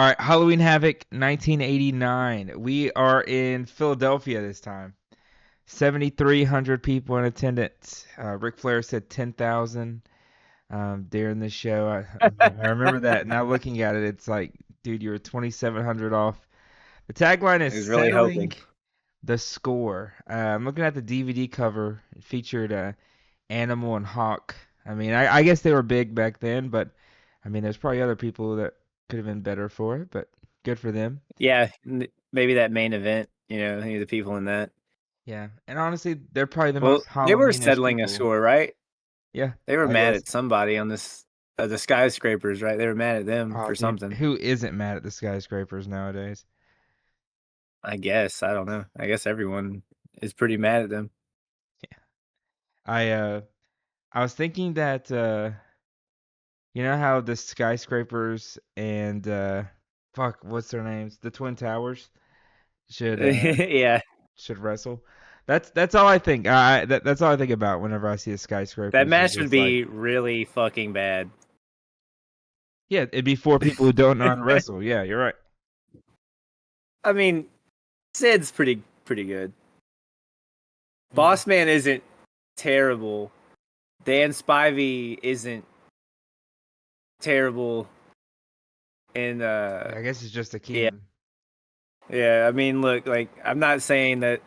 All right, Halloween Havoc 1989. We are in Philadelphia this time. 7,300 people in attendance. Ric Flair said 10,000 during the show. I remember that. Now looking at it, it's like, dude, you were 2,700 off. The tagline is He was really settling hoping. the score. I'm looking at the DVD cover. It featured Animal and Hawk. I mean, I guess they were big back then, but I mean, there's probably other people that could have been better for it, but good for them. Yeah, maybe that main event, the people in that. Yeah, and honestly, they're probably the Well, most they were Halloweenish settling a people. score, right? Yeah, They were I mad guess. at somebody on this, the skyscrapers, right? They were mad at them Oh, for dude, something. who isn't mad at the skyscrapers nowadays? I guess. I don't know. I guess everyone is pretty mad at them. Yeah. I was thinking that you know how the skyscrapers and fuck, what's their names? The Twin Towers should Yeah, should wrestle. That's all I think. That's all I think about whenever I see the that skyscrapers. Is match would just like, be really fucking bad. yeah, it'd be for people who don't know how to wrestle. Yeah, you're right. I mean, Sid's pretty good. Mhm. Boss Man isn't terrible. Dan Spivey isn't terrible. And Yeah, I guess it's just yeah, Akeem. yeah. I mean, look, like I'm not saying that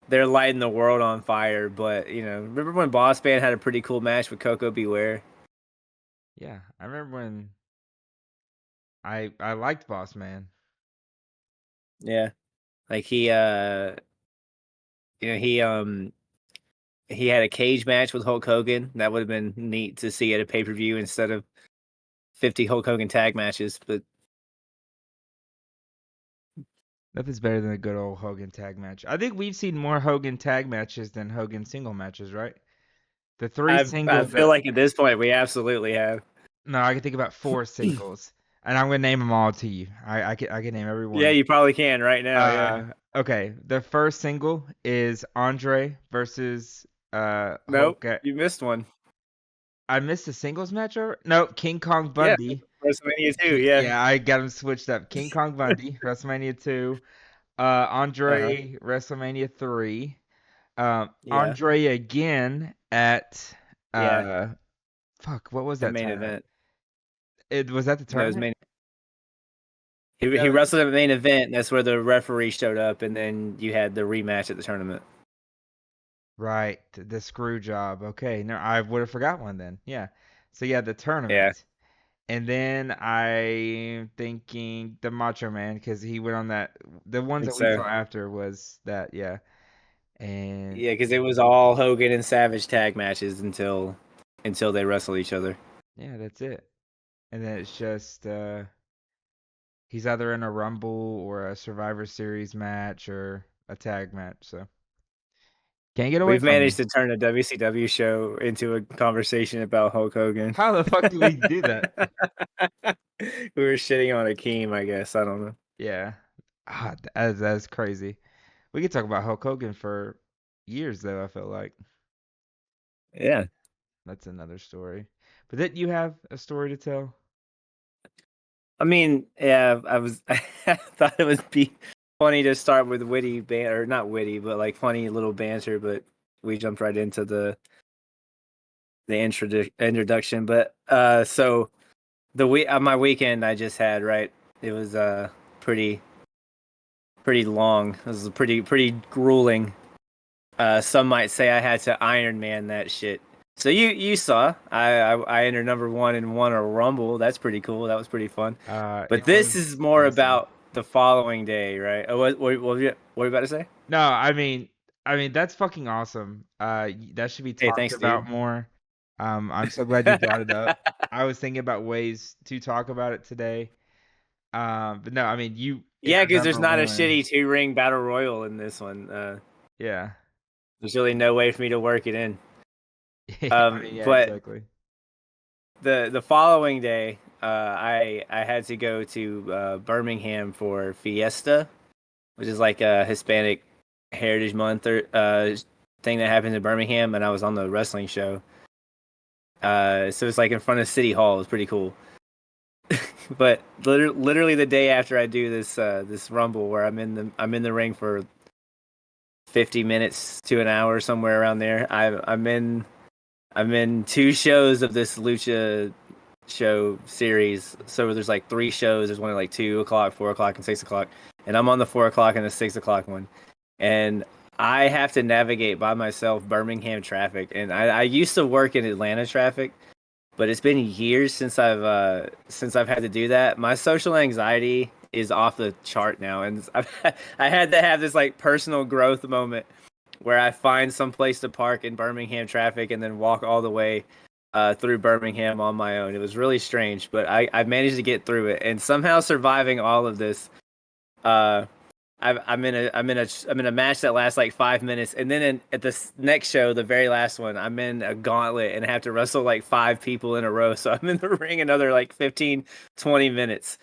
they're lighting the world on fire, but remember when Boss Man had a pretty cool match with Coco Beware? Yeah, I remember when I liked Boss Man. Yeah, like you know, he um he had a cage match with Hulk Hogan. That would have been neat to see at a pay per view instead of 50 Hulk Hogan tag matches. But Nothing's better than a good old Hogan tag match. I think we've seen more Hogan tag matches than Hogan single matches, right? The three I singles feel that like at this point we absolutely have. no, I can think about four singles, and I'm gonna name them all to you. I can name every Yeah, one. you probably can right now. Yeah. Okay. The first single is Andre versus Nope, Hulk. you missed one. I missed the singles match. No, King Kong Yeah, Bundy. WrestleMania 2. Yeah. Yeah, I got them switched up. King Kong Bundy, WrestleMania 2. Uh huh. Andre, WrestleMania 3. Yeah. Andre again at Yeah. uh, fuck, what was The that main tournament? event. It was that the That was tournament? main. He No, wrestled at the main event. That's where the referee showed up, and then you had the rematch at the tournament. right, the screw job. Okay, no, I would have forgot one then. Yeah. So yeah, the Yeah, tournament. And then I'm thinking the Macho Man because he went on that. The I ones think that we so. saw after was that, yeah. And Yeah, because it was all Hogan and Savage tag matches until they wrestle each other. yeah, that's it. And then it's just he's either in a Rumble or a Survivor Series match or a tag match. So can't get away We've from managed me. to turn a WCW show into a conversation about Hulk Hogan. How the fuck do we do that? We were shitting on Akeem, I guess. I don't know. Yeah. That's crazy. We could talk about Hulk Hogan for years though, I feel like. Yeah. That's another story. But didn't you have a story to tell? I mean, yeah, I thought it would be funny to start with witty or not witty, but like funny little banter, but we jumped right into the introduction. But so my weekend I just had, right? It was pretty long. It was pretty grueling. Some might say I had to Iron Man that shit. So you saw I entered number one and won a Rumble. That's pretty cool. That was pretty fun. But It this was is more awesome. about the following day, right? What were you about to say? No, I mean that's fucking awesome. That should be Hey, talked thanks, about dude. more. I'm so glad you brought it up. I was thinking about ways to talk about it today. But no, I mean you Yeah, enter because there's number not a one. shitty 2 ring battle royal in this one. Yeah. There's really no way for me to work it in. I mean, yeah, But exactly. the following day, I had to go to Birmingham for Fiesta, which is like a Hispanic Heritage Month or thing that happens in Birmingham, and I was on the wrestling show. So it's like in front of City Hall. It was pretty cool. But literally the day after I do this rumble where I'm in the ring for 50 minutes to an hour somewhere around there. I'm in two shows of this lucha show series. So there's like three shows. There's one at like 2 o'clock, 4 o'clock, and 6 o'clock. And I'm on the 4 o'clock and the 6 o'clock one. And I have to navigate by myself Birmingham traffic. And I used to work in Atlanta traffic, but it's been years since I've had to do that. My social anxiety is off the chart now, and I had to have this like personal growth moment where I find some place to park in Birmingham traffic and then walk all the way through Birmingham on my own. It was really strange, but I managed to get through it and somehow surviving all of this. Uh, I'm in a match that lasts like 5 minutes, and then at the next show, the very last one, I'm in a gauntlet and have to wrestle like five people in a row. So I'm in the ring another like 15, 20 minutes.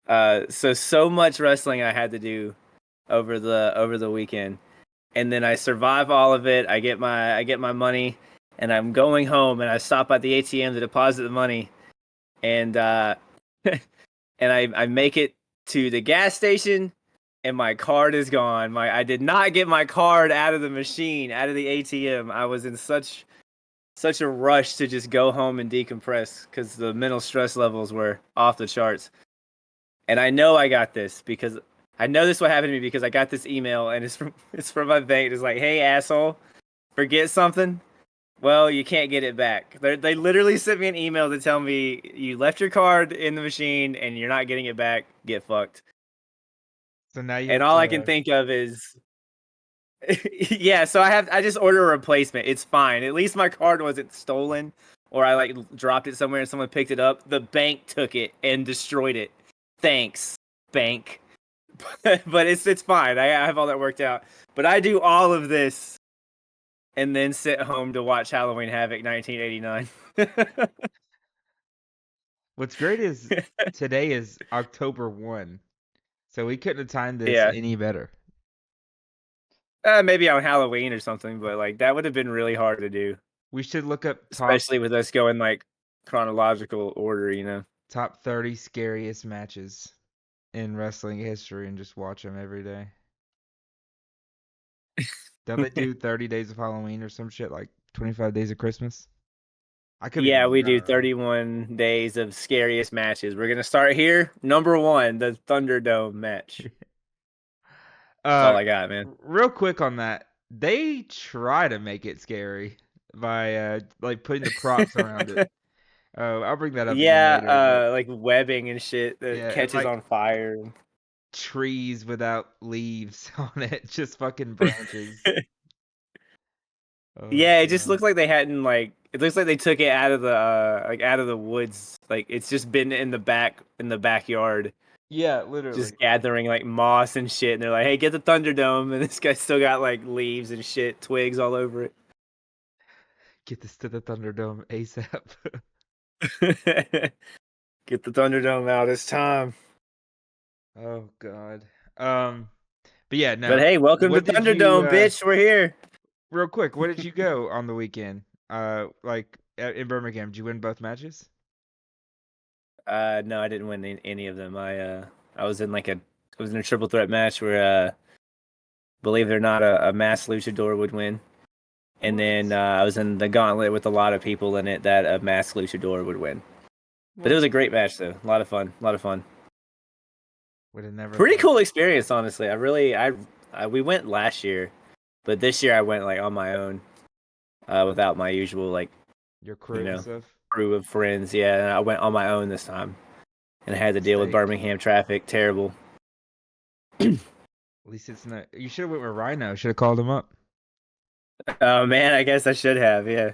So much wrestling I had to do over the weekend, and then I survive all of it. I get my money, and I'm going home, and I stop at the ATM to deposit the money, and and I make it to the gas station, and my card is gone. I did not get my card out of the machine, out of the ATM. I was in such a rush to just go home and decompress because the mental stress levels were off the charts. And I know I got this because I know this what happened to me because I got this email and it's from my bank. It's like, hey asshole, forget something. Well, you can't get it back. They literally sent me an email to tell me you left your card in the machine and you're not getting it back. Get fucked. So now you And have all I can to. think of is, yeah. So I just order a replacement. It's fine. At least my card wasn't stolen or I like dropped it somewhere and someone picked it up. The bank took it and destroyed it. Thanks, bank. But it's fine. I have all that worked out. But I do all of this and then sit home to watch Halloween Havoc 1989. What's great is today is October 1, so we couldn't have timed this Yeah. any better. Maybe on Halloween or something, but like that would have been really hard to do, We should look up especially with us going like chronological order, you know. top 30 scariest matches in wrestling history and just watch them every day. Don't they do 30 days of Halloween or some shit like 25 days of Christmas? I could be Yeah, wrong. we I do don't know. 31 days of scariest matches. We're gonna start here. Number one, the Thunderdome match. That's all Uh, I got, man. real quick on that, they try to make it scary by like putting the props around it. Oh, I'll bring that up again later, but Yeah, like webbing and shit that yeah, and catches like on fire. trees without leaves on it, just fucking branches. Oh Yeah, it just god. looks like they hadn't like. It looks like they took it out of the like out of the woods. Like it's just been in the backyard, Yeah, literally. just gathering like moss and shit. And they're like, "Hey, get the Thunderdome," and this guy's still got like leaves and shit, twigs all over it. Get this to the Thunderdome ASAP. Get the Thunderdome out. It's time. Oh god. Um, but yeah, But no. hey, welcome to What did you Thunderdome, bitch. We're here. real quick, what did you go on the weekend? Like in Birmingham, did you win both matches? No, I didn't win any of them. I was in I was in a triple threat match where believe it or not, a mass luchador would win. And then What? I was in the gauntlet with a lot of people in it that a masked luchador would win. But it was What? a great match though. A lot of fun. A lot of fun. Would have never Pretty thought. cool experience, honestly. I we went last year, but this year I went like on my own, without my usual like Your you crew and know stuff. crew of friends. Yeah, and I went on my own this time, and I had to deal with Steak. Birmingham traffic. Terrible. At least it's not. You should have went with Rhino. Should have called him up. Oh man, I guess I should have. Yeah.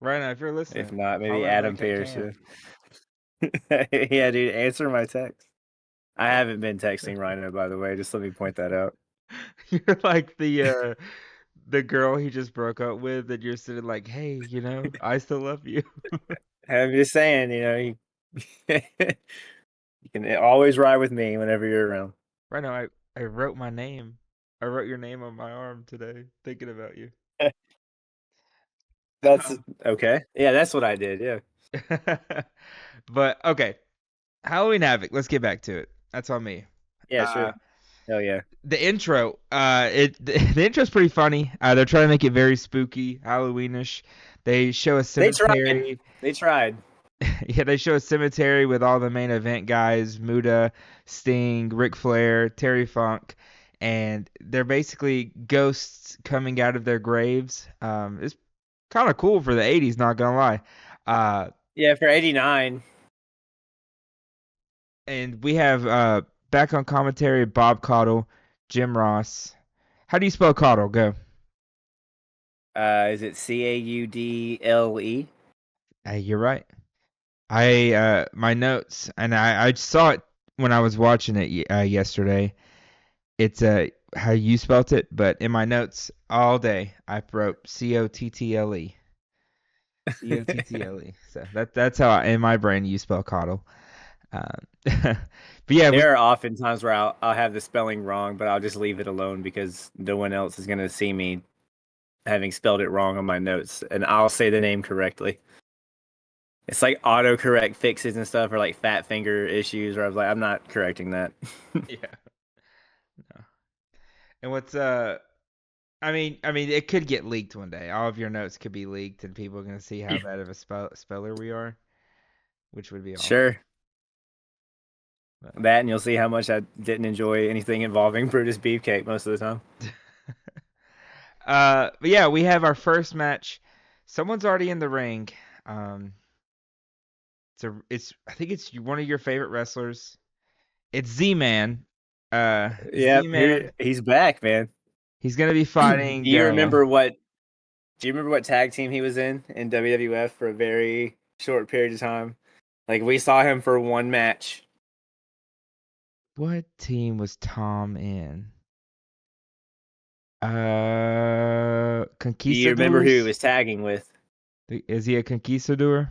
Rhino, if you're If listening, not, maybe holler at Adam Mike at Pierce. Yeah. Cam. Yeah, dude, answer my text. I haven't been texting Rhino, by the way. Just let me point that out. You're like the girl he just broke up with, and you're sitting like, hey, I still love you. I'm just saying, you you can always ride with me whenever you're around. Rhino, I wrote my name. I wrote your name on my arm today, thinking about you. That's Um, okay. Yeah, that's what I did. Yeah. but okay. Halloween Havoc. Let's get back to it. That's on me. Yeah, Uh, sure. Hell yeah. the intro. The intro's pretty funny. They're trying to make it very spooky, Halloweenish. They show a They tried. cemetery. They tried. Yeah, they show a cemetery with all the main event guys: Muta, Sting, Ric Flair, Terry Funk, and they're basically ghosts coming out of their graves. It's kind of cool for the '80s, not gonna lie. Uh, Yeah, for 89. and we have back on commentary Bob Caudle, Jim Ross. How do you spell Caudle? Go. Is it Caudle? Hey, you're right. My notes, and I saw it when I was watching it yesterday. It's how you spelt it, but in my notes all day I wrote Cottle. Cottle. So that's how in my brain you spell coddle. But yeah, we There are often times where I'll have the spelling wrong, but I'll just leave it alone because no one else is gonna see me having spelled it wrong on my notes, and I'll say the name correctly. It's like autocorrect fixes and stuff, or like fat finger issues, where I was like, I'm not correcting that. yeah. No. And what's I mean it could get leaked one day. All of your notes could be leaked and people are going to see how bad of a speller we are, which would be awesome. Sure, But that, and you'll see how much I didn't enjoy anything involving Brutus Beefcake most of the time. but yeah, we have our first match. Someone's already in the ring. Um, it's I think it's one of your favorite wrestlers. It's Z-Man. Yeah, Z-Man. he's back, man. He's gonna be Do fighting. you remember what? Do you remember what tag team he was in WWF for a very short period of time? Like we saw him for one match. What team was Tom in? Do you remember who he Conquistadors. was tagging with? Is he a conquistador?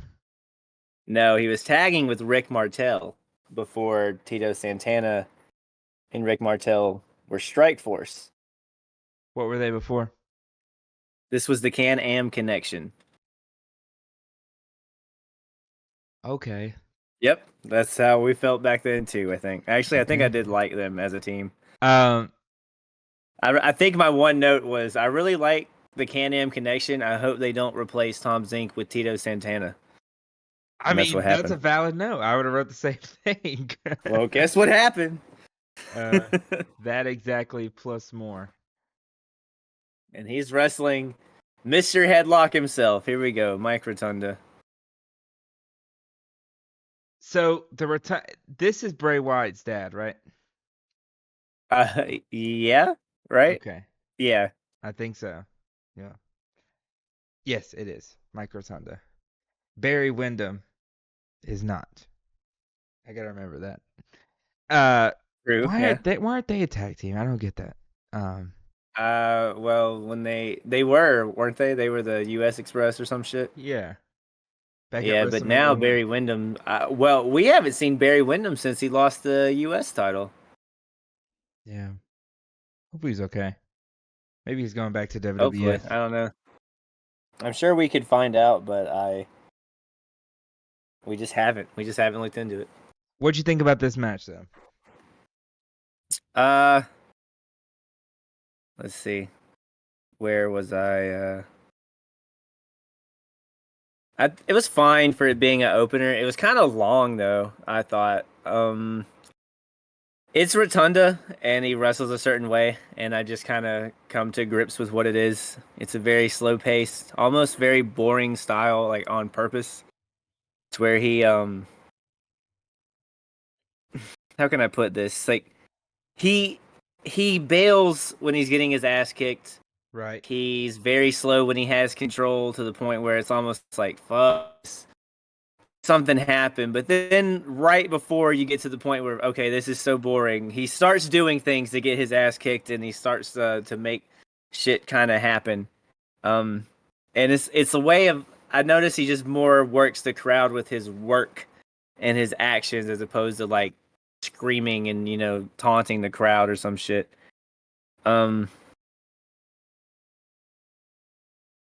No, he was tagging with Rick Martel before Tito Santana and Rick Martel were Strike Force. What were they before? This was the Can-Am connection. Okay. Yep, that's how we felt back then too. I think. Actually, I think I Okay. did like them as a team. Um, I think my one note was I really like the Can-Am connection. I hope they don't replace Tom Zink with Tito Santana. I And that's mean what that's a happened. valid note. I would have wrote the same thing. Well, guess what happened? uh, that exactly plus more. And he's wrestling Mr. Headlock himself. Here we go, Mike Rotunda. So this is Bray Wyatt's dad, right? Yeah, right? Okay, Yeah. I think so. Yeah. Yes, it is. Mike Rotunda. Barry Windham is not. I gotta remember that. Uh, True, yeah. why aren't they a tag team? I don't get that. Um, Well, when they were, weren't they? They were the U.S. Express or some shit. yeah. Back at Yeah, but now WrestleMania one. Barry Windham. Well, we haven't seen Barry Windham since he lost the U.S. title. Yeah. Hopefully he's okay. Maybe he's going back to Hopefully, WWF. I don't know. I'm sure we could find out, but we just haven't. We just haven't looked into it. What'd you think about this match though? Uh, let's see. Where was I? It was fine for it being an opener. It was kind of long though, I thought. It's Rotunda and he wrestles a certain way, and I just kind of come to grips with what it is. It's a very slow paced, almost very boring style, like on purpose. It's where he how can I put this? Like he he bails when he's getting his ass kicked. Right. He's very slow when he has control to the point where it's almost like fuck, something happened. But then right before you get to the point where okay, this is so boring, he starts doing things to get his ass kicked, and he starts to make shit kind of happen. Um, and it's a way of I notice he just more works the crowd with his work and his actions as opposed to like screaming and taunting the crowd or some shit. Um,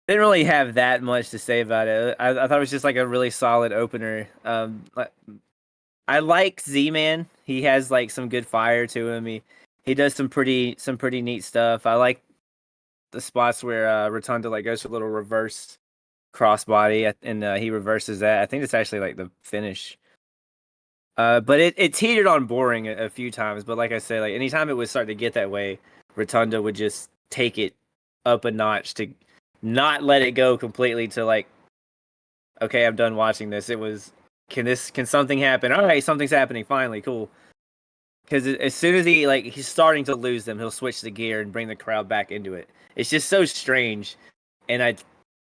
didn't really have that much to say about it. I thought it was just like a really solid opener. I like Z-Man. He has like some good fire to him. He does some pretty neat stuff. I like the spots where Rotunda like goes for a little reverse crossbody and he reverses that. I think it's actually like the finish. But it teetered on boring a few times. But like I said, like anytime it would start to get that way, Rotunda would just take it up a notch to not let it go completely to like, okay, I'm done watching this. It was, can something happen? All right, something's happening finally. Cool. Because as soon as he's starting to lose them, he'll switch the gear and bring the crowd back into it. It's just so strange, and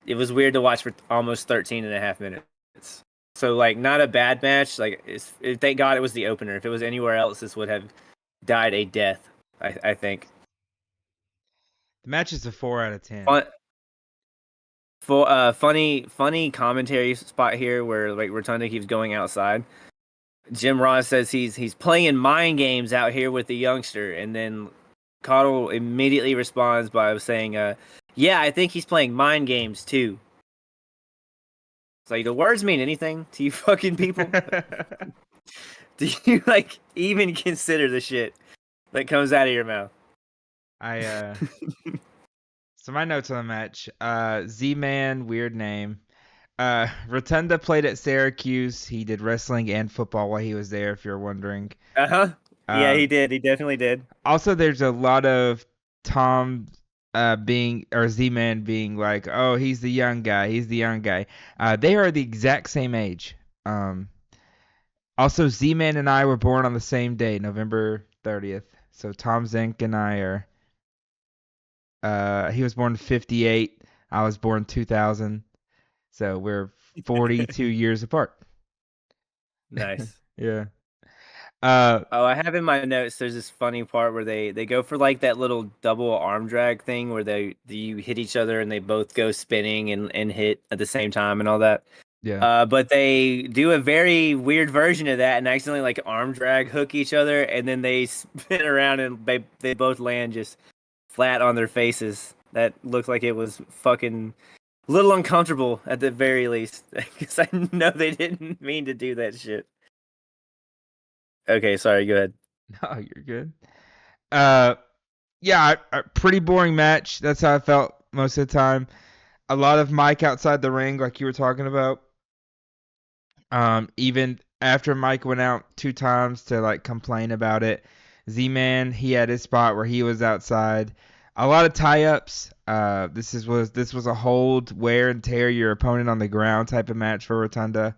it was weird to watch for almost 13 and a half minutes. So like not a bad match. Like thank God it was the opener. If it was anywhere else, this would have died a death. I think. The match is a 4 out of 10. Fun, funny commentary spot here where like Rotunda keeps going outside. Jim Ross says he's playing mind games out here with the youngster, and then Caudle immediately responds by saying, "Yeah, I think he's playing mind games too." It's like, the words mean anything to you fucking people? Do you like even consider the shit that comes out of your mouth? So my notes on the match: Z-Man, weird name. Rotunda played at Syracuse. He did wrestling and football while he was there, if you're wondering. Uh-huh. Yeah, Um, he did. He definitely did. Also, there's a lot of Tom being, or Z-Man being like, oh, he's the young guy. He's the young guy. They are the exact same age. Also, Z-Man and I were born on the same day, November 30th. So Tom Zink and I are. He was born 58. I was born 2000. So we're 42 years apart. Nice. Yeah. Uh, Oh, I have in my notes. There's this funny part where they go for like that little double arm drag thing where you hit each other and they both go spinning and hit at the same time and all that. yeah. But they do a very weird version of that and accidentally like arm drag hook each other, and then they spin around and they both land just flat on their faces. That looked like it was fucking a little uncomfortable at the very least, because I know they didn't mean to do that shit. Okay, sorry. Go ahead. No, you're good. Uh, yeah, a pretty boring match. That's how I felt most of the time. A lot of Mike outside the ring, like you were talking about. Even after Mike went out 2 times to like complain about it, Z-Man, he had his spot where he was outside. A lot of tie-ups. This was a hold, wear and tear your opponent on the ground type of match for Rotunda.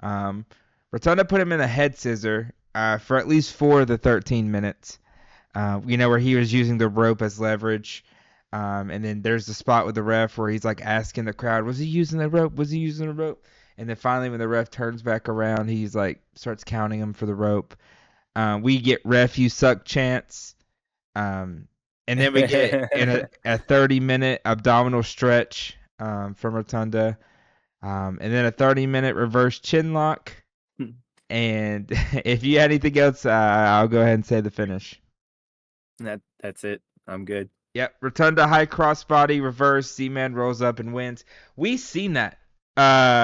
Um, Rotunda put him in a head scissor for at least 4 of the 13 minutes. Where he was using the rope as leverage. And then there's the spot with the ref where he's like asking the crowd, was he using the rope? Was he using the rope? And then finally, when the ref turns back around, he's like starts counting him for the rope. We get ref you suck chants. And then we get in a 30-minute abdominal stretch from Rotunda. And then a 30-minute reverse chin lock. And if you had anything else, I'll go ahead and say the finish. That's it. I'm good. Yep, Rotunda high crossbody reverse. Z-Man rolls up and wins. We seen that.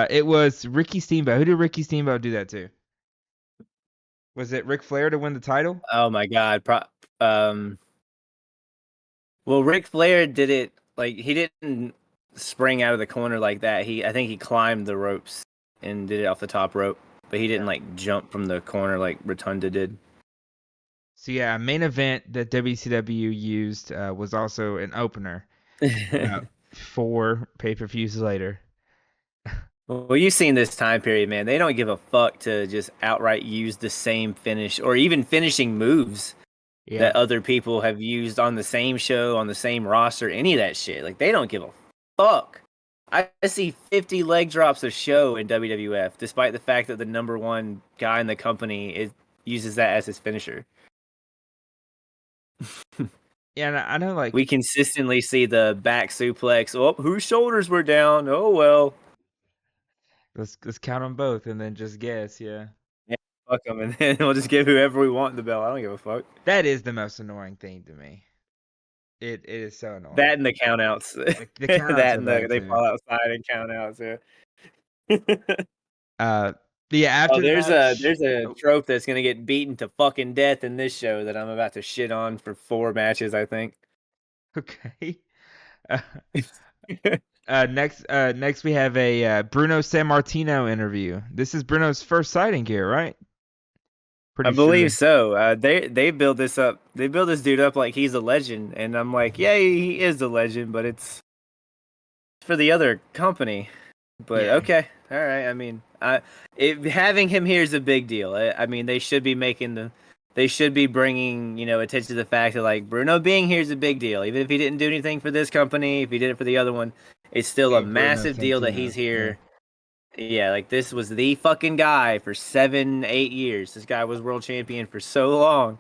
It was Ricky Steamboat. Who did Ricky Steamboat do that to? Was it Ric Flair to win the title? Oh my god. Well, Ric Flair did it like he didn't spring out of the corner like that. I think he climbed the ropes and did it off the top rope, but he didn't like jump from the corner like Rotunda did. So yeah, main event that WCW used was also an opener. About 4 pay-per-views later. Well, you've seen this time period, man. They don't give a fuck to just outright use the same finish or even finishing moves Yeah. that other people have used on the same show, on the same roster, any of that shit. Like, they don't give a fuck. I see 50 leg drops a show in WWF, despite the fact that the number one guy in the company uses that as his finisher. Yeah, and I know, like, We consistently see the back suplex. Oh, whose shoulders were down? Oh, well. let's count them both and then just guess. Yeah. Yeah, fuck them. And then we'll just give whoever we want the belt. I don't give a fuck. That is the most annoying thing to me. It is so annoying. That and the countouts. The countouts That are and bad they too. fall outside and countouts. Yeah. Yeah, Oh, after the there's a match. there's a Oh, trope that's gonna get beaten to fucking death in this show that I'm about to shit on for 4 matches, I think. okay. Uh, next we have a Bruno Sammartino interview. This is Bruno's first sighting here, right? I Pretty believe sure. so. They build this up. They build this dude up like he's a legend, and I'm like, yeah, he is a legend, but it's for the other company. But Yeah. okay, all right. I mean, having him here is a big deal. I mean, they should be bringing attention to the fact that like Bruno being here is a big deal. Even if he didn't do anything for this company, if he did it for the other one, it's still a Still Bruno massive deal that Santino. he's Yeah. here. Yeah, like this was the fucking guy for 7, 8 years. This guy was world champion for so long.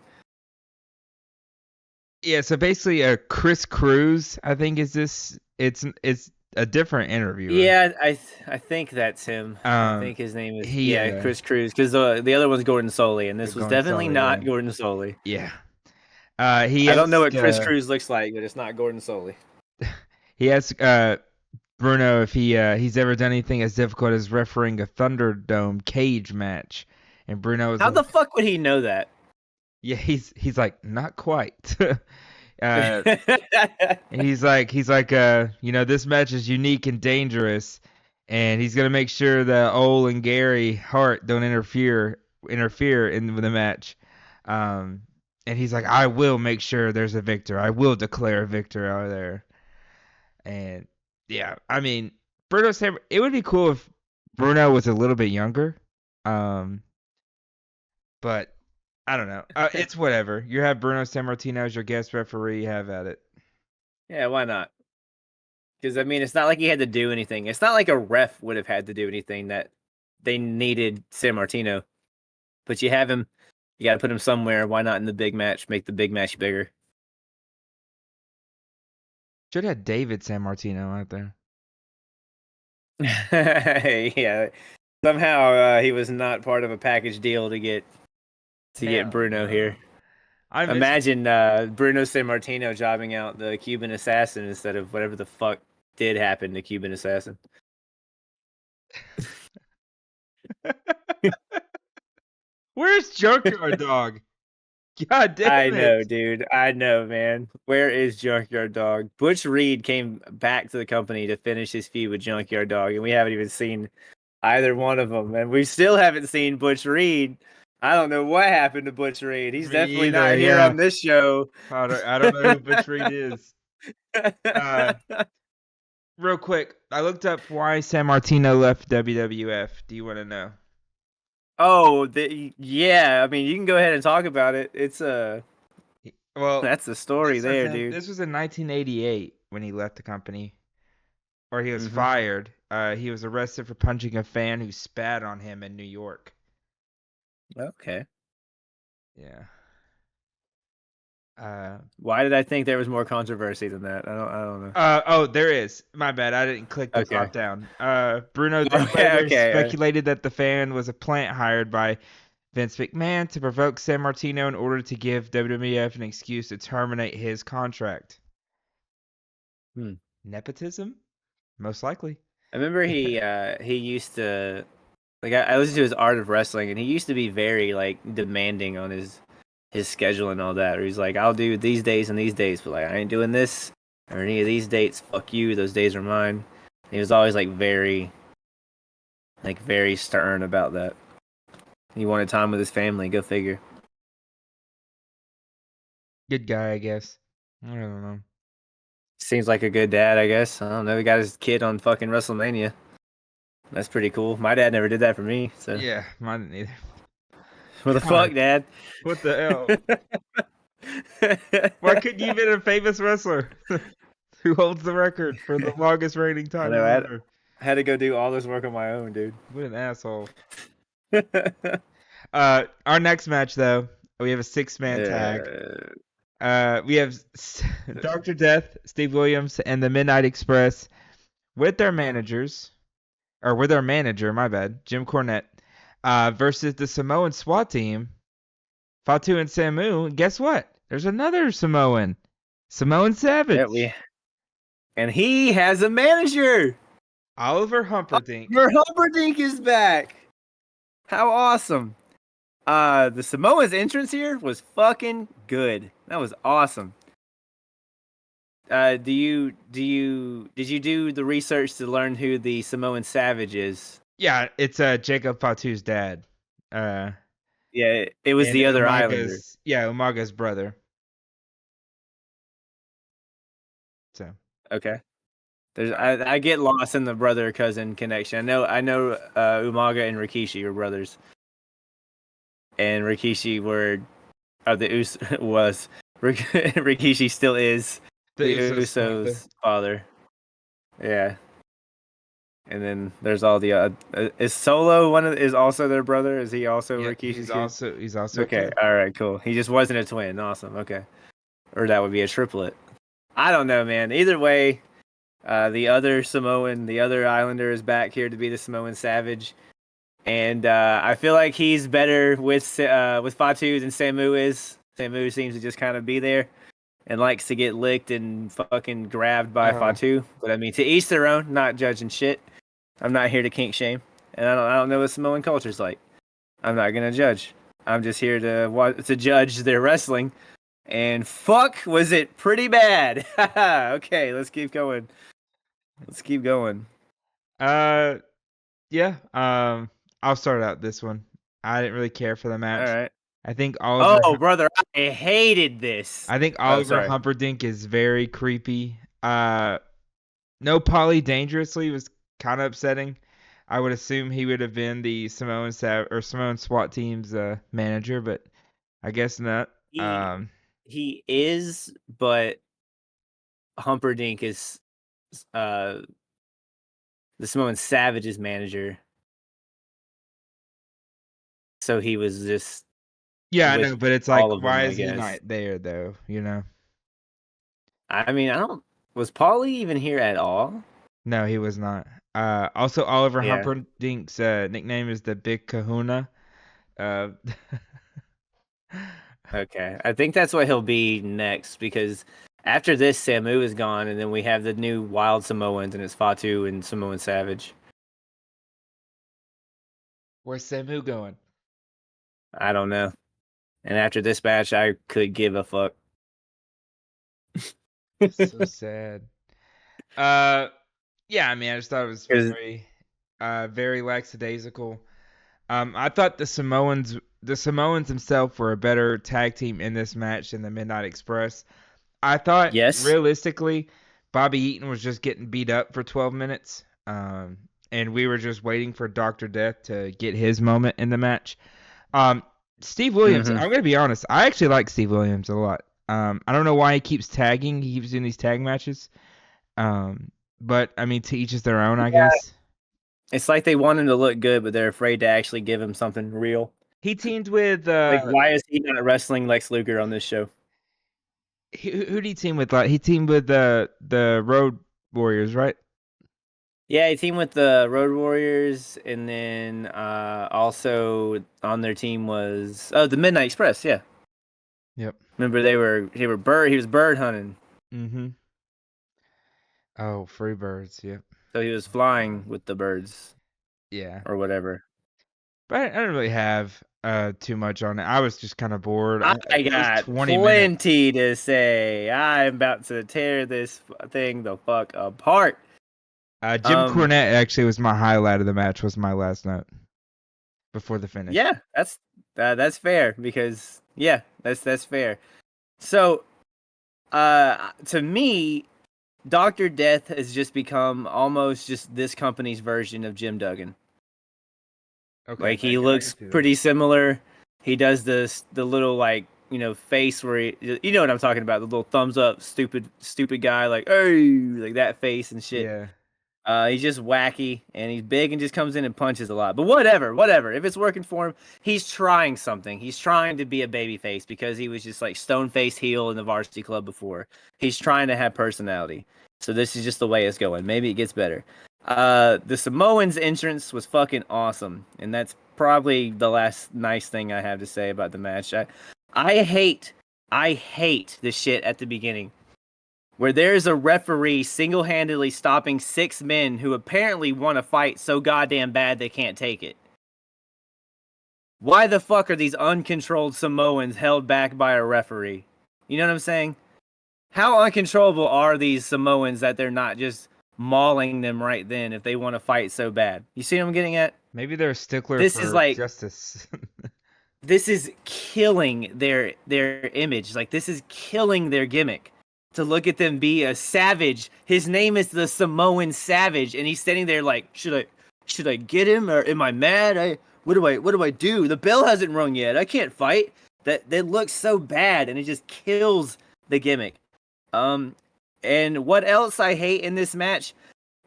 Yeah, so basically Chris Cruz, I think is this it's a different interviewer. Yeah, I think that's him. I Um think his name is he Chris Cruz because the other one's Gordon Soley, and this was going definitely solid, yeah. not Gordon Soley. Yeah. He I don't know asked what Chris Cruz looks like, but it's not Gordon Soley. he asked Bruno if he's ever done anything as difficult as refereeing a Thunderdome cage match. And Bruno was How the like, fuck would he know that? yeah, he's like, not quite. uh he's like, this match is unique and dangerous, and he's gonna make sure that Ole and Gary Hart don't interfere in the match. Um, and he's like, I will make sure there's a victor. I will declare a victor out there. And yeah, I mean, it would be cool if Bruno was a little bit younger. Um, but I don't know. It's whatever. You have Bruno Sammartino as your guest referee. Have at it. Yeah, why not? Because I mean, it's not like he had to do anything. It's not like a ref would have had to do anything that they needed San Martino. But you have him. You got to put him somewhere. Why not in the big match? Make the big match bigger. Should have David Sammartino out there. Yeah. Somehow he was not part of a package deal to get Hell Bruno no. here. I miss. Imagine Bruno San Martino jobbing out the Cuban Assassin instead of whatever the fuck did happen to Cuban Assassin. Where's Junkyard Dog? God I damn know, it. dude. I know, man. Where is Junkyard Dog? Butch Reed came back to the company to finish his feud with Junkyard Dog, and we haven't even seen either one of them. And we still haven't seen Butch Reed. I don't know what happened to Butch Reed. He's Me definitely either. not here Yeah. on this show. I don't know who Butch Reed is. Uh, Real quick, I looked up why San Martino left WWF. Do you want to know? Oh, yeah. I mean, you can go ahead and talk about it. It's Well, that's the story there, dude. This was in 1988 when he left the company, or he was Hmm. fired. He was arrested for punching a fan who spat on him in New York. Okay. Yeah. Why did I think there was more controversy than that? I don't know. Oh, there is. My bad. I didn't click the Okay. drop down. Bruno then Okay. later Okay. speculated that the fan was a plant hired by Vince McMahon to provoke San Martino in order to give WWF an excuse to terminate his contract. Hmm. Nepotism? Most likely. I remember he used to like I listened to his Art of Wrestling, and he used to be very like demanding on his schedule and all that. Or he's like, I'll do these days and these days, but like I ain't doing this or any of these dates. Fuck you. Those days are mine. And he was always very stern about that. He wanted time with his family. Go figure. Good guy, I guess. I don't know. Seems like a good dad, I guess. I don't know. He got his kid on fucking WrestleMania. That's pretty cool. My dad never did that for me. So Yeah, mine neither. what the fuck, God, Dad? what the hell? Why couldn't you been a famous wrestler who holds the record for the longest reigning I title know. ever? I had to go do all this work on my own, dude. What an asshole. Our next match though, we have a 6-man tag. We have Dr. Death, Steve Williams, and the Midnight Express with their managers, or with their manager, my bad, Jim Cornette, versus the Samoan SWAT team, Fatu and Samu. And guess what? There's another Samoan, Samoan Savage, And he has a manager. Oliver Humperdinck. Your Humperdinck is back. How awesome! The Samoa's entrance here was fucking good. That was awesome. Did you do the research to learn who the Samoan Savage is? Yeah, it's Jacob Fatu's dad. Uh, Yeah, it was and the other Islander. Umaga's brother. So Okay. There's uh, I get lost in the brother cousin connection. I know Umaga and Rikishi are brothers, and Rikishi were the was Rikishi still is the the Usos' father. Usos' father. Yeah, and then there's all the is Solo is also their brother? Is he also Yep, Rikishi's kid? he's also a Okay, kid. all right, cool. He just wasn't a twin. Awesome. Okay, or that would be a triplet. I don't know, man. Either way, the other Islander is back here to be the Samoan Savage, and I feel like he's better with Fatu than Samu is. Samu seems to just kind of be there and likes to get licked and fucking grabbed by Oh, Fatu. But I mean, to each their own. Not judging shit. I'm not here to kink shame, and I don't know what Samoan culture's like. I'm not gonna judge. I'm just here to judge their wrestling. And fuck, was it pretty bad? Okay, let's keep going. Let's keep going. uh, yeah. I'll start out this one. I didn't really care for the All match. right. I think Oh, brother, I hated this. Oh, Oliver sorry. Humperdinck is very creepy. No Polly Dangerously was kind of upsetting. I would assume he would have been the Samoan SWAT team's manager, but I guess not. He he is, but Humperdinck is uh the Samoan Savage's manager. So he was just Yeah, I with know, but it's like, all of them, why I is he guess. not there though? You know? I mean, I don't. Was Paulie even here at all? No, he was not. Also, Oliver Yeah. Humperdinck's nickname is the Big Kahuna. Uh, Okay. I think that's what he'll be next because after this, Samu is gone, and then we have the new Wild Samoans, and it's Fatu and Samoan Savage. where's Samu going? I don't know. And after this match, I could give a fuck. So sad. Uh, yeah, I mean, I just thought it was Because very lackadaisical. I thought the Samoans themselves were a better tag team in this match than the Midnight Express. I thought yes. realistically, Bobby Eaton was just getting beat up for 12 minutes. And we were just waiting for Dr. Death to get his moment in the match. Um, Steve Williams, Hmm. I'm gonna be honest, I actually like Steve Williams a lot. I don't know why he keeps tagging. He keeps doing these tag matches. But I mean, to each is their own, I guess. It's like they want him to look good, but they're afraid to actually give him something real. He teamed with Like, why is he not wrestling Lex Luger on this show? who did he team with? Like, he teamed with the Road Warriors, right? Yeah, he teamed with the Road Warriors, and then also on their team was the Midnight Express. Yeah, Yep. remember they were bird. He was bird hunting, Mm-hmm. Oh, Freebirds. Yep. so he was flying with the birds Yeah. or whatever. But I didn't really have too much on it. I was just kind of bored. I It was got 20 minutes. plenty to say. I'm about to tear this thing the fuck apart. Jim Um, Cornette actually was my highlight of the match. Was my last note before the finish. yeah, that's fair because yeah, that's fair. So, to me, Doctor Death has just become almost just this company's version of Jim Duggan. Okay, Like he I can looks see that. pretty similar. He does the little like face where you know what I'm talking about, the little thumbs up, stupid guy like hey like that face and shit. Yeah. He's just wacky and he's big and just comes in and punches a lot. But whatever. If it's working for him, he's trying something. He's trying to be a baby face because he was just like stone faced heel in the Varsity Club before. He's trying to have personality. So this is just the way it's going. Maybe it gets better. The Samoans entrance was fucking awesome, and that's probably the last nice thing I have to say about the match. I hate, I hate the shit at the beginning where there's a referee single-handedly stopping 6 men who apparently want to fight so goddamn bad they can't take it. Why the fuck are these uncontrolled Samoans held back by a referee? You know what I'm saying? How uncontrollable are these Samoans that they're not just mauling them right then if they want to fight so bad? You see what I'm getting at? Maybe they're a stickler This is for like justice. this is killing their image. Like this is killing their gimmick. To look at them be a savage. His name is the Samoan Savage, and he's standing there like, should I get him or am I mad? What do I do? The bell hasn't rung yet. I can't fight. That looks so bad, and it just kills the gimmick. Um, and what else I hate in this match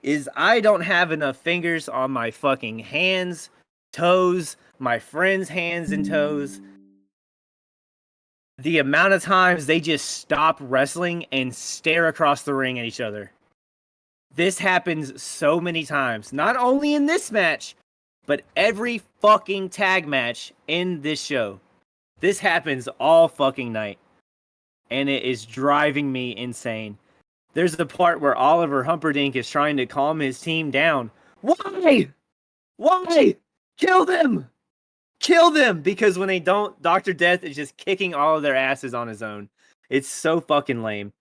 is I don't have enough fingers on my fucking hands, toes, my friends' hands and toes. The amount of times they just stop wrestling and stare across the ring at each other. This happens so many times, not only in this match, but every fucking tag match in this show. This happens all fucking night, and it is driving me insane. There's the part where Oliver Humperdinck is trying to calm his team down. Why? Why? Kill them! Kill them! Because when they don't, Dr. Death is just kicking all of their asses on his own. It's so fucking lame.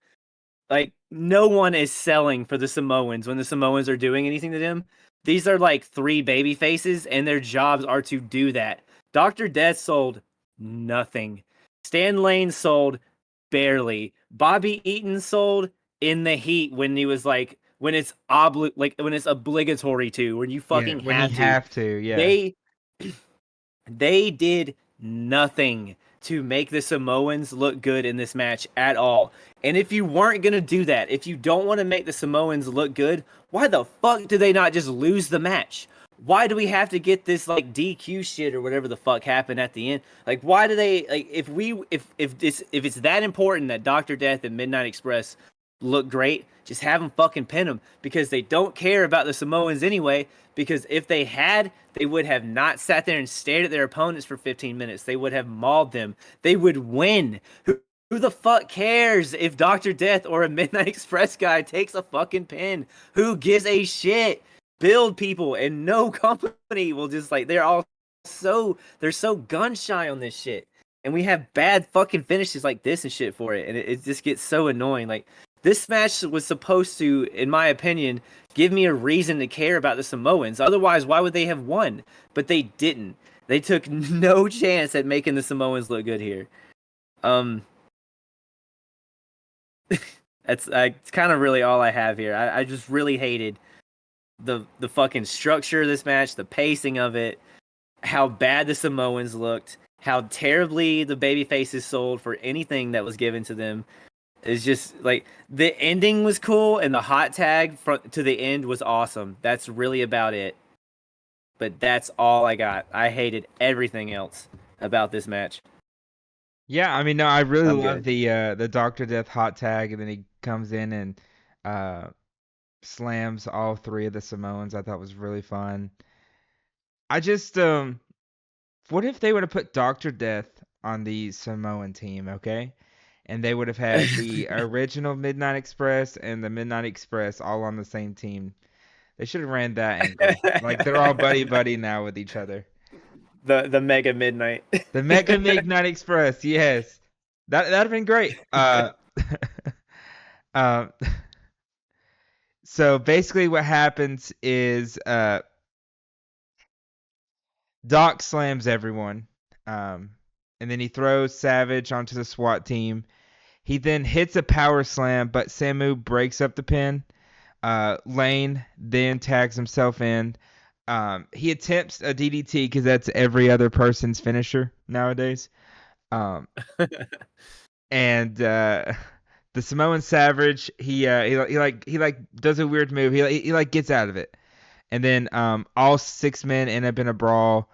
Like, no one is selling for the Samoans when the Samoans are doing anything to them. These are like 3 baby faces, and their jobs are to do that. Dr. Death sold nothing. Stan Lane sold barely. Bobby Eaton sold in the heat when he was like, when it's when it's obligatory to, when you Yeah, fucking when you have to. have to, yeah. They they did nothing to make the Samoans look good in this match at all. And if you weren't going to do that, if you don't want to make the Samoans look good, why the fuck do they not just lose the match? Why do we have to get this like DQ shit or whatever the fuck happened at the end? Like why do they like if it's that important that Dr. Death and Midnight Express look great, just have them fucking pin them because they don't care about the Samoans anyway. Because if they had, they would have not sat there and stared at their opponents for 15 minutes. They would have mauled them. They would win. Who the fuck cares if Dr. Death or a Midnight Express guy takes a fucking pin? Who gives a shit? Build people, and no company will just like they're so gun shy on this shit. And we have bad fucking finishes like this and shit for it. And it just gets so annoying. Like this match was supposed to, in my opinion, give me a reason to care about the Samoans. Otherwise, why would they have won? But they didn't. They took no chance at making the Samoans look good here. That's it's kind of really all I have here. I just really hated the fucking structure of this match, the pacing of it, how bad the Samoans looked, how terribly the baby faces sold for anything that was given to them. It's just like the ending was cool and the hot tag to the end was awesome. That's really about it. But that's all I got. I hated everything else about this match. Yeah, I mean, no, I really I'm love good. the Dr. Death hot tag, and then he comes in and uh slams all 3 of the Samoans. I thought was really fun. I just what if they would have put Dr. Death on the Samoan team, okay? And they would have had the original Midnight Express and the Midnight Express all on the same team. They should have ran that angle. Like they're all buddy buddy now with each other. The Mega Midnight. The Mega Midnight Express, yes. That'd have been great. Uh so basically what happens is Doc slams everyone. And then he throws Savage onto the SWAT team. He then hits a power slam, but Samu breaks up the pin. Lane then tags himself in. He attempts a DDT because that's every other person's finisher nowadays. Um, and the Samoan Savage, he does a weird move. He like gets out of it, and then all 6 men end up in a brawl.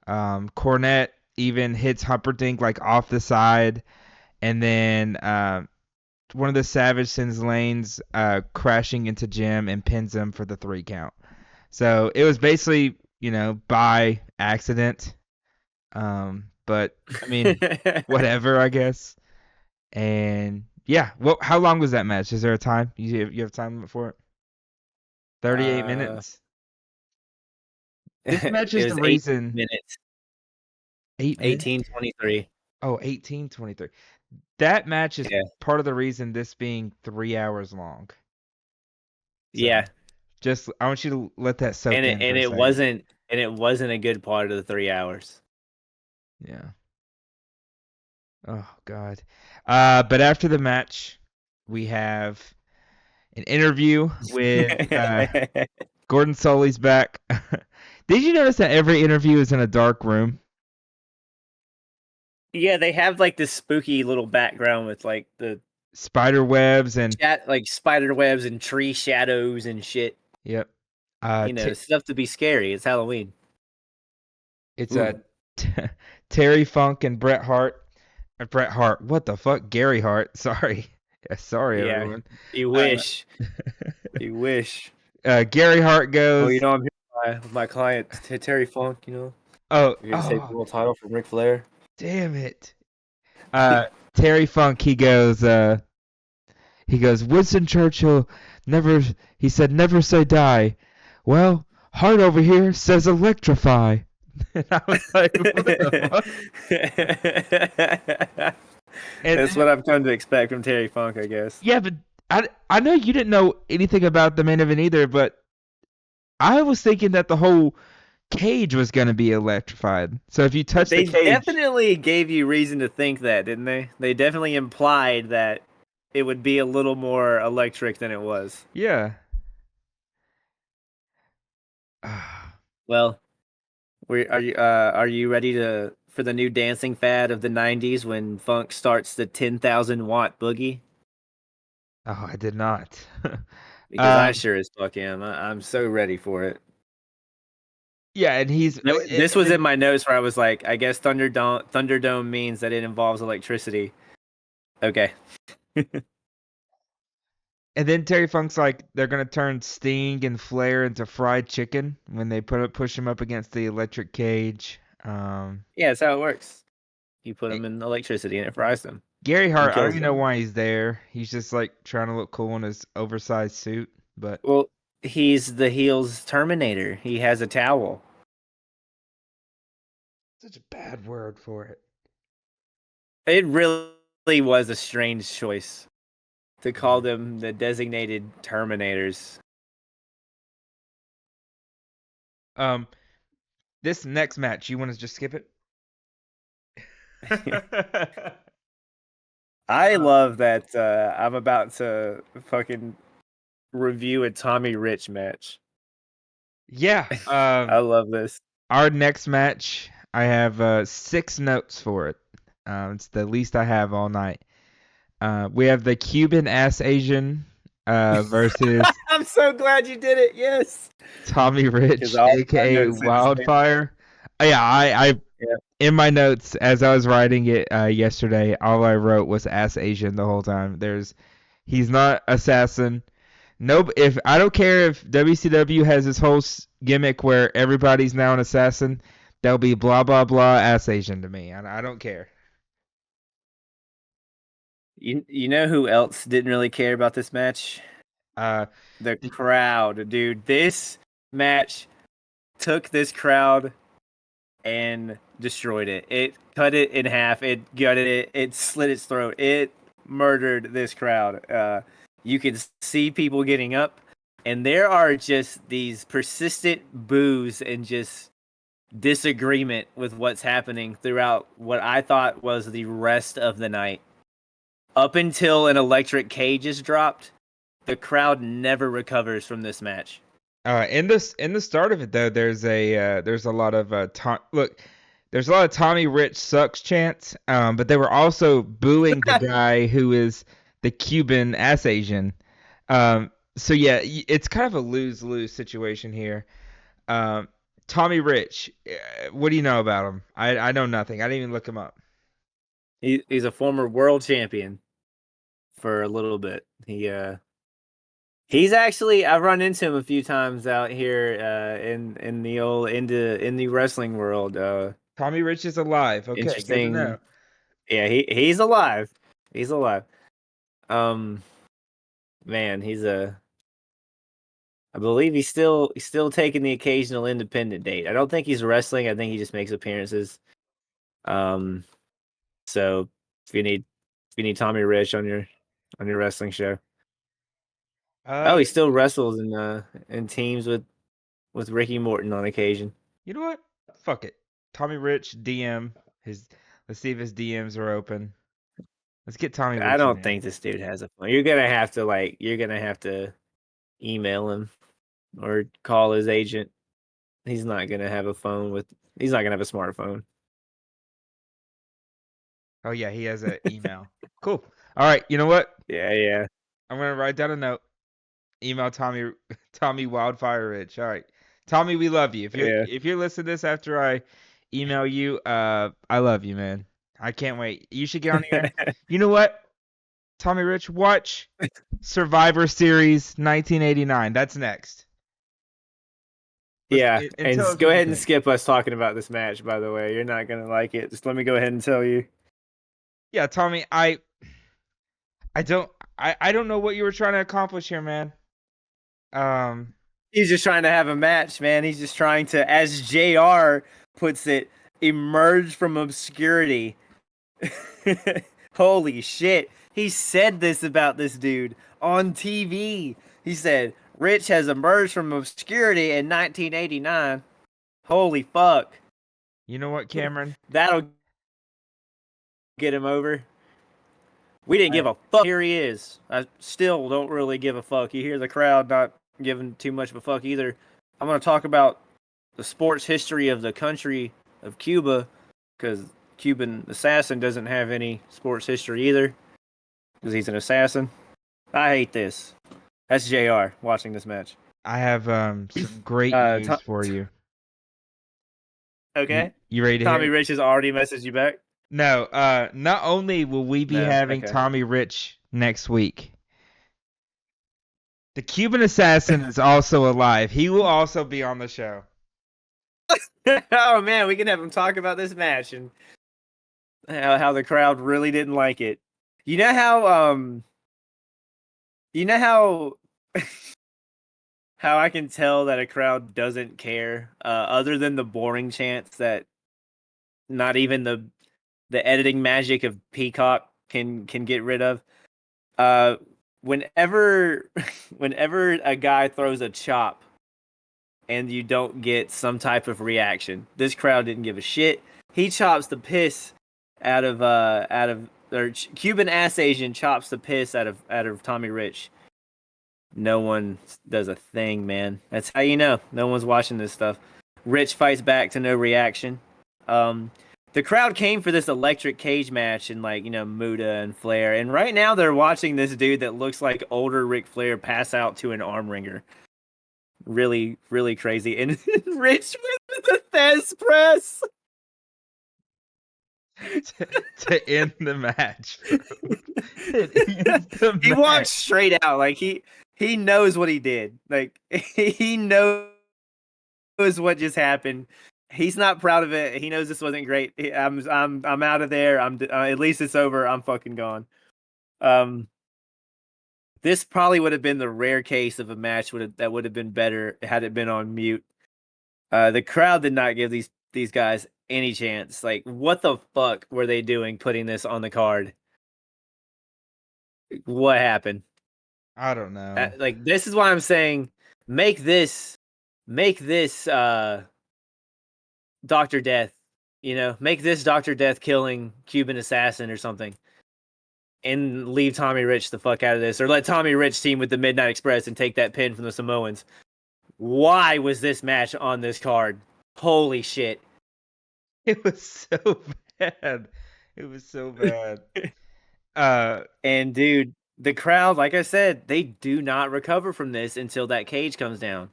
Cornette even hits Humperdinck like off the side, and then one of the Savage sends Lanes crashing into Jim and pins him for the 3 count. So it was basically, by accident. But I mean, whatever, I guess. And yeah, well, how long was that match? Is there a time? You have time limit for it? 38 uh, minutes. This match is it the was 8 reason. minutes. 8 minutes? 18:23. Oh, 18:23. That match is Yeah. part of the reason this being 3 hours long. So Yeah. just I want you to let that soak And in for a it second. wasn't a good part of the 3 hours. Yeah. Oh God. But after the match, we have an interview with Gordon Solis back. Did you notice that every interview is in a dark room? Yeah, they have like this spooky little background with like the Spider webs and like spider webs and tree shadows and shit. yep. Stuff to be scary. It's Halloween. It's Ooh. Terry Funk and Bret Hart. Bret Hart. What the fuck? Gary Hart. Sorry. Yeah, sorry Yeah. everyone. You Uh, wish. You wish. Gary Hart Oh, goes. I'm here with my client Terry Funk. Oh, You're here to save the oh, world title from Ric Flair. damn it. Terry Funk. He goes. Winston Churchill never. He said never say die. Well, Hart over here says electrify. And I was like, what the fuck? And That's what I've come to expect from Terry Funk, I guess. yeah, but I know you didn't know anything about the main event either, but I was thinking that the whole cage was gonna be electrified. So if you touch the They cage, definitely gave you reason to think that, didn't they? They definitely implied that it would be a little more electric than it was. yeah. Well, are you ready to for the new dancing fad of the '90s when Funk starts the 10,000-watt boogie? Oh, I did not. Because I um, sure as fuck am. I'm so ready for it. yeah, and he's This was in my notes where I was like, I guess Thunderdome means that it involves electricity. Okay. and then Terry Funk's like they're gonna turn Sting and Flair into fried chicken when they push him up against the electric cage. Yeah, that's how it works. You put eh, them in electricity and it fries them Gary and Hart, I don't kills even know them. why he's there. He's just like trying to look cool in his oversized suit, but Well, he's the heel's Terminator. He has a towel. such a bad word for it. It really was a strange choice to call Yeah. them the designated Terminators. Um, this next match, you want to just skip it? I love that I'm about to fucking review a Tommy Rich match. Yeah. I love this. Our next match, I have 6 notes for it. It's the least I have all night. We have the Cuban ass Asian versus I'm so glad you did it. Yes. Tommy Because Rich, all my aka notes say the same. Wildfire. Yeah, I Yeah. in my notes as I was writing it yesterday, all I wrote was ass Asian the whole time. He's not assassin. Nope. If I don't care if WCW has this whole gimmick where everybody's now an assassin, they'll be blah blah blah ass Asian to me. I don't care. You know who else didn't really care about this match? Uh, The the- crowd, dude. This match took this crowd and destroyed it. It cut it in half. It gutted it. It slit its throat. It murdered this crowd. You could see people getting up, and there are just these persistent boos and just disagreement with what's happening throughout what I thought was the rest of the night. Up until an electric cage is dropped, the crowd never recovers from this match. in the start of it though, there's a lot of there's a lot of Tommy Rich sucks chants. But they were also booing the guy who is the Cuban ass Asian. So yeah, it's kind of a lose lose situation here. Um, Tommy Rich, what do you know about him? I know nothing. I didn't even look him up. He's a former world champion for a little bit. He's actually I've run into him a few times out here in the old indie wrestling world. Tommy Rich is alive. Okay, good to know. Interesting. Yeah, he's alive. He's alive. Um, man, I believe he's still taking the occasional independent date. I don't think he's wrestling. I think he just makes appearances. Um, so if you need Tommy Rich on your wrestling show. Oh, he still wrestles in teams with Ricky Morton on occasion. You know what? Fuck it. Tommy Rich DM his. Let's see if his DMs are open. Let's get Tommy I Rich in don't here. think this dude has a phone. You're gonna have to email him or call his agent. He's not gonna have a phone with. He's not gonna have a smartphone. Oh yeah, he has an email. Cool. All right. You know what? Yeah, yeah, I'm gonna write down a note. Email Tommy Tommy Wildfire Rich. All right. Tommy, we love you. yeah. If you're listening to this after I email you, I love you, man. I can't wait. You should get on here. You know what? Tommy Rich, watch Survivor Series 1989. That's next. Yeah, And and tell us go what you ahead and think. skip us talking about this match. By the way, you're not gonna like it. Just let me go ahead and tell you. Yeah, Tommy, I don't I don't know what you were trying to accomplish here, man. Um He's just trying to have a match, man. He's just trying to, as JR puts it, emerge from obscurity. Holy shit. He said this about this dude on TV. He said, Rich has emerged from obscurity in 1989. Holy fuck. you know what, Cameron? That'll get him over. We didn't give I a fuck. Here he is. I still don't really give a fuck. You hear the crowd not giving too much of a fuck either. I'm going to talk about the sports history of the country of Cuba because Cuban assassin doesn't have any sports history either because he's an assassin. I hate this. That's JR watching this match. I have some great news for you. Okay. You ready to hear Tommy it? Rich has already messaged you back? No, not only will we be No. having Okay. Tommy Rich next week, the Cuban assassin is also alive. He will also be on the show. Oh, man. We can have him talk about this match and how the crowd really didn't like it. You know how you know how how I can tell that a crowd doesn't care, other than the boring chants that not even the editing magic of Peacock can get rid of. Uh, whenever whenever a guy throws a chop and you don't get some type of reaction, this crowd didn't give a shit. He chops the piss out of or Cuban ass Asian chops the piss out of Tommy Rich. No one does a thing, man. That's how you know no one's watching this stuff. Rich fights back to no reaction. Um, the crowd came for this electric cage match and like Muta and Flair, and right now they're watching this dude that looks like older Ric Flair pass out to an arm wringer. Really, really crazy. And Rich with the Thez press. to end the match, bro. It ends the He match. walks straight out like he knows what he did. Like he knows what just happened. He's not proud of it. He knows this wasn't great. I'm out of there. At least it's over. I'm fucking gone. This probably would have been the rare case of a match that would have been better had it been on mute. The crowd did not give these guys any chance. Like, what the fuck were they doing putting this on the card? What happened? I don't know. Like, this is why I'm saying make this Dr. Death, make this Dr. Death killing Cuban assassin or something. And leave Tommy Rich the fuck out of this, or let Tommy Rich team with the Midnight Express and take that pin from the Samoans. Why was this match on this card? Holy shit. It was so bad. It was so bad. And dude, the crowd, like I said, they do not recover from this until that cage comes down.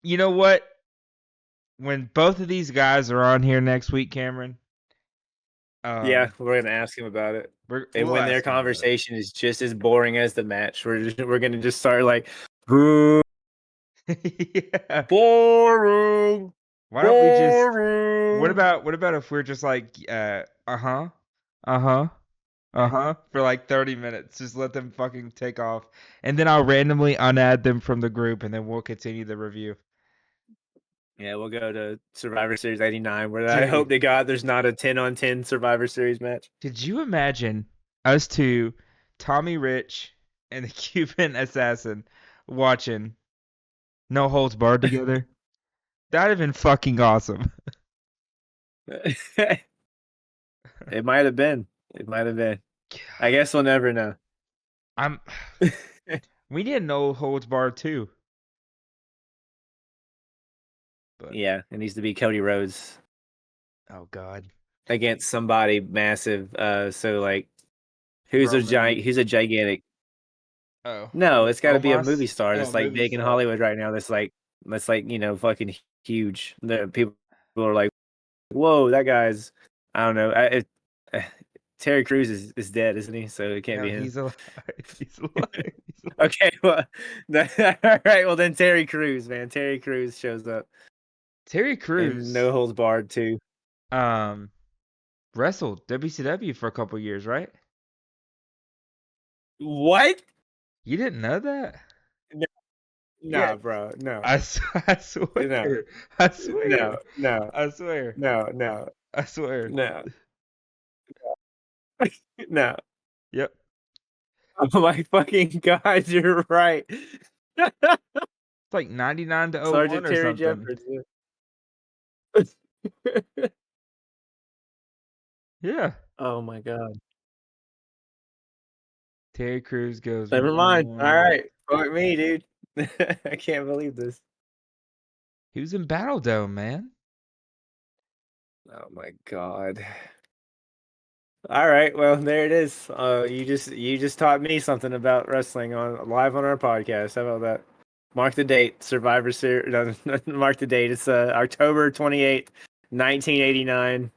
You know what? When both of these guys are on here next week, Cameron, Yeah, um, we're gonna ask him about it. And we'll when their ask him about it. conversation is just as boring as the match, we're gonna just start like, boo, Yeah. boring, Why don't we just? boring. What about if we're just like, uh-huh, uh-huh, uh-huh, for like 30 minutes? Just let them fucking take off, and then I'll randomly unadd them from the group, and then we'll continue the review. Yeah, we'll go to Survivor Series '89, where I Dude, hope to God there's not a 10-on-10 Survivor Series match. could you imagine us two, Tommy Rich and the Cuban Assassin, watching No Holds Barred together? That'd have been fucking awesome. It might have been. It might have been. I God, guess we'll never know. I'm. We need a No Holds Barred too, but Yeah, it needs to be Cody Rhodes oh god, against somebody massive. So like, Roman. who's a gigantic? Oh, No, it's got to be a movie Omos. star Oh, that's like movie big in star. Hollywood right now. That's like fucking huge. The people are like, whoa, that guy's. I don't know. Terry Crews is dead, isn't he? So it can't No, be him. he's alive. He's alive. He's alive. Okay, well, all right. Well, then Terry Crews, man. Terry Crews shows up Terry and Crews, No Holds Barred too. um, wrestled WCW for a couple years, right? What? You didn't know that? No, Yeah, nah, bro. No, I no, swear, I swear, no, no, I swear, no, no, I swear. no, no. Yep. Oh my fucking God, you're right. It's like 99 to oh Sergeant 01 or Terry something. Jeffords. Yeah. Oh my God. Terry Crews goes Never mind. All 1-1. right. Fuck me, dude. I can't believe this. He was in Battle Dome, man. Oh my God. All right, well there it is. You just taught me something about wrestling on live on our podcast. How about that? Mark the date. Survivor Series. No, mark the date. It's October 28th, 1989.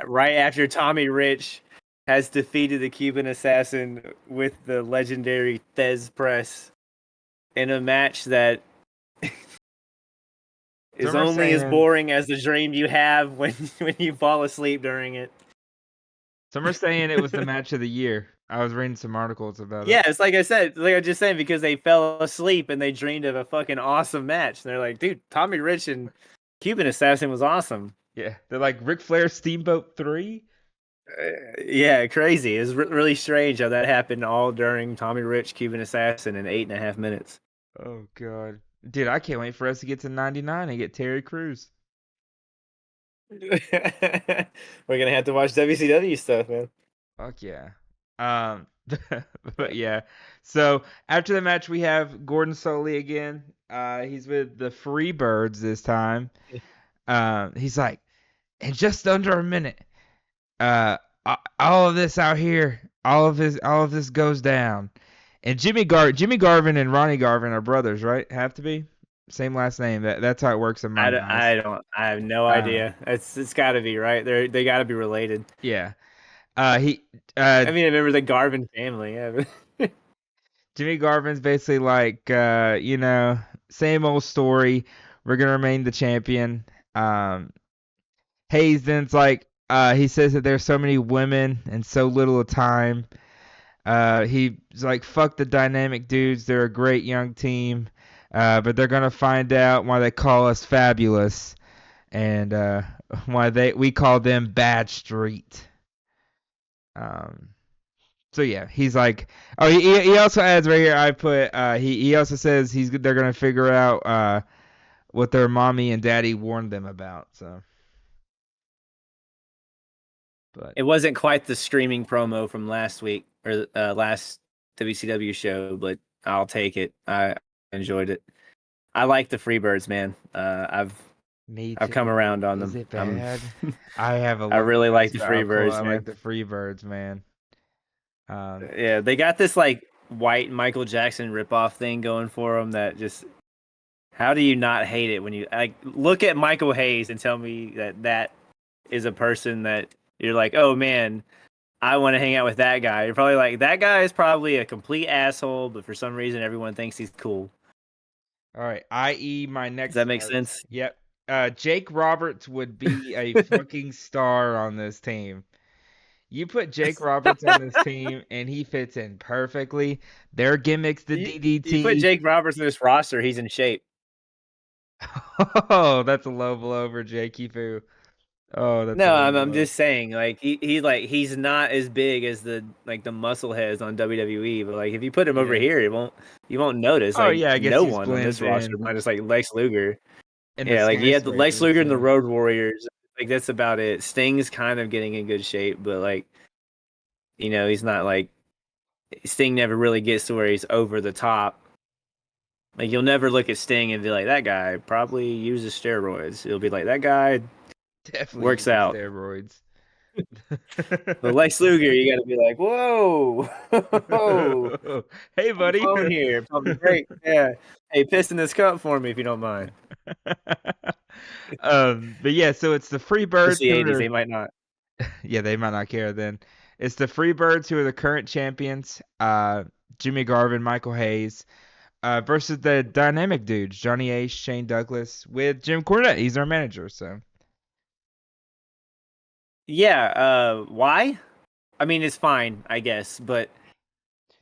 Right after Tommy Rich has defeated the Cuban Assassin with the legendary Thez press in a match that is Some are only as saying, boring as the dream you have when you fall asleep during it. it was the match of the year. I was reading some articles about it. Yeah, it's like I said, like I was just saying, because they fell asleep and they dreamed of a fucking awesome match. And they're like, dude, Tommy Rich and Cuban Assassin was awesome. Yeah, they're like Ric Flair Steamboat 3. Yeah, crazy. It's really strange how that happened all during Tommy Rich, Cuban Assassin in 8.5 minutes. Oh god. Dude, I can't wait for us to get to 99 and get Terry Crews. We're gonna have to watch WCW stuff, man. Fuck yeah. Um, but yeah. So after the match, we have Gordon Solie again. He's with the Freebirds this time. He's like, in just under a minute, uh, all of this out here, all of this goes down. And Jimmy Garvin and Ronnie Garvin are brothers, right? Have to be same last name. That's how it works in my eyes. I have no Um, idea. It's got to be right. They got to be related. yeah. He I mean, I remember the Garvin family. Yeah. Jimmy Garvin's basically like, same old story. We're gonna remain the champion. Hayes then's like, he says that there's so many women and so little time. He's like, fuck the dynamic dudes. They're a great young team, but they're gonna find out why they call us fabulous and why we call them Bad Street. Um, So yeah, he's like, oh, he also adds right here. I put he also says they're gonna figure out what their mommy and daddy warned them about. So, but It wasn't quite the streaming promo from last week or last WCW show, but I'll take it. I enjoyed it. I like the Freebirds, man. me I've come too. around on Is them. it bad? I have a I love really hate like the style. Cool. I Freebirds, like man. the Freebirds, man. Um, Yeah, they got this like white Michael Jackson ripoff thing going for them. That just how do you not hate it when you like look at Michael Hayes and tell me that is a person that you're like, oh man, I want to hang out with that guy. You're probably like, that guy is probably a complete asshole, but for some reason everyone thinks he's cool. all right, i.e. my Does next that make notes. sense? Yep. Jake Roberts would be a fucking star on this team. You put Jake Roberts on this team, and he fits in perfectly. Their gimmicks, the You put DDT. Jake Roberts in this roster, he's in shape. Oh, that's a low blow for Jakey Fu. Oh, that's a No, low I'm blow. just saying, like he's not as big as the muscle heads on WWE, but like if you put him over Yeah. here, you won't notice. Oh Like yeah, I guess no he one on this blends roster, in minus like Lex Luger. in the Yeah, like you have the Lex skyscrapers. Luger and the Yeah. Road Warriors. Like that's about it. Sting's kind of getting in good shape, but like he's not like Sting never really gets to where he's over the top. Like you'll never look at Sting and be like, that guy probably uses steroids. It'll be like that guy Definitely works using out. steroids. But Lex Luger, you got to be like, whoa, whoa, Hey, on the buddy. phone here, pump the brake. Yeah, hey, piss in this cup for me if you don't mind. But yeah, so it's the It's Freebirds the who '80s; are, they might not. yeah, they might not care then. It's the Freebirds who are the current champions. Jimmy Garvin, Michael Hayes, versus the Dynamic Dudes, Johnny Ace, Shane Douglas, with Jim Cornette. He's our manager, so Yeah. Why? I mean, it's fine, I guess, but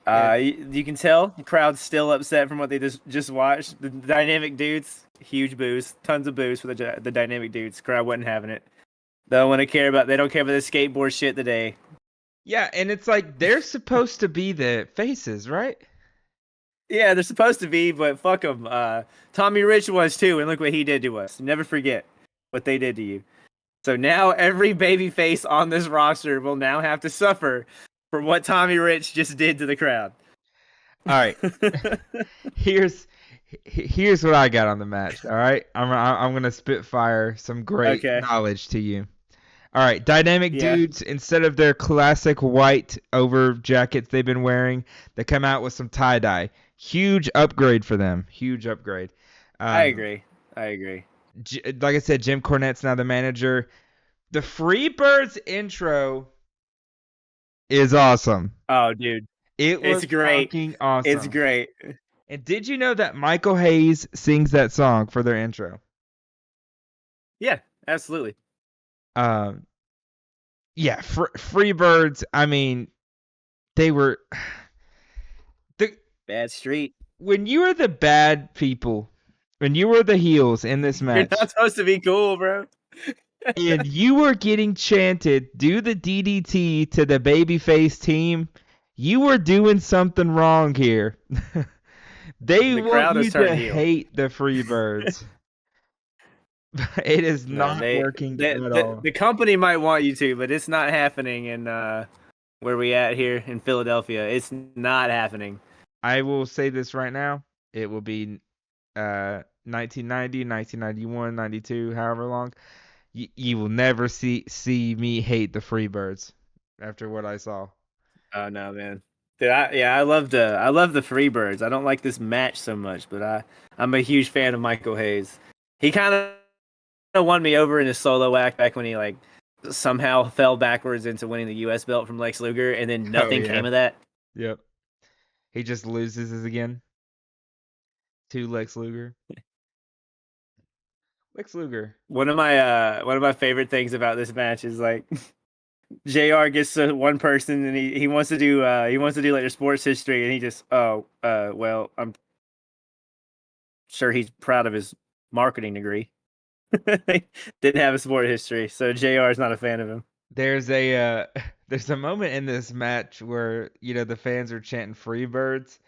yeah, you can tell the crowd's still upset from what they just watched. The dynamic dudes, huge boost, tons of boost for the dynamic dudes. Crowd wasn't having it. They don't want to care about. They don't care about the skateboard shit today. yeah, and it's like they're supposed to be the faces, right? Yeah, they're supposed to be, but fuck them. Tommy Rich was too, and look what he did to us. Never forget what they did to you. So now every baby face on this roster will now have to suffer for what Tommy Rich just did to the crowd. All right, here's here's what I got on the match. All right, I'm gonna spitfire some great Okay. knowledge to you. All right, dynamic Yeah. dudes. Instead of their classic white over jackets they've been wearing, they come out with some tie dye. Huge upgrade for them. Huge upgrade. I Um, agree. I agree. like I said, Jim Cornette's now the manager. The Freebirds intro is awesome. Oh, dude. It It's was great. fucking It's awesome. great. And did you know that Michael Hayes sings that song for their intro? Yeah, absolutely. Um, yeah, Freebirds. I mean, they were the Bad street. when you were the bad people, when you were the heels in this You're match, not supposed to be cool, bro. and you were getting chanted, "Do the DDT" to the babyface team, you were doing something wrong here. They The want crowd you has turned to heel. hate the Freebirds. It is No, not working at all. the company might want you to, but it's not happening in where we at here in Philadelphia. It's not happening. I will say this right now. It will be 1990, 1991, 92, however long. You will never see me hate the Freebirds after what I saw. Oh no, man. Dude, I love the Freebirds. I don't like this match so much, but I'm a huge fan of Michael Hayes. He kind of won me over in his solo act back when he like somehow fell backwards into winning the U.S. belt from Lex Luger, and then Oh nothing yeah. came of that. Yep. He just loses again to Lex Luger. Lex Luger. One of my favorite things about this match is like JR gets to one person and he wants to do like your sports history and he just well I'm sure he's proud of his marketing degree. Didn't have a sport history, so JR is not a fan of him. There's a there's a moment in this match where the fans are chanting Freebirds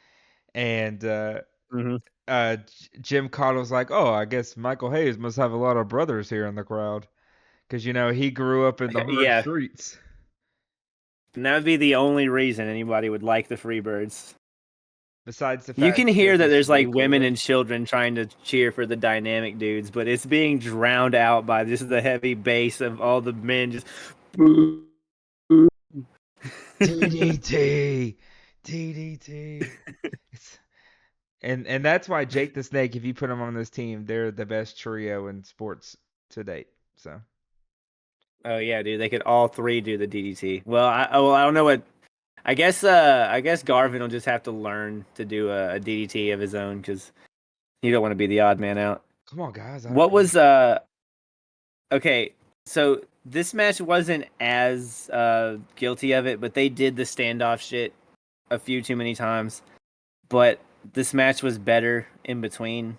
and Hmm. Jim Cottle's like, "Oh, I guess Michael Hayes must have a lot of brothers here in the crowd because he grew up in the hard Yeah, streets." and that would be the only reason anybody would like the Freebirds. Besides the You fact can that they're hear that just there's way like women cooler. and children trying to cheer for the dynamic dudes, but it's being drowned out by just the heavy bass of all the men just. DDT, DDT. It's, and that's why Jake the Snake, if you put him on this team, they're the best trio in sports to date. So Oh yeah, dude, they could all three do the DDT. Well, I don't know what. I guess Garvin will just have to learn to do a DDT of his own because you don't want to be the odd man out. come on, guys. What was okay? So this match wasn't as guilty of it, but they did the standoff shit a few too many times. But this match was better in between.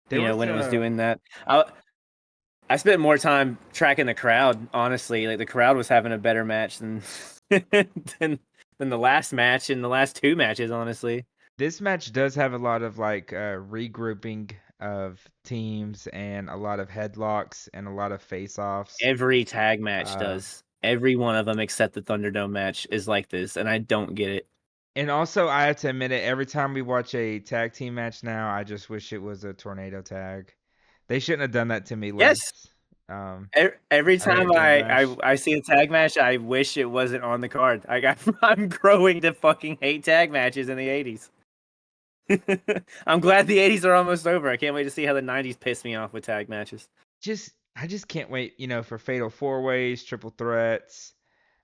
There was when it was doing that. I spent more time tracking the crowd, honestly. Like the crowd was having a better match than than than the last match and the last two matches, honestly. this match does have a lot of like regrouping of teams and a lot of headlocks and a lot of face-offs. Every tag match Uh, does. Every one of them except the Thunderdome match is like this, and I don't get it. and also, I have to admit it, every time we watch a tag team match now, I just wish it was a tornado tag. They shouldn't have done that to me Yes, less. Um, every I time hate Backlash. I see a tag match, I wish it wasn't on the card. I'm growing to fucking hate tag matches in the 80s. I'm glad the 80s are almost over. I can't wait to see how the 90s piss me off with tag matches. I just can't wait, for fatal four ways, triple threats.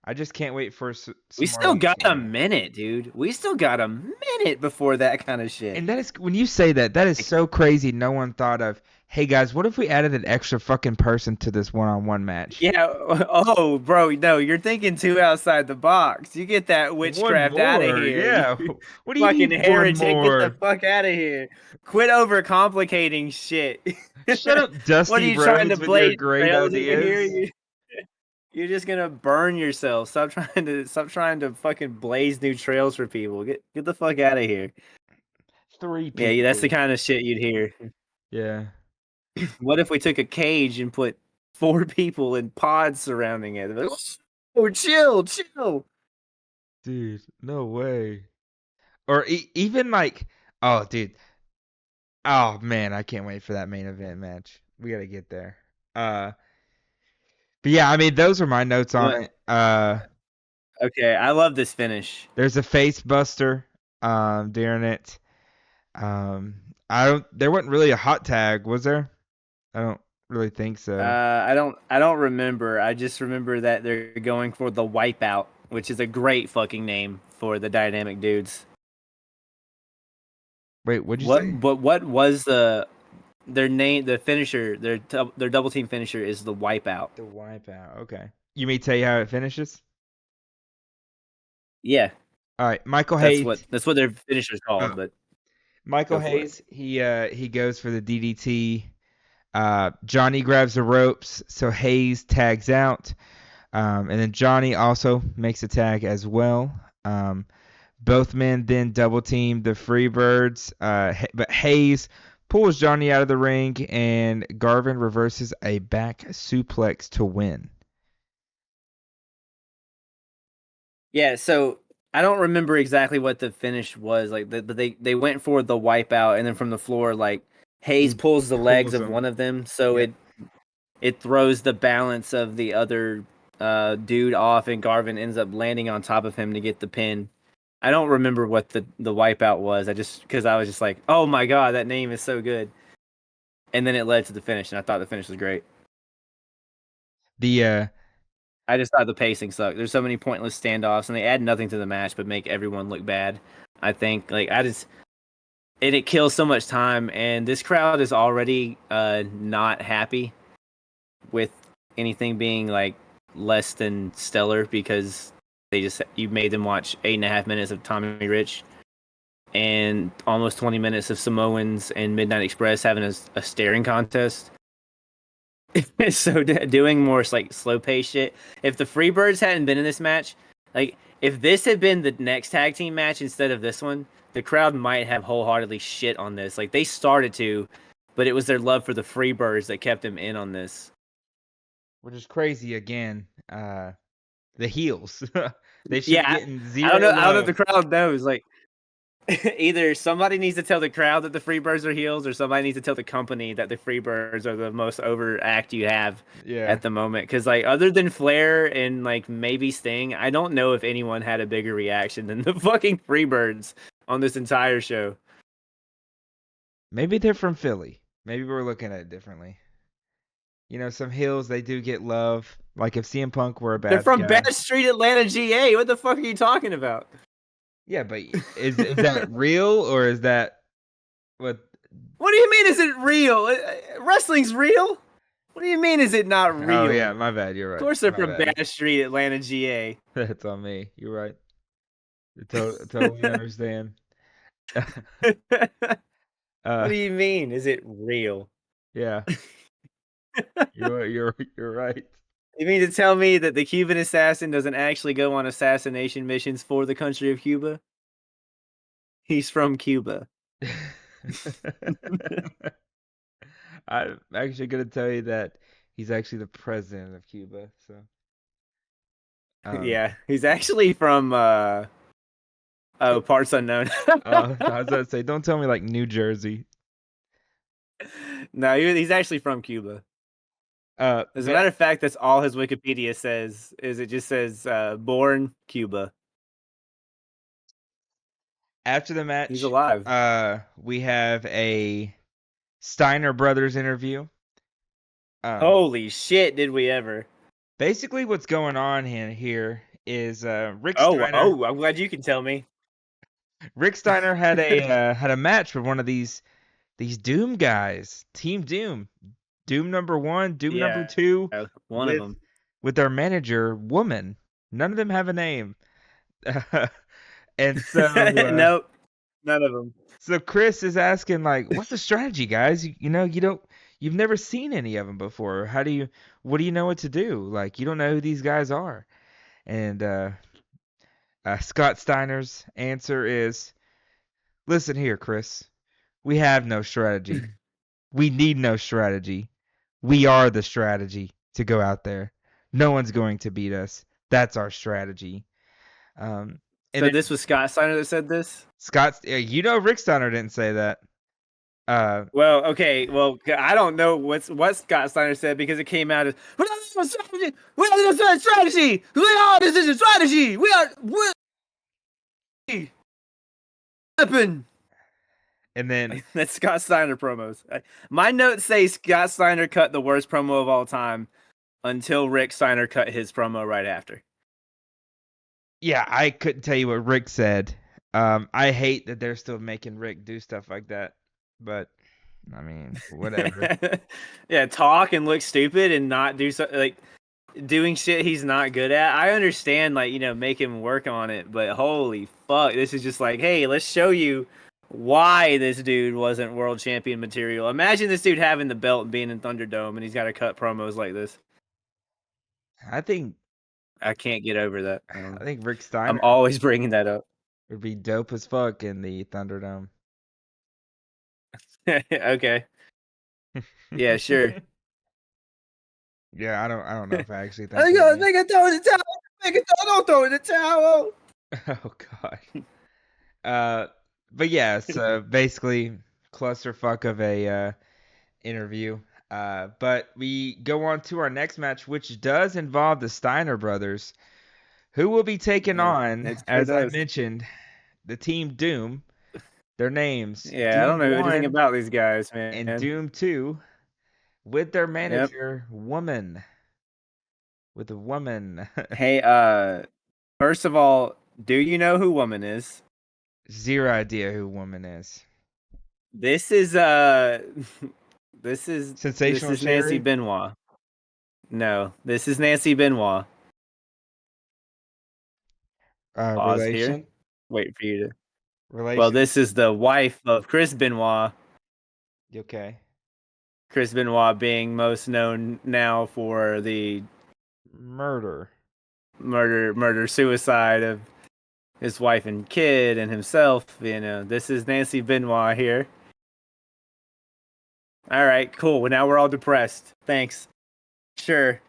I just can't wait for We some more still like got a singles. minute, dude. We still got a minute before that kind of shit. And that is when you say that, that is so crazy. No one thought of, hey guys, what if we added an extra fucking person to this one-on-one match? Yeah. Oh, bro. No, you're thinking too outside the box. You get that One witchcraft out of more, here. yeah. You What do you fucking mean one heretic. Get the more? fuck out of here. Quit overcomplicating shit. Shut up, What are Dusty you trying to Rhodes, with your blaze great trails over here? ideas. You're just gonna burn yourself. Stop trying to fucking blaze new trails for people. Get the fuck out of here. Three Yeah, that's the people. kind of shit you'd hear. Yeah. What if we took a cage and put four people in pods surrounding it? Like, oh, chill. Dude, no way. Or even like, oh, dude. Oh man, I can't wait for that main event match. We gotta get there. Uh, but yeah, I mean, those are my notes on What? it. Okay, I love this finish. There's a face buster, during it. I don't. There wasn't really a hot tag, was there? I don't really think so. I don't remember. I just remember that they're going for the Wipeout, which is a great fucking name for the dynamic dudes. Wait, what'd you say? What was their name? The finisher, their double team finisher is the Wipeout. The wipeout. Okay. You may tell you how it finishes. Yeah, All right, Michael Hayes. that's what their finisher's called. Oh, But Michael go for it. Hayes. He goes for the DDT. Johnny grabs the ropes, so Hayes tags out. And then Johnny also makes a tag as well. Both men then double team the Freebirds, but Hayes pulls Johnny out of the ring, and Garvin reverses a back suplex to win. Yeah, so I don't remember exactly what the finish was like, but they went for the Wipeout, and then from the floor, like Hayes He pulls the legs pulls of him. one of them, so Yep. it throws the balance of the other dude off, and Garvin ends up landing on top of him to get the pin. I don't remember what the Wipeout was. I just because I was just like, oh my god, that name is so good, and then it led to the finish, and I thought the finish was great. The I just thought the pacing sucked. There's so many pointless standoffs, and they add nothing to the match but make everyone look bad. I think and it kills so much time, and this crowd is already not happy with anything being like less than stellar because you made them watch 8.5 minutes of Tommy Rich and almost 20 minutes of Samoans and Midnight Express having a staring contest. So doing more like slow pace shit. If the Freebirds hadn't been in this match, like if this had been the next tag team match instead of this one, the crowd might have wholeheartedly shit on this. Like they started to, but it was their love for the Freebirds that kept them in on this. which is crazy again. The heels. They should be Yeah, getting I don't know. zero I don't know if love. the crowd knows. Like either somebody needs to tell the crowd that the Freebirds are heels, or somebody needs to tell the company that the Freebirds are the most over act you have Yeah. at the moment. Because like other than Flair and like maybe Sting, I don't know if anyone had a bigger reaction than the fucking Freebirds on this entire show. Maybe they're from Philly. Maybe we're looking at it differently. Some heels, they do get love. Like if CM Punk were a They're bad from guy. Bad Street, Atlanta, GA. What the fuck are you talking about? Yeah, but is that real, or is that what? What do you mean? Is it real? Wrestling's real. What do you mean? Is it not Oh real? yeah, my bad. You're Of right. course, they're My from bad. Bad Street, Atlanta, GA. That's on me. You're right. I totally understand. What Uh, do you mean? Is it real? yeah, you're right. You mean to tell me that the Cuban assassin doesn't actually go on assassination missions for the country of Cuba? He's from Cuba. I'm actually gonna tell you that he's actually the president of Cuba. So, um, Yeah, he's actually from oh, parts unknown. I was about to say, don't tell me like New Jersey. No, he's actually from Cuba. As a But matter of fact, that's all his Wikipedia says. Is it just says born Cuba? after the He's match, alive. we have a Steiner Brothers interview. Holy shit! Did we ever? Basically, what's going on here is Rick Oh, Steiner. oh! I'm glad you can tell me. Rick Steiner had a match with one of these Doom guys, Team Doom, Doom number 1, Doom number Yeah, 2, one of with them. their manager woman. None of them have a name, and so Nope, none of them. so Chris is asking like, "What's the strategy, guys? You've never seen any of them before. What do you know what to do? Like, you don't know who these guys are." And Scott Steiner's answer is, "Listen here, Chris. We have no strategy. We need no strategy. We are the strategy to go out there. No one's going to beat us. That's our strategy." Um, and So then this was Scott Steiner that said this. Rick Steiner didn't say that. Uh, Well, okay. Well, I don't know what Scott Steiner said because it came out as we are strategy. We are the strategy. We are this is a strategy. We weapon. and then That's Scott Steiner promos. My notes say Scott Steiner cut the worst promo of all time until Rick Steiner cut his promo right after. yeah, I couldn't tell you what Rick said. I hate that they're still making Rick do stuff like that, but I mean, whatever. Yeah, talk and look stupid and not do so like doing shit he's not good at. I understand, like, make him work on it, but holy fuck, this is just like, hey, let's show you why this dude wasn't world champion material. Imagine this dude having the belt and being in Thunderdome and he's got to cut promos like this. I think I can't get over that. I think Rick I'm Steiner always bringing that up. would be dope as fuck in the Thunderdome. Okay. Yeah, sure. Yeah, I don't know if I actually think I that'd gotta be. make a throw in the towel. Don't throw in the towel. Oh god. Uh, but yeah, so basically clusterfuck of a interview. But we go on to our next match, which does involve the Steiner brothers, who will be taking Yeah, on, it sure as I does. mentioned, the Team Doom. Their names Yeah, I don't Doom know anything 1 about these guys, and man. Doom 2, with their Yep. manager woman. With a woman. Hey, first of all, do you know who Woman is? Zero idea who woman is. This is this is this Sensational is Nancy Sherry? Benoit. No, this is Nancy Benoit. Pause here. Relation? Wait for you to. Well, Relation? this is the wife of Chris Benoit. Okay. Chris Benoit being most known now for the Murder. murder suicide of his wife and kid and himself. This is Nancy Benoit here. All right, cool. Well, now we're all depressed. Thanks. Sure.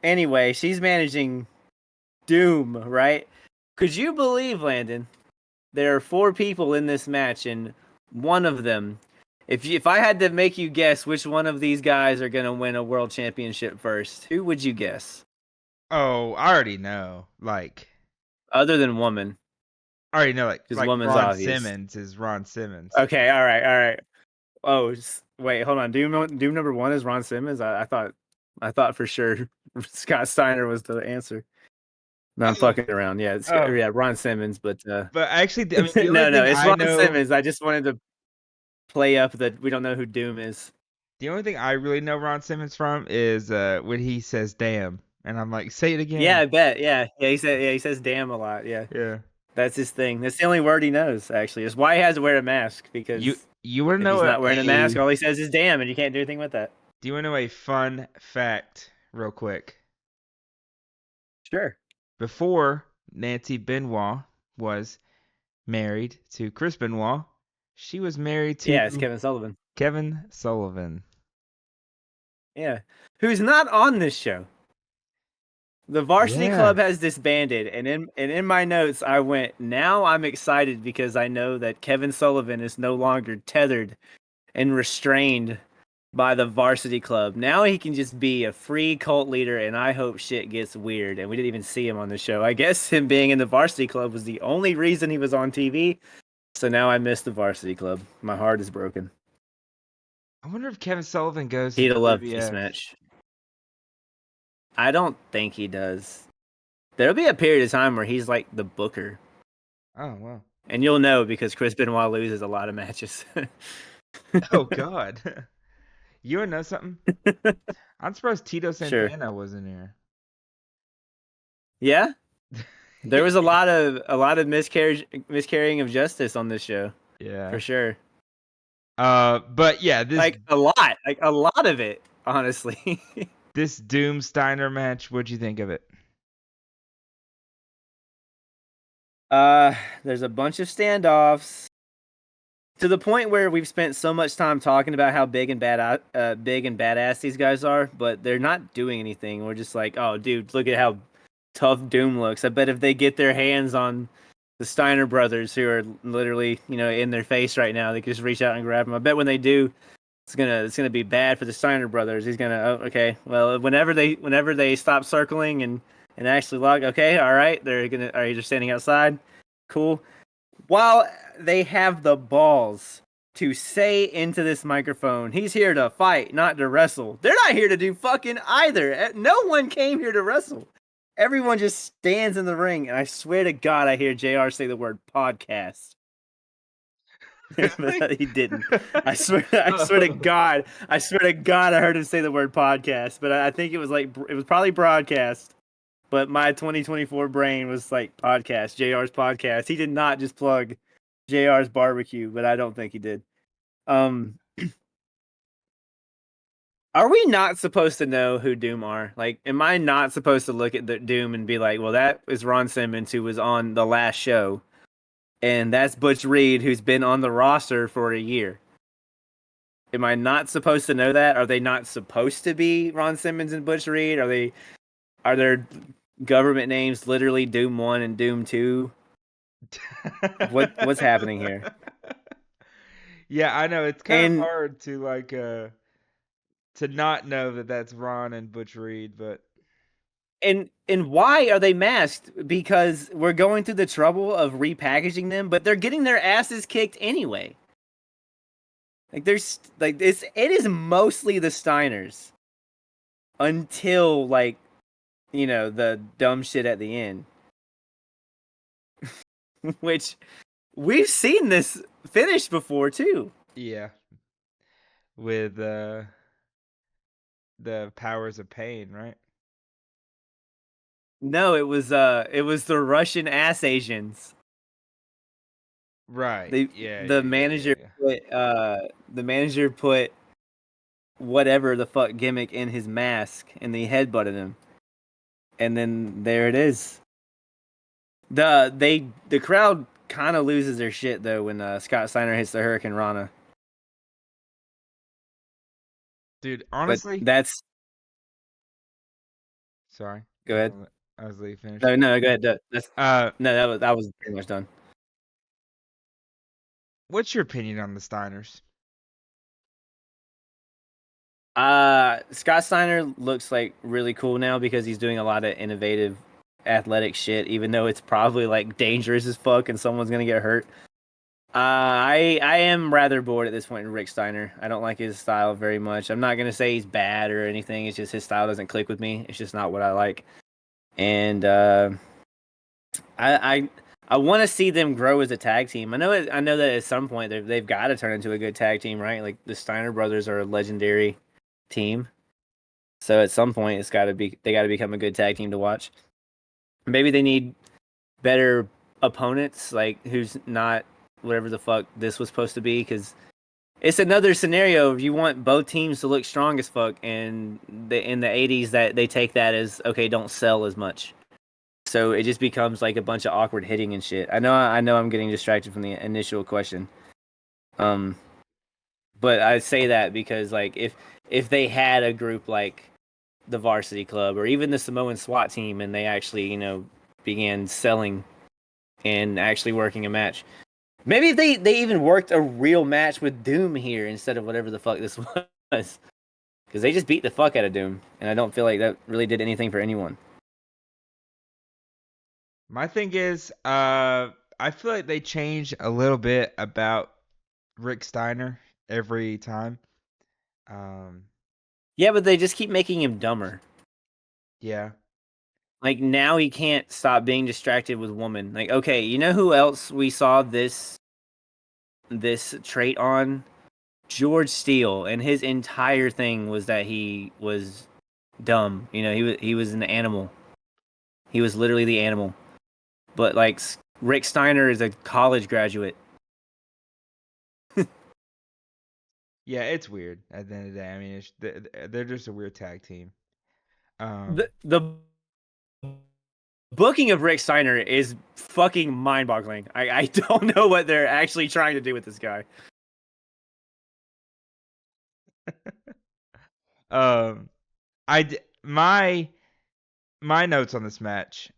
Anyway, she's managing Doom, right? Could you believe, Landon? There are 4 people in this match, and one of them, if I had to make you guess which one of these guys are gonna win a world championship first, who would you guess? Oh, I already know. Like, Other than Woman, I already know. because Like Woman's Ron obvious. Simmons is Ron Simmons. Okay, all right, all right. Oh, wait, hold on. Doom number 1 is Ron Simmons. I thought for sure Scott Steiner was the answer. No, I'm Oh, fucking around. Yeah, oh. yeah, Ron Simmons, but But actually, I mean, the only no, thing it's I Ron know, Simmons. I just wanted to play up that we don't know who Doom is. the only thing I really know Ron Simmons from is when he says "damn," and I'm like, say it Yeah, again. I bet. Yeah, he says damn a lot. Yeah. Yeah. That's his thing. That's the only word he knows, actually. It's why he has to wear a mask You because You want to If he's know not wearing a mask, all he says is "damn," and you can't do anything with that. Do you want to know a fun fact, real quick? Sure. Before Nancy Benoit was married to Chris Benoit, she was married Yeah, it's to Kevin Sullivan. Kevin Sullivan. Yeah, who's not on this show. The Varsity Yeah. Club has disbanded, and in my notes I went, now I'm excited because I know that Kevin Sullivan is no longer tethered and restrained by the Varsity Club. Now he can just be a free cult leader, and I hope shit gets weird. And we didn't even see him on the show. I guess him being in the Varsity Club was the only reason he was on TV. So now I miss the Varsity Club. My heart is broken. I wonder if Kevin Sullivan goes to He'd have loved this WWF. match. I don't think he does. There'll be a period of time where he's like the booker. Oh, wow. And you'll know because Chris Benoit loses a lot of matches. Oh, God. You want to know something? I'm surprised Tito Sure. Santana wasn't here. Yeah? There was a lot of miscarrying of justice on this show. Yeah. For sure. But yeah, Like a lot of it, honestly. this Doom Steiner match, what'd you think of it? There's a bunch of standoffs to the point where we've spent so much time talking about how big and badass these guys are, but they're not doing anything. We're just like, oh, dude, look at how tough Doom looks. I bet if they get their hands on the Steiner brothers, who are literally, in their face right now, they can just reach out and grab them. I bet when they do, it's gonna be bad for the Steiner brothers. He's gonna, oh, okay, well, whenever they stop circling and actually log, okay, all right, they're just standing outside, cool. While they have the balls to say into this microphone, he's here to fight, not to wrestle. They're not here to do fucking either. No one came here to wrestle. Everyone just stands in the ring, and I swear to God, I hear JR say the word podcast. Really? But he didn't. I swear to God, I heard him say the word podcast. But I think it was probably broadcast. But my 2024 brain was like podcast, JR's podcast. He did not just plug JR's barbecue, but I don't think he did. Are we not supposed to know who Doom are? Like, am I not supposed to look at the Doom and be like, well, that is Ron Simmons, who was on the last show, and that's Butch Reed, who's been on the roster for a year? Am I not supposed to know that? Are they not supposed to be Ron Simmons and Butch Reed? Are their government names literally Doom 1 and Doom 2? What's happening here? Yeah, I know it's kind of And hard to not know that that's Ron and Butch Reed, but and why are they masked? Because we're going through the trouble of repackaging them, but they're getting their asses kicked anyway. Like it is mostly the Steiners until the dumb shit at the end. Which we've seen this finish before too. yeah, with the powers of pain, right? No, it was the Russian ass Asians. Right. They Yeah, the yeah, yeah, manager yeah, put whatever the fuck gimmick in his mask and they headbutted him. And then there it is. The crowd kind of loses their shit though when Scott Steiner hits the Hurricane Rana. Dude, But honestly, that's sorry. go ahead. I was letting you finish. No, go ahead. That's Uh, no, that was pretty much done. what's your opinion on the Steiners? Scott Steiner looks like really cool now because he's doing a lot of innovative athletic shit, even though it's probably like dangerous as fuck and someone's gonna get hurt. I am rather bored at this point in Rick Steiner. I don't like his style very much. I'm not gonna say he's bad or anything. It's just his style doesn't click with me. It's just not what I like. And I want to see them grow as a tag team. I know that at some point they've got to turn into a good tag team, right? Like the Steiner brothers are a legendary team. So at some point they got to become a good tag team to watch. Maybe they need better opponents, like who's not whatever the fuck this was supposed to be, because it's another scenario. If you want both teams to look strong as fuck, and in the '80s that they take that as okay, don't sell as much. So it just becomes like a bunch of awkward hitting and shit. I know I'm getting distracted from the initial question. Um, but I say that because like if they had a group like the Varsity Club or even the Samoan SWAT team, and they actually began selling and actually working a match. Maybe if they even worked a real match with Doom here instead of whatever the fuck this was. Because they just beat the fuck out of Doom, and I don't feel like that really did anything for anyone. My thing is, I feel like they change a little bit about Rick Steiner every time. Um, Yeah, but they just keep making him dumber. yeah. Like now he can't stop being distracted with woman. Like okay, you know who else we saw this trait on? George Steele, and his entire thing was that he was dumb. He was an animal. He was literally the animal. But like Rick Steiner is a college graduate. Yeah, it's weird at the end of the day. I mean, they're just a weird tag team. The booking of Rick Steiner is fucking mind-boggling. I don't know what they're actually trying to do with this guy. um, my notes on this match.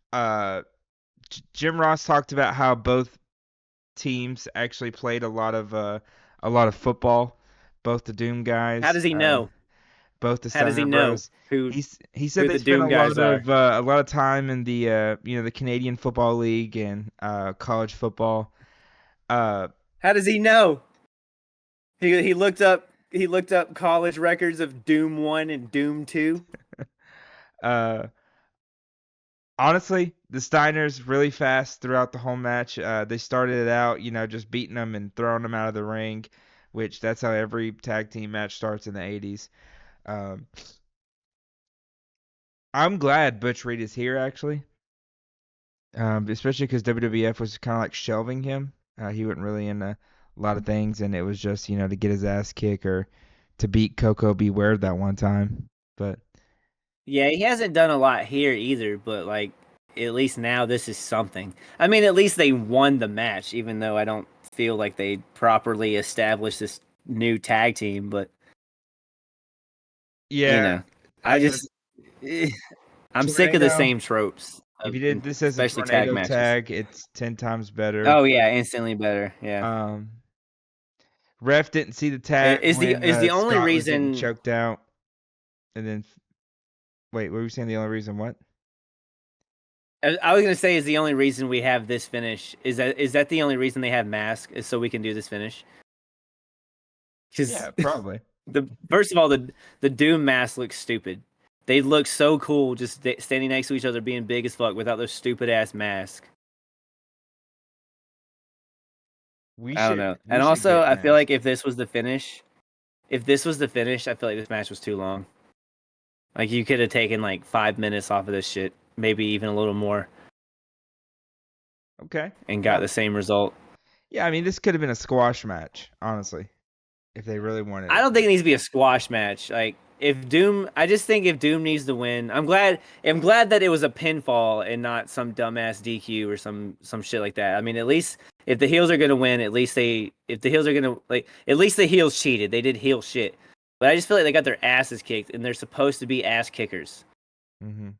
Jim Ross talked about how both teams actually played a lot of football. Both the Doom How guys, does he know? both the How does he Steiner know Bros. who He said who they the spent Doom guys are? a lot of time in the the Canadian Football League and college football. Uh, How does he know? He looked up college records of Doom 1 and Doom 2. uh, Honestly, the Steiners really fast throughout the whole match. They started it out, just beating them and throwing them out of the ring, which that's how every tag team match starts in the 80s. Um, I'm glad Butch Reed is here actually, especially because WWF was kind of like shelving him. He wasn't really in a lot of things, and it was just to get his ass kicked or to beat Coco Beware that one time. But Yeah, he hasn't done a lot here either, but like at least now this is something. I mean, at least they won the match, even though I don't feel like they properly established this new tag team. But you yeah, know, I uh, just I'm sick of the tornado. same tropes, If you did this as a especially tag tornado matches. tag, it's 10 times better. Oh yeah, instantly better. Yeah, Um, Ref didn't see the tag when is the only Scott was getting reason. choked out, and then wait, what were you saying? The only reason what? I was gonna say is the only reason we have this finish is that the only reason they have mask is so we can do this finish. Because Yeah, probably. the first of all the Doom mask looks stupid. They look so cool just standing next to each other, being big as fuck without their stupid ass mask. I don't know. We And should also, get I feel mask. like if this was the finish, I feel like this match was too long. Like you could have taken like 5 minutes off of this shit, maybe even a little more, Okay. and got Yeah. the same result. Yeah, I mean this could have been a squash match, honestly, if they really wanted I it don't to think it be. needs to be a squash match. Like if Doom, I just think if Doom needs to win, I'm glad that it was a pinfall and not some dumbass DQ or some shit like that. I mean, at least if the heels are gonna win, at least if the heels are gonna like, at least the heels cheated. They did heel shit, but I just feel like they got their asses kicked, and they're supposed to be ass kickers. Mm-hmm.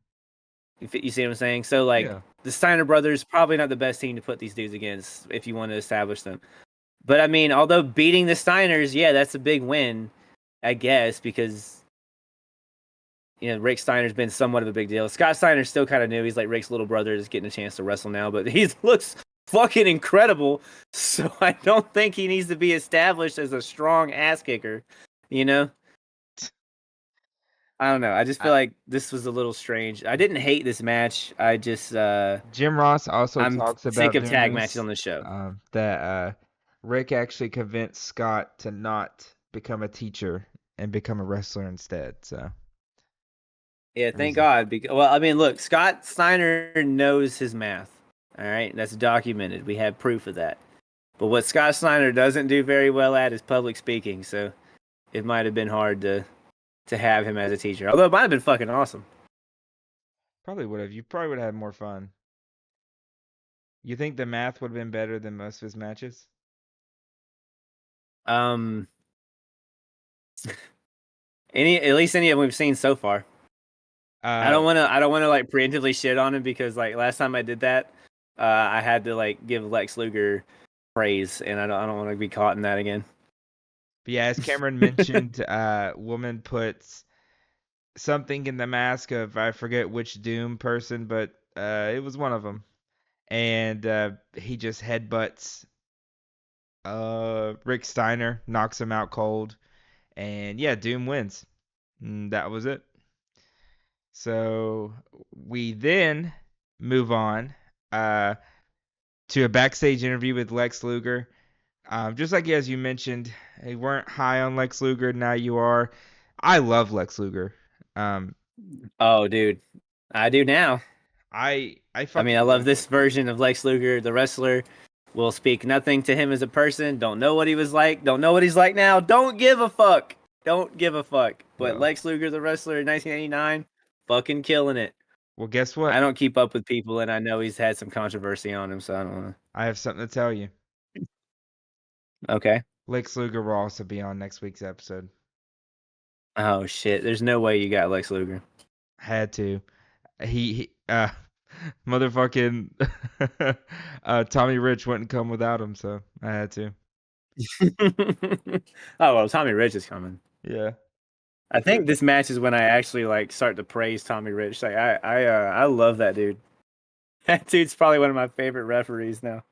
You see what I'm saying? So like Yeah. the Steiner brothers probably not the best team to put these dudes against if you want to establish them. But I mean, although beating the Steiners, yeah, that's a big win, I guess, because Rick Steiner's been somewhat of a big deal. Scott Steiner's still kind of new. He's like Rick's little brother, just getting a chance to wrestle now, but he looks fucking incredible. So I don't think he needs to be established as a strong ass kicker. You know, I don't know. I just feel I, like this was a little strange. I didn't hate this match. I just Jim Ross also I'm talks sick about of doing tag matches this. on the show. That Rick actually convinced Scott to not become a teacher and become a wrestler instead. So Yeah, thank there's God. Well, I mean, look, Scott Steiner knows his math. All right, that's documented. We have proof of that. But what Scott Steiner doesn't do very well at is public speaking. So it might have been hard to have him as a teacher. Although it might have been fucking awesome. Probably would have. You probably would have had more fun. You think the math would have been better than most of his matches? Um, at least any of them we've seen so far. I Uh, don't want to. I don't want to like preemptively shit on him because like last time I did that, I had to like give Lex Luger praise, and I don't want to be caught in that again. but yeah, as Cameron mentioned, woman puts something in the mask of I forget which Doom person, but it was one of them, and he just headbutts Rick Steiner, knocks him out cold, and yeah, Doom wins. And that was it. So we then move on uh, to a backstage interview with Lex Luger. Just like as you mentioned, you weren't high on Lex Luger. Now you are. I love Lex Luger. Um, Oh, dude, I do now. I I mean, fucking I love love this Lex Luger. version of Lex Luger, the wrestler. Will speak nothing to him as a person. Don't know what he was like. Don't know what he's like now. Don't give a fuck. Don't give a fuck. But Well, Lex Luger, the wrestler in 1989, fucking killing it. well, guess I what? don't keep up with people, and I know he's had some controversy on him, so I don't want I have something to tell you. to. Okay. Lex Luger will also be on next week's episode. Oh shit. There's no way you got Lex Luger. Had to. He motherfucking Tommy Rich wouldn't come without him, so I had to. Oh well, Tommy Rich is coming. Yeah. I think this match is when I actually like start to praise Tommy Rich. Like I love that dude. That dude's probably one of my favorite referees now.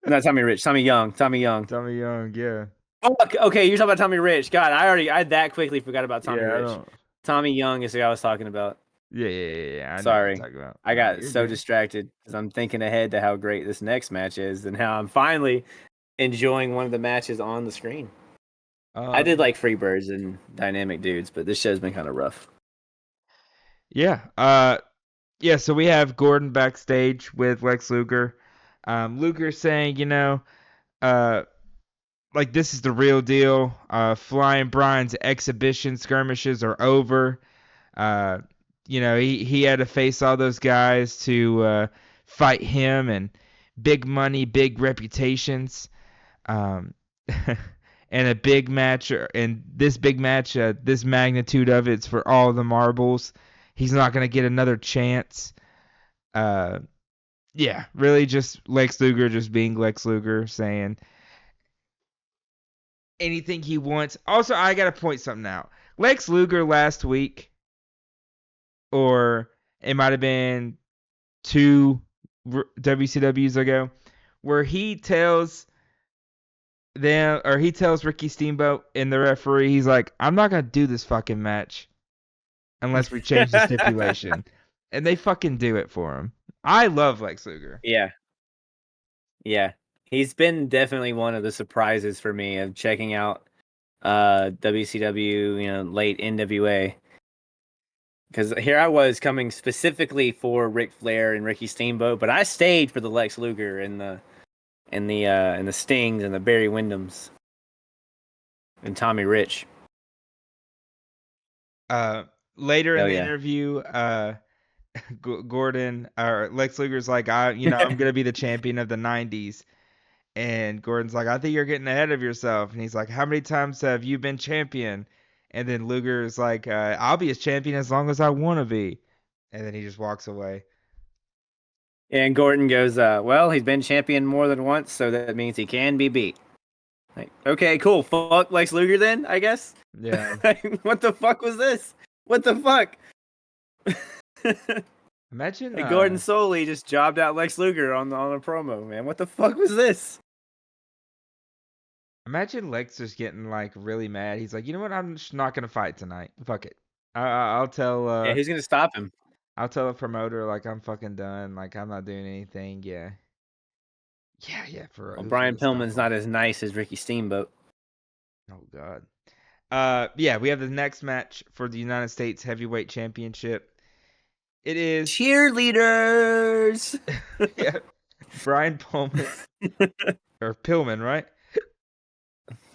Not Tommy Rich, Tommy Young. Tommy Young. Tommy Young, yeah. Oh, okay, you're talking about Tommy Rich. God, I that quickly forgot about Tommy Yeah, I Rich. don't. Tommy Young is the guy I was talking about. Yeah. I know what you're Sorry. talking about. I No, got you're so good. distracted because I'm thinking ahead to how great this next match is and how I'm finally enjoying one of the matches on the screen. I did Um, like Freebirds and Dynamic Dudes, but this show's been kind of rough. yeah. Yeah. So we have Gordon backstage with Lex Luger. Luger saying, uh, like this is the real deal. Flying Brian's exhibition skirmishes are over. Uh, he had to face all those guys to fight him and big money, big reputations. Um, and a big match, and this big match, this magnitude of it's for all the marbles. He's not gonna get another chance. Uh, yeah, really, just Lex Luger just being Lex Luger, saying anything he wants. Also, I gotta point something out. Lex Luger last week, or it might have been two WCWs ago, where he tells he tells Ricky Steamboat and the referee, he's like, I'm not gonna do this fucking match unless we change the stipulation. And they fucking do it for him. I love Lex Luger. Yeah, yeah. He's been definitely one of the surprises for me of checking out WCW, late NWA. Because here I was coming specifically for Ric Flair and Ricky Steamboat, but I stayed for the Lex Luger and the Stings and the Barry Windhams and Tommy Rich. Later in Hell the yeah. interview, Gordon or Lex Luger's like, I'm gonna be the champion of the '90s, and Gordon's like, I think you're getting ahead of yourself, and he's like, how many times have you been champion? And then Luger's like, I'll be his champion as long as I want to be, and then he just walks away. And Gordon goes, well, he's been champion more than once, so that means he can be beat. Like, okay, cool. Fuck Lex Luger then, I guess. Yeah. What the fuck was this? What the fuck? Imagine, Like Gordon Soley just jobbed out Lex Luger on a promo, man. What the fuck was this? imagine Lex just getting like really mad. He's like, you know what? I'm just not gonna fight tonight. Fuck it. I'll tell Yeah, who's gonna stop him? I'll tell the promoter like I'm fucking done. Like I'm not doing anything. Yeah. Yeah. For Well, who's Brian gonna stop Pillman's him? not as nice as Ricky Steamboat. Oh God. Yeah. We have the next match for the United States Heavyweight Championship. It is Cheerleaders. yeah. Brian Pillman or Pillman, right?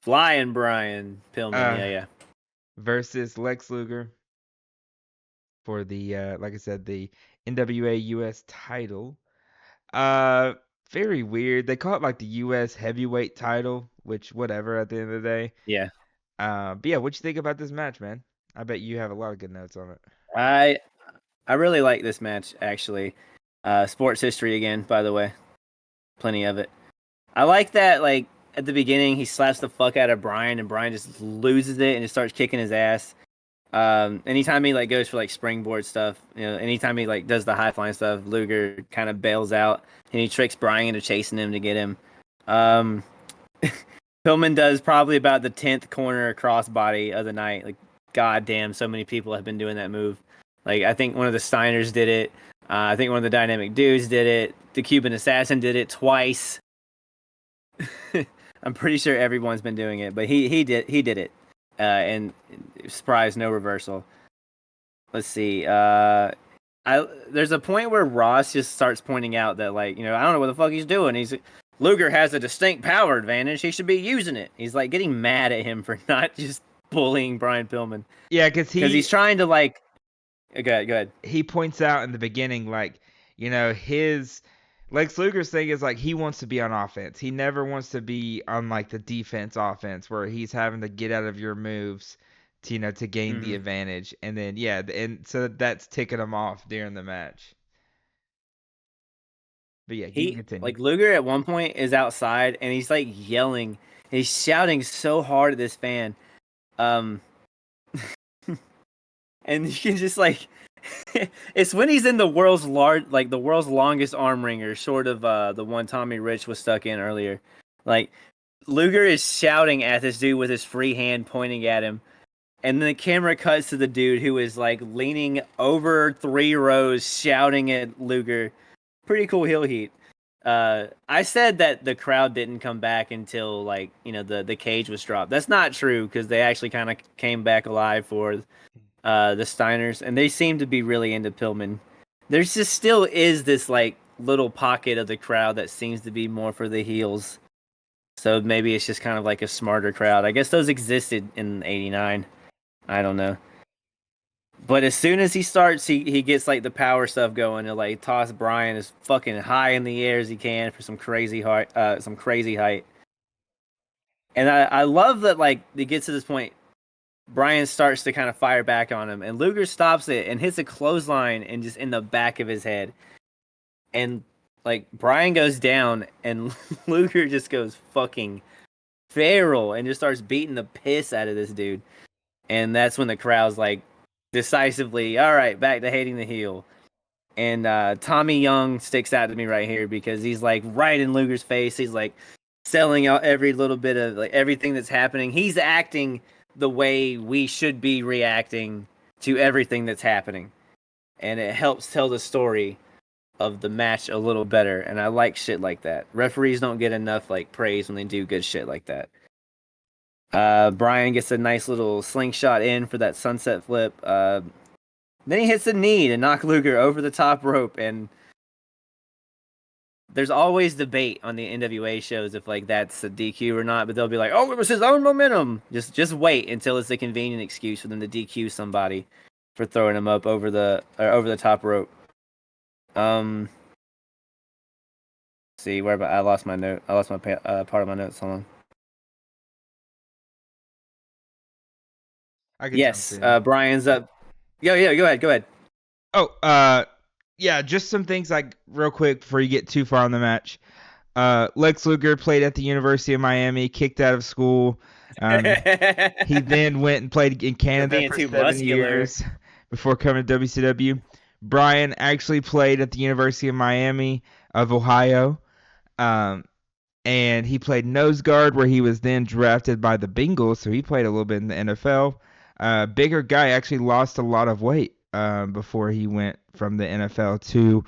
Flying Brian Pillman. Uh, Yeah, yeah. versus Lex Luger for the like I said, the NWA US title. Uh, very weird. They call it like the US heavyweight title, which whatever at the end of the day. Yeah. But yeah, what you think about this match, man? I bet you have a lot of good notes on it. I I really like this match actually. Sports history again, by the way. Plenty of it. I like that like at the beginning he slaps the fuck out of Brian and Brian just loses it and just starts kicking his ass. Anytime he like goes for like springboard stuff, anytime he like does the high flying stuff, Luger kind of bails out and he tricks Brian into chasing him to get him. Um, Pillman does probably about the 10th corner crossbody of the night. Like, goddamn, so many people have been doing that move. Like, I think one of the Steiners did it. I think one of the Dynamic Dudes did it. The Cuban Assassin did it twice. I'm pretty sure everyone's been doing it, but he did it, and surprise, no reversal. Let's see. There's a point where Ross just starts pointing out that like I don't know what the fuck he's doing. Luger has a distinct power advantage. He should be using it. He's like getting mad at him for not just bullying Brian Pillman. Yeah, because he's trying to like. Go ahead. He points out in the beginning, like, his Lex Luger's thing is like he wants to be on offense. He never wants to be on like the defense offense where he's having to get out of your moves to gain the advantage. And then and so that's ticking him off during the match. But yeah, you can continue. Like Luger at one point is outside and he's like yelling, he's shouting so hard at this fan. And you can just like it's when he's in the world's longest arm wringer, short of the one Tommy Rich was stuck in earlier. Like Luger is shouting at this dude with his free hand pointing at him. And then the camera cuts to the dude who is like leaning over 3 rows shouting at Luger. Pretty cool heel heat. I said that the crowd didn't come back until like the cage was dropped. That's not true because they actually kind of came back alive for the Steiners, and they seem to be really into Pillman. There's just still is this like little pocket of the crowd that seems to be more for the heels. So maybe it's just kind of like a smarter crowd. I guess those existed in '89. I don't know. But as soon as he starts, he gets like the power stuff going and like toss Brian as fucking high in the air as he can for some crazy height. And I love that like it gets to this point. Brian starts to kind of fire back on him, and Luger stops it and hits a clothesline and just in the back of his head. And like Brian goes down, and Luger just goes fucking feral and just starts beating the piss out of this dude. And that's when the crowd's like decisively, all right, back to hating the heel. And Tommy Young sticks out to me right here because he's like right in Luger's face. He's like selling out every little bit of like everything that's happening. He's acting the way we should be reacting to everything that's happening. And it helps tell the story of the match a little better. And I like shit like that. Referees don't get enough like praise when they do good shit like that. Brian gets a nice little slingshot in for that sunset flip. Then he hits the knee to knock Luger over the top rope, and there's always debate on the NWA shows if like that's a DQ or not, but they'll be like, "Oh, it was his own momentum." Just wait until it's a convenient excuse for them to DQ somebody for throwing him up over the top rope. See where I lost my note. I lost my part of my notes. Hold on. Yes, Brian's up. Yeah, go ahead. Oh, yeah, just some things like real quick before you get too far on the match. Lex Luger played at the University of Miami, kicked out of school. He then went and played in Canada for 7 years before coming to WCW. Brian actually played at the University of Miami of Ohio. And he played nose guard where he was then drafted by the Bengals, so he played a little bit in the NFL. Bigger guy, actually lost a lot of weight before he went from the NFL to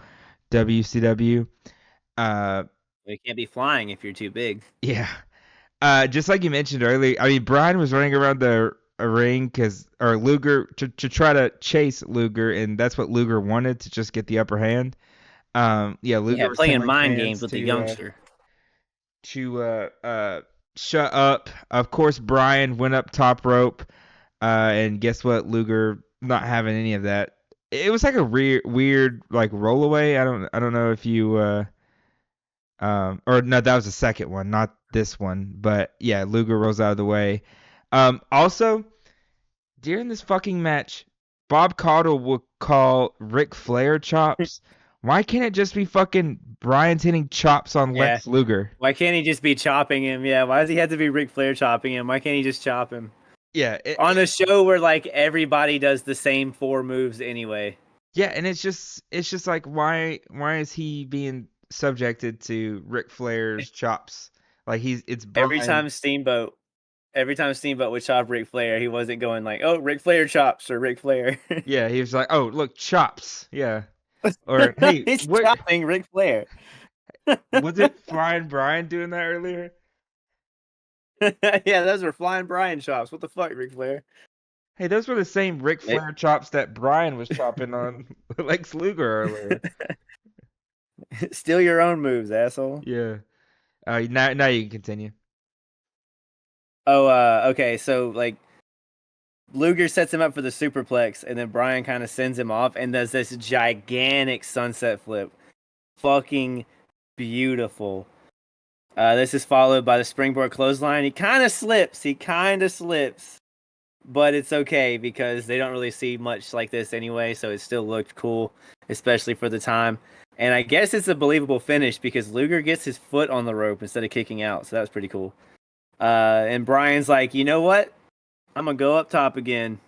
WCW. You can't be flying if you're too big. Yeah. Just like you mentioned earlier, I mean, Brian was running around the ring or Luger to try to chase Luger, and that's what Luger wanted, to just get the upper hand. Yeah, Luger Yeah, was playing telling mind games fans with the youngster. to shut up. Of course, Brian went up top rope, and guess what? Luger not having any of that. It was like a weird like rollaway. I don't know if you or no, that was the second one, not this one. But yeah, Luger rolls out of the way. Also during this fucking match, Bob Caudle will call Ric Flair chops. Why can't it just be fucking Brian's hitting chops on Yeah. Lex Luger? Why can't he just be chopping him? Yeah, why does he have to be Ric Flair chopping him? Why can't he just chop him? Yeah, On a show where like everybody does the same 4 moves anyway. yeah, and it's just like why is he being subjected to Ric Flair's chops? Like it's Every Brian. time Steamboat, every time Steamboat would chop Ric Flair, he wasn't going like, "Oh, Ric Flair chops" or Ric Flair. Yeah, he was like, oh look, chops. Yeah, or hey, He's what chopping Ric Flair. was it? Flying Brian doing that earlier? Yeah, those were flying Brian chops. What the fuck, Ric Flair? Hey, those were the same Ric Eh, Flair chops that Brian was chopping on Lex Luger earlier. Steal your own moves, asshole. Yeah. Now you can continue. Oh, okay. So like Luger sets him up for the superplex, and then Brian kind of sends him off and does this gigantic sunset flip. Fucking beautiful. This is followed by the springboard clothesline. He kind of slips. But it's okay because they don't really see much like this anyway, so it still looked cool, especially for the time. And I guess it's a believable finish because Luger gets his foot on the rope instead of kicking out, so that was pretty cool. And Brian's like, you know what? I'm gonna go up top again,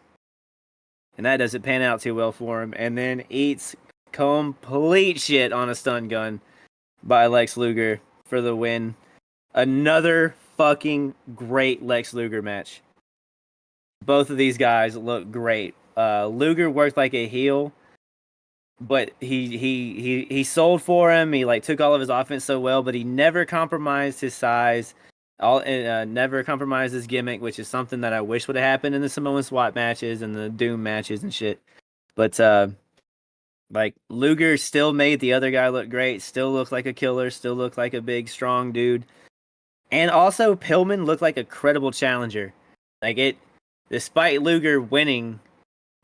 and that doesn't pan out too well for him. And then eats complete shit on a stun gun by Lex Luger for the win. Another fucking great Lex Luger match. Both of these guys look great. Luger worked like a heel, but he sold for him. He like took all of his offense so well, but he never compromised his size. Never compromised his gimmick, which is something that I wish would have happened in the Samoan SWAT matches and the Doom matches and shit. But like Luger still made the other guy look great. Still looked like a killer. Still looked like a big strong dude. And also Pillman looked like a credible challenger. Like it, despite Luger winning,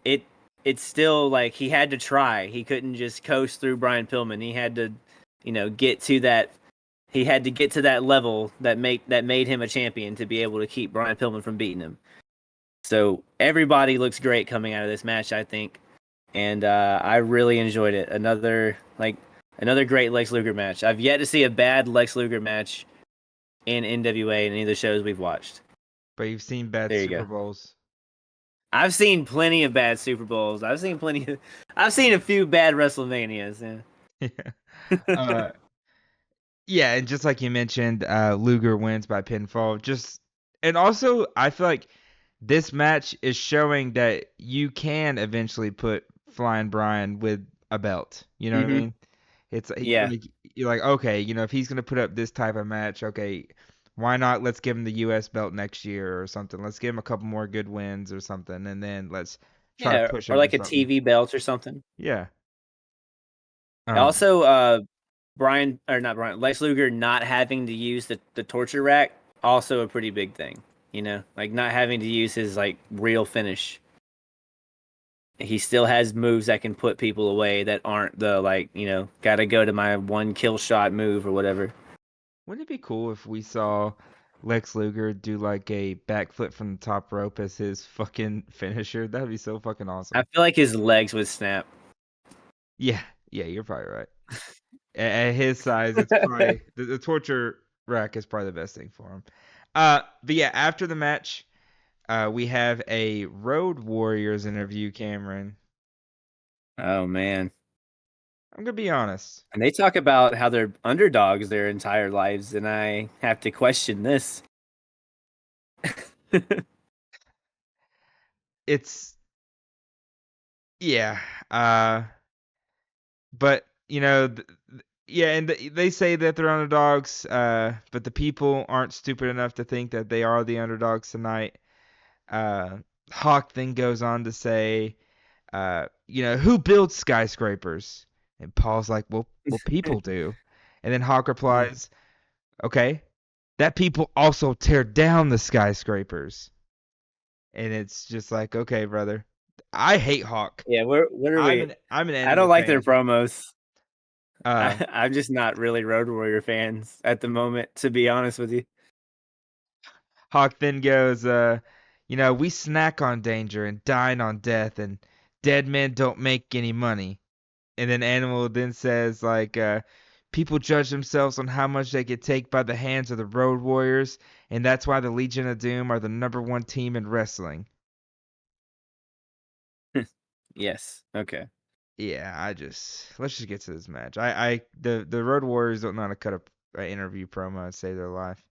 it it's still like he had to try. He couldn't just coast through Brian Pillman. He had to, get to that. He had to get to that level that made him a champion to be able to keep Brian Pillman from beating him. So everybody looks great coming out of this match, I think, and I really enjoyed it. Another great Lex Luger match. I've yet to see a bad Lex Luger match in NWA in any of the shows we've watched. But you've seen bad There you Super go. Bowls. I've seen plenty of bad Super Bowls. I've seen a few bad WrestleManias. Yeah. Yeah. Uh, yeah, and just like you mentioned, Luger wins by pinfall. And also I feel like this match is showing that you can eventually put Flying Brian with a belt. You know what I Hmm. mean? It's Yeah. like you're like, okay, if he's gonna put up this type of match, okay, why not? Let's give him the U.S. belt next year or something. Let's give him a couple more good wins or something, and then let's try to Yeah. push Or him to like a something. TV belt or something. Yeah. Um, Also, Brian or not Brian, Lex Luger not having to use the torture rack, also a pretty big thing. Like not having to use his like real finish. He still has moves that can put people away that aren't the like, gotta go to my one kill shot move or whatever. wouldn't it be cool if we saw Lex Luger do like a backflip from the top rope as his fucking finisher? That'd be so fucking I awesome. feel like his legs would snap. Yeah, yeah, you're probably right. At his size, it's probably the torture rack is probably the best thing for him. But yeah, after the match, we have a Road Warriors interview, Cameron. Oh man. I'm gonna be honest. And they talk about how they're underdogs their entire lives, and I have to question this. It's yeah. But yeah, and they say that they're underdogs. But the people aren't stupid enough to think that they are the underdogs tonight. Uh, Hawk then goes on to say, who builds skyscrapers? And Paul's like, well, people do. And then Hawk replies, okay, that people also tear down the skyscrapers. And it's just like, okay, brother. I hate Hawk. Yeah, what are we? I'm an I don't Animal like their fan. promos. Uh, I'm just not really Road Warrior fans at the moment, to be honest with you. Hawk then goes, we snack on danger and dine on death, and dead men don't make any money. And then Animal then says, like, people judge themselves on how much they could take by the hands of the Road Warriors, and that's why the Legion of Doom are the #1 team in wrestling. Yes. Okay. Yeah, let's just get to this match. The Road Warriors don't know how to cut a interview promo and save their life.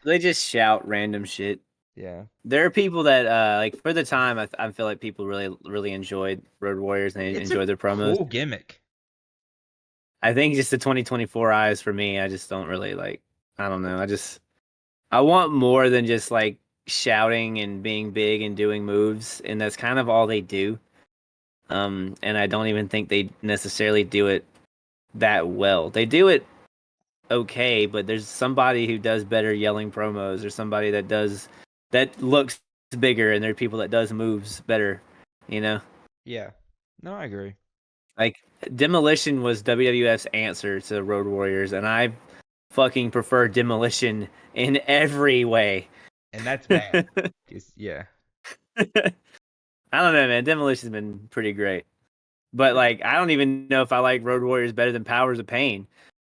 They just shout random shit. Yeah, There are people that like for the time I feel like people really enjoyed Road Warriors and they it's a enjoyed their promos. cool gimmick. I think just the 2024 eyes for me, I just don't really like. I don't know. I want more than just like shouting and being big and doing moves, and that's kind of all they do. And I don't even think they necessarily do it that well. They do it okay, but there's somebody who does better yelling promos, or somebody that looks bigger, and there are people that does moves better. You know, Yeah, no, I agree. like Demolition was WWF's answer to Road Warriors, and I fucking prefer Demolition in every way. And that's bad. 'Cause, yeah. I don't know, man. Demolition's been pretty great. But like I don't even know if I like Road Warriors better than Powers of Pain.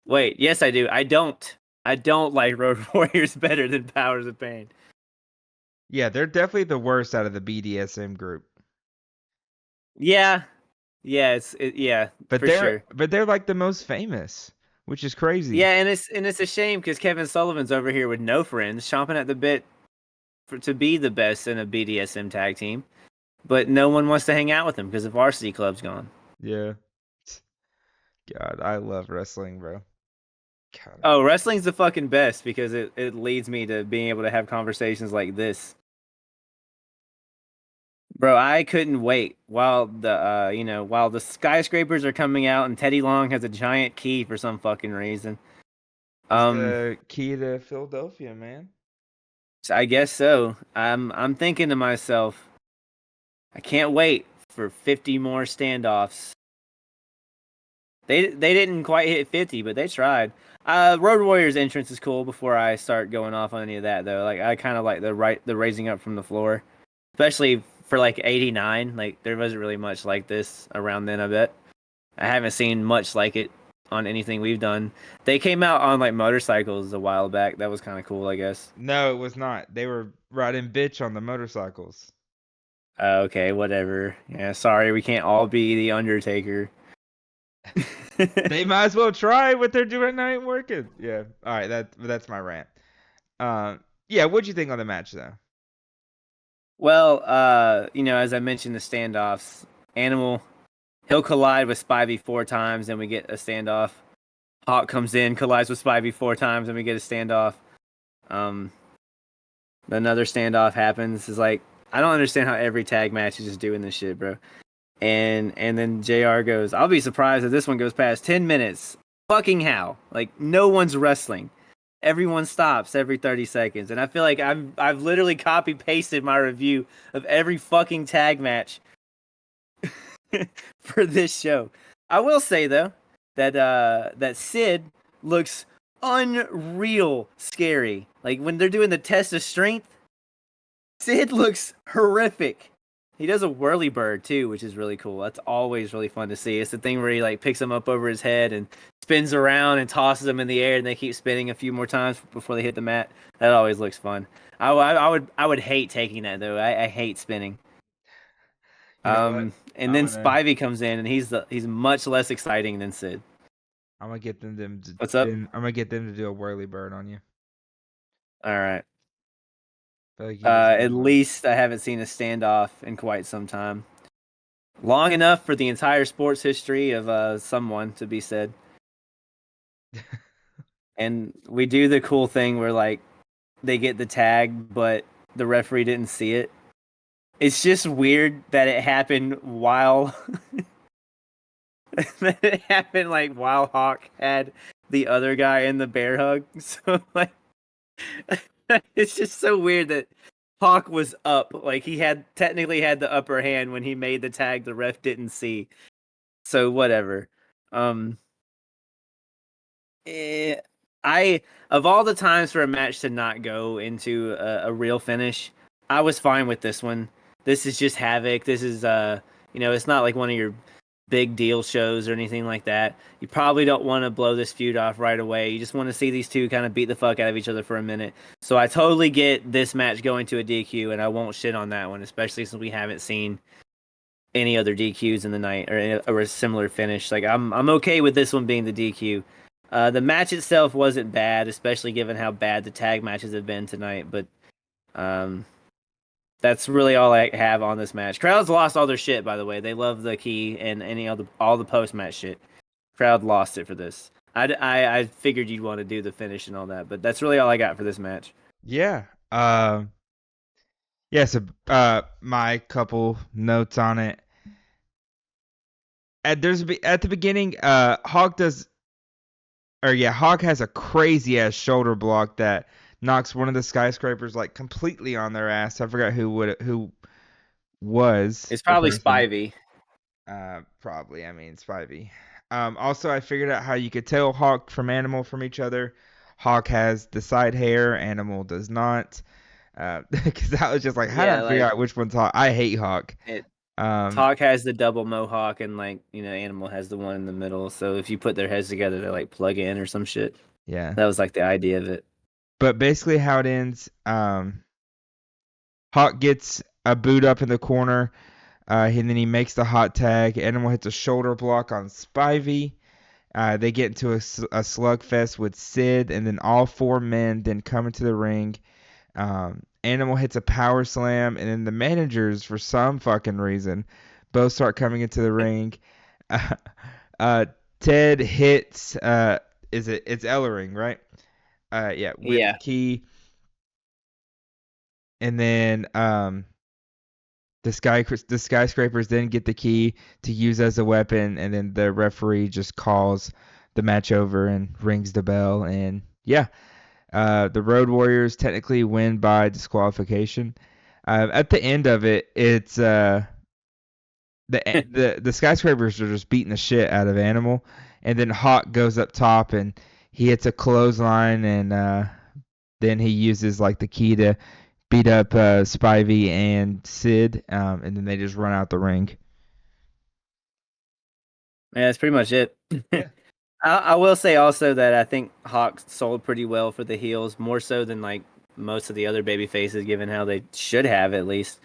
Wait, yes I do. I don't. I don't like Road Warriors better than Powers of Pain. Yeah, they're definitely the worst out of the BDSM group. Yeah. Yeah, yeah, But for sure. they're like the most famous, which is crazy. Yeah, and it's a shame because Kevin Sullivan's over here with no friends, chomping at the bit to be the best in a BDSM tag team, but no one wants to hang out with him because the varsity club's gone. Yeah. God, I love wrestling, bro. God. Oh, wrestling's the fucking best because it leads me to being able to have conversations like this. Bro, I couldn't wait while while the skyscrapers are coming out and Teddy Long has a giant key for some fucking reason. He's Um, the key to Philadelphia, man. I guess so. I'm thinking to myself, I can't wait for 50 more standoffs. They didn't quite hit 50, but they tried. Road Warriors entrance is cool before I start going off on any of that though. Like I kind of like the raising up from the floor, especially for like 89. Like there wasn't really much like this around then, I bet. I haven't seen much like it on anything we've done. They came out on like motorcycles a while back. That was kind of cool, I guess. No, it was not. They were riding bitch on the motorcycles. Okay, whatever. Yeah, sorry, we can't all be the Undertaker. They might as well try what they're doing now ain't working. Yeah. All right, that's my rant. Yeah, what'd you think on the match though? Well, as I mentioned, the standoffs. Animal, he'll collide with Spivey 4 times, then we get a standoff. Hawk comes in, collides with Spivey 4 times, and we get a standoff. Um, Another standoff happens. Is like I don't understand how every tag match is just doing this shit, bro. And then JR goes, I'll be surprised if this one goes past 10 minutes. Fucking how? Like no one's wrestling. Everyone stops every 30 seconds. And I feel like I've literally copy pasted my review of every fucking tag match for this show. I will say though that Sid looks unreal scary. Like when they're doing the test of strength, Sid looks horrific. He does a whirly bird too, which is really cool. That's always really fun to see. It's the thing where he like picks him up over his head and spins around and tosses them in the air, and they keep spinning a few more times before they hit the mat. That always looks fun. I would hate taking that though. I hate spinning. You know what? And I'm then gonna Spivey comes in, and he's much less exciting than Sid. I'm gonna get them to What's up? I'm gonna get them to do a whirly bird on you. All right. I feel like you deserve At one. least I haven't seen a standoff in quite some time. Long enough for the entire sports history of someone to be said. And we do the cool thing where like they get the tag, but the referee didn't see it. It's just weird that it happened while It happened like while Hawk had the other guy in the bear hug. So like, it's just so weird that Hawk was up. Like he had technically had the upper hand when he made the tag. The ref didn't see. So whatever. Um, eh, I of all the times for a match to not go into a real finish, I was fine with this one. This is just Havoc. This is it's not like one of your big deal shows or anything like that. You probably don't want to blow this feud off right away. You just want to see these two kind of beat the fuck out of each other for a minute. So I totally get this match going to a DQ, and I won't shit on that one, especially since we haven't seen any other DQs in the night or a similar finish. Like I'm okay with this one being the DQ. The match itself wasn't bad, especially given how bad the tag matches have been tonight. But um, that's really all I have on this match. Crowds lost all their shit, by the way. They love the key and all the post match shit. Crowd lost it for this. I figured you'd want to do the finish and all that, but that's really all I got for this match. Yeah. Yeah, so my couple notes on it. At the beginning, Hawk has a crazy ass shoulder block that knocks one of the skyscrapers like completely on their ass. I forgot who was It's the probably person. Spivey. Probably. I mean, Spivey. Also, I figured out how you could tell Hawk from Animal from each other. Hawk has the side hair, Animal does not. Because I was just like, how do I Yeah, figure like out which one's Hawk? I hate Hawk. it. Um, Hawk has the double mohawk, and like Animal has the one in the middle. So if you put their heads together, they like plug in or some shit. yeah. That was like the idea of it. But basically, how it ends, Hawk gets a boot up in the corner, and then he makes the hot tag. Animal hits a shoulder block on Spivey. They get into a slugfest with Sid, and then all four men then come into the ring. Animal hits a power slam, and then the managers, for some fucking reason, both start coming into the ring. Uh, uh, Ted hits, it's Ellering, right? Yeah, with the Yeah, key, and then the skyscrapers then get the key to use as a weapon, and then the referee just calls the match over and rings the bell, and yeah, the Road Warriors technically win by disqualification. At the end of it, it's the skyscrapers are just beating the shit out of Animal, and then Hawk goes up top and he hits a clothesline, and then he uses like the key to beat up Spivey and Sid, and then they just run out the ring. yeah, that's pretty much it. Yeah. I will say also that I think Hawk sold pretty well for the heels, more so than like most of the other baby faces, given how they should have at least.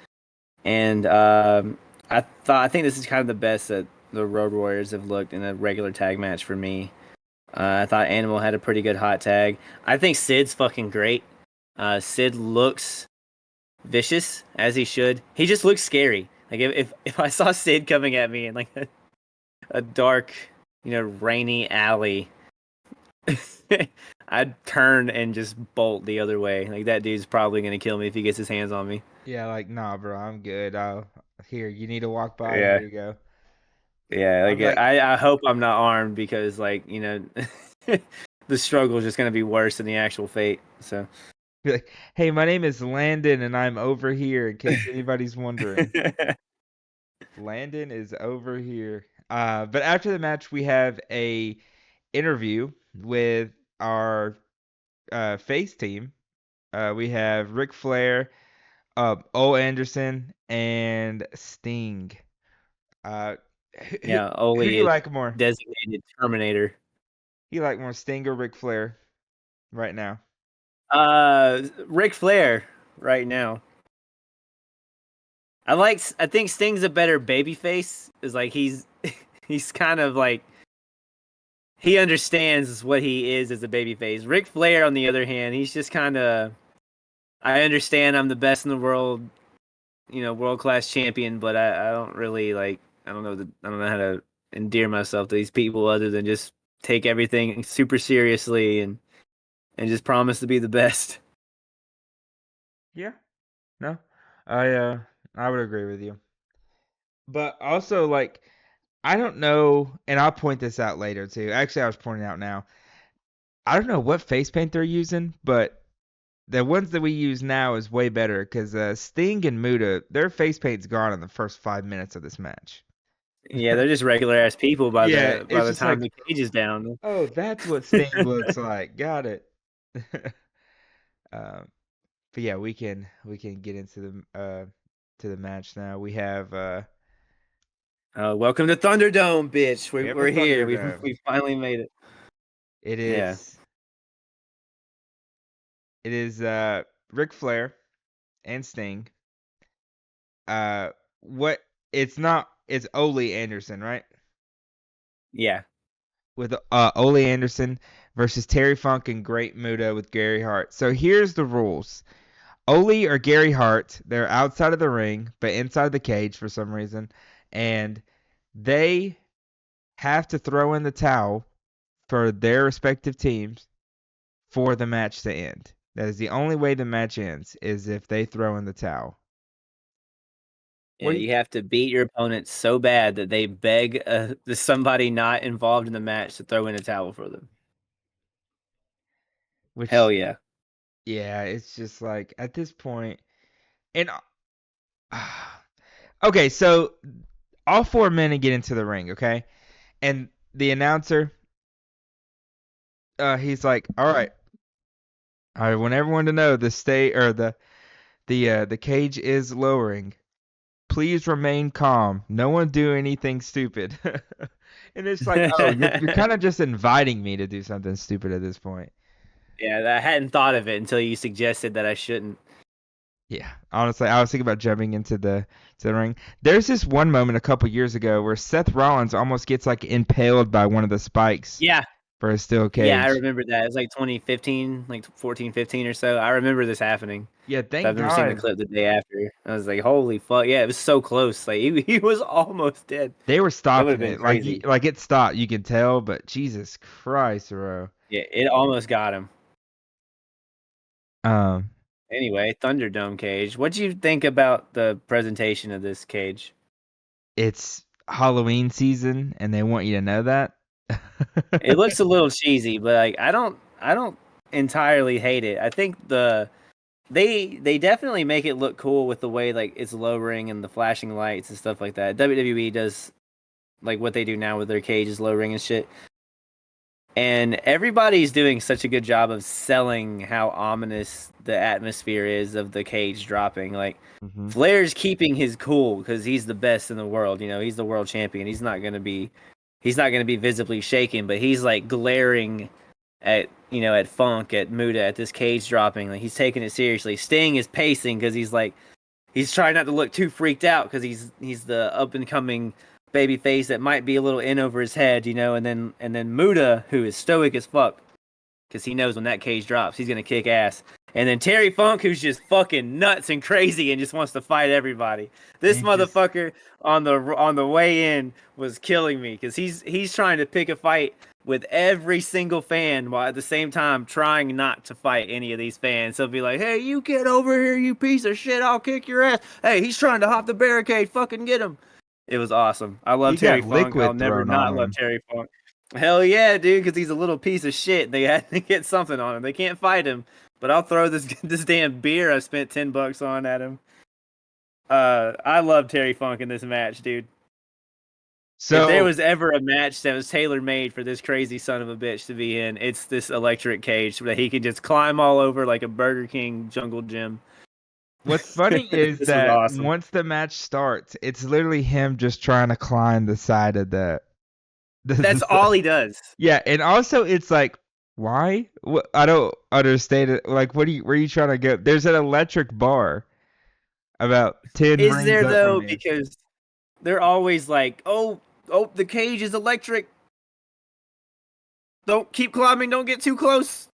And I think this is kind of the best that the Road Warriors have looked in a regular tag match for me. I thought Animal had a pretty good hot tag. I think Sid's fucking great. Sid looks vicious as he should. He just looks scary. Like if I saw Sid coming at me in like a dark, rainy alley, I'd turn and just bolt the other way. Like that dude's probably gonna kill me if he gets his hands on me. Yeah, like nah, bro, I'm good. Here, you need to walk by. Here Yeah, you go. yeah. I'm Like like, I hope I'm not armed because like the struggle is just gonna be worse than the actual fate. So. be like, hey, my name is Landon, and I'm over here. In case anybody's wondering, Landon is over here. But after the match, we have a interview with our face team. We have Ric Flair, O. Anderson, and Sting. Uh, Yeah, who do Oli you is like more? designated Terminator. You like more Sting or Ric Flair right now? Ric Flair right now. I think Sting's a better babyface. Is like he's kind of like he understands what he is as a babyface. Ric Flair, on the other hand, he's just kind of I understand I'm the best in the world, world class champion, but I don't really like I don't know how to endear myself to these people other than just take everything super seriously and just promise to be the best. Yeah. No, I uh I would agree with you. But also like I don't know, and I'll point this out later too. Actually, I was pointing out now. I don't know what face paint they're using, but the ones that we use now is way better because Sting and Muta, their face paint's gone in the first 5 minutes of this match. Yeah, they're just regular ass people by Yeah, the it's just time like, the cage is down. oh, that's what Sting looks like. Got it. um, but yeah, we can get into the match now. We have Welcome to Thunderdome, bitch. we have a We're here. Thunderdome. We finally made it. It Yeah, is it is Ric Flair and Sting. Uh, what it's not it's Ole Anderson, right? yeah, With Ole Anderson versus Terry Funk and Great Muta with Gary Hart. So here's the rules. Ole or Gary Hart, they're outside of the ring, but inside the cage for some reason, and they have to throw in the towel for their respective teams for the match to end. That is the only way the match ends, is if they throw in the towel. What yeah. do you You have to beat your opponent so bad that they beg somebody not involved in the match to throw in a towel for them. which Hell yeah. yeah, it's just like at this point and okay, so all four men get into the ring, okay? And the announcer he's like, "All right. I want everyone to know the stay or the cage is lowering. Please remain calm. No one do anything stupid." And it's like, oh, you're kind of just inviting me to do something stupid at this point. Yeah, I hadn't thought of it until you suggested that I shouldn't. Yeah, honestly, I was thinking about jumping into the ring. There's this one moment a couple years ago where Seth Rollins almost gets like impaled by one of the spikes Yeah, for a steel yeah, I cage. remember that. It was like 2015, like 14, 15 or so. I remember this happening. Yeah, So I thank remember seeing the God clip the day after. I was like, holy fuck. Yeah, it was so close. Like, he was almost dead. they were That would have stopping been it. Like crazy. like it stopped. You can tell, but Jesus Christ, bro. Yeah, it almost got him. Um, Anyway, Thunderdome cage. What'd you think about the presentation of this cage? it's Halloween season, and they want you to know that. It looks a little cheesy, but like I don't entirely hate it. I think they definitely make it look cool with the way like it's lowering and the flashing lights and stuff like that. WWE does like what they do now with their cages lowering and shit. And everybody's doing such a good job of selling how ominous the atmosphere is of the cage dropping. Like hmm Flair's keeping his cool because he's the best in the world. You know, he's the world champion. He's not gonna be visibly shaken, but he's like glaring at at Funk, at Muta, at this cage dropping. Like he's taking it seriously. Sting is pacing because he's trying not to look too freaked out because he's the up and coming baby face that might be a little in over his head, and then Muta, who is stoic as fuck, because he knows when that cage drops, he's gonna kick ass. And then Terry Funk, who's just fucking nuts and crazy and just wants to fight everybody. This He just motherfucker on the way in was killing me because he's trying to pick a fight with every single fan while at the same time trying not to fight any of these fans. He'll be like, "Hey, you get over here, you piece of shit! I'll kick your ass." Hey, he's trying to hop the barricade. Fucking get him! It was awesome. I love he got Terry Funk. I'll liquid never thrown on not love him. Terry Funk. Hell yeah, dude, because he's a little piece of shit. They had to get something on him. They can't fight him, but I'll throw this this damn beer I spent $10 on at him. I love Terry Funk in this match, dude. If there So was ever a match that was tailor made for this crazy son of a bitch to be in, it's this electric cage that he can just climb all over like a Burger King jungle gym. what's funny is This was that awesome. once the match starts, it's literally him just trying to climb the side of That's all he does. yeah, and also it's like, why? I don't understand it. Like, where are you trying to go? There's an electric bar about 10 Is rings there up from though? you. Because they're always like, oh, the cage is electric. Don't keep climbing. Don't get too close.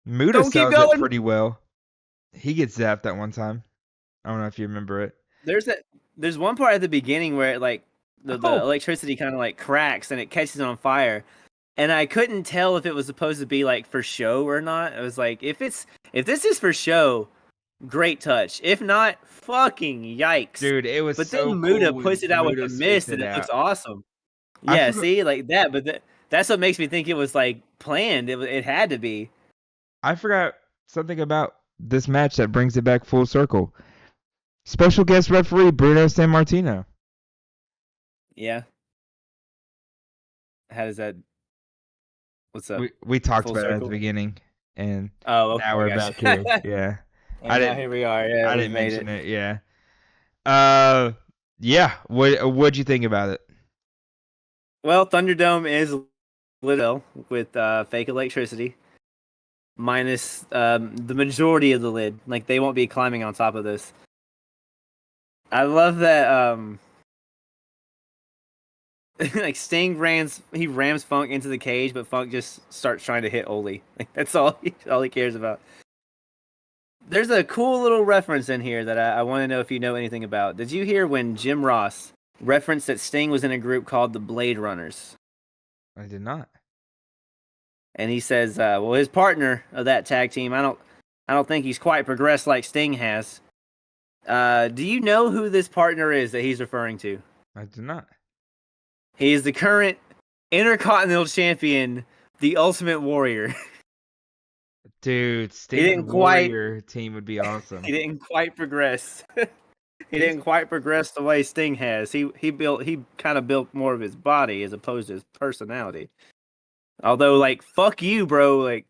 Muda Don't keep sells it going. pretty well. He gets zapped that one time. I don't know if you remember it. There's that. There's one part at the beginning where it, like the Oh, electricity kind of like cracks and it catches on fire, and I couldn't tell if it was supposed to be like for show or not. I was like, if this is for show, great touch. If not, fucking yikes. dude, it was But then so Muda cool when puts it out with Muda a spits mist and it it looks out. awesome. I Yeah, forgot. see, like that, but that's what makes me think it was like planned. It had to be. I forgot something about this match that brings it back full circle. Special guest referee Bruno Sammartino. Yeah. How does that? What's up? We talked Full about it at the circle. beginning, and Oh, now okay, I we're got back here. you. Yeah, I And now didn't here we are. Yeah, I we've didn't made mention it. it. Yeah. Yeah. What'd you think about it? Well, Thunderdome is lit up with fake electricity, minus the majority of the lid. Like they won't be climbing on top of this. I love that. Like Sting rams Funk into the cage, but Funk just starts trying to hit Oli. Like that's all he cares about. There's a cool little reference in here that I want to know if you know anything about. Did you hear when Jim Ross referenced that Sting was in a group called the Blade Runners? I did not. And he says, "Well, his partner of that tag team, I don't think he's quite progressed like Sting has." Do you know who this partner is that he's referring to? I did not. He is the current Intercontinental Champion, the Ultimate Warrior. Dude, he Sting didn't and quite Warrior team would be he awesome. didn't quite progress. He He's didn't quite progress the way Sting has. He kind of built more of his body as opposed to his personality. Although, like, fuck you, bro. Like,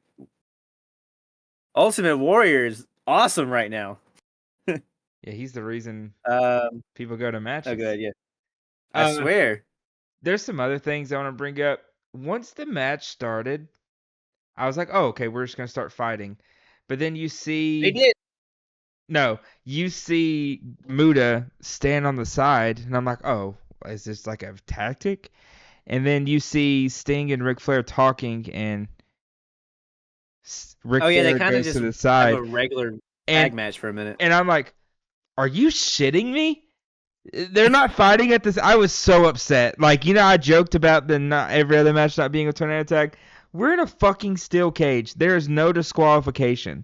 Ultimate Warrior is awesome right now. yeah, he's the reason Um, people go to oh matches. good, yeah. I Uh, swear there's some other things I want to bring up. Once the match started, I was like, oh, okay, we're just gonna start fighting. But then you they see, did. no, you see Muta stand on the side, and I'm like, oh, is this like a tactic? And then you see Sting and Ric Flair talking, and Ric Oh yeah, they Flair kind of goes to just the have a side, regular and tag match for a minute. I'm like, are you shitting me? They're not fighting at this. I was so upset. Like, I joked about the not every other match not being a tornado tag. We're in a fucking steel cage. There is no disqualification.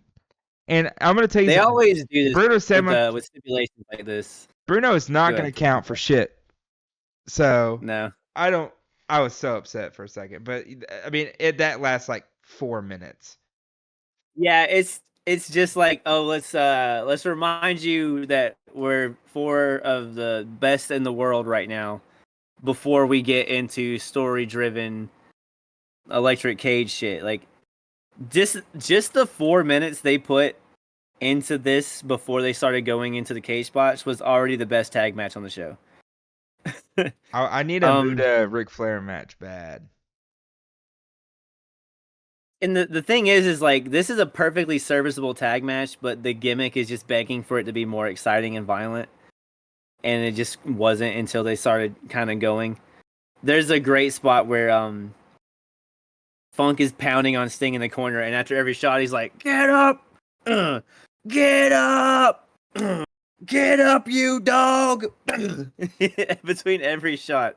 And I'm gonna tell you They something. always do this Bruno Sama, with stipulations like this. Bruno is not Go gonna ahead. count for shit. So No. I don't. I was so upset for a second, but I mean, that lasts like 4 minutes. Yeah, it's just like, oh, let's remind you that we're four of the best in the world right now before we get into story driven electric cage shit. Like just the 4 minutes they put into this before they started going into the cage spots was already the best tag match on the show. I need a um Muta Ric Flair match bad. and the thing is like this is a perfectly serviceable tag match, but the gimmick is just begging for it to be more exciting and violent. And it just wasn't until they started kind of going. There's a great spot where Funk is pounding on Sting in the corner, and after every shot, he's like, "Get up, get up, get up, you dog!" Between every shot.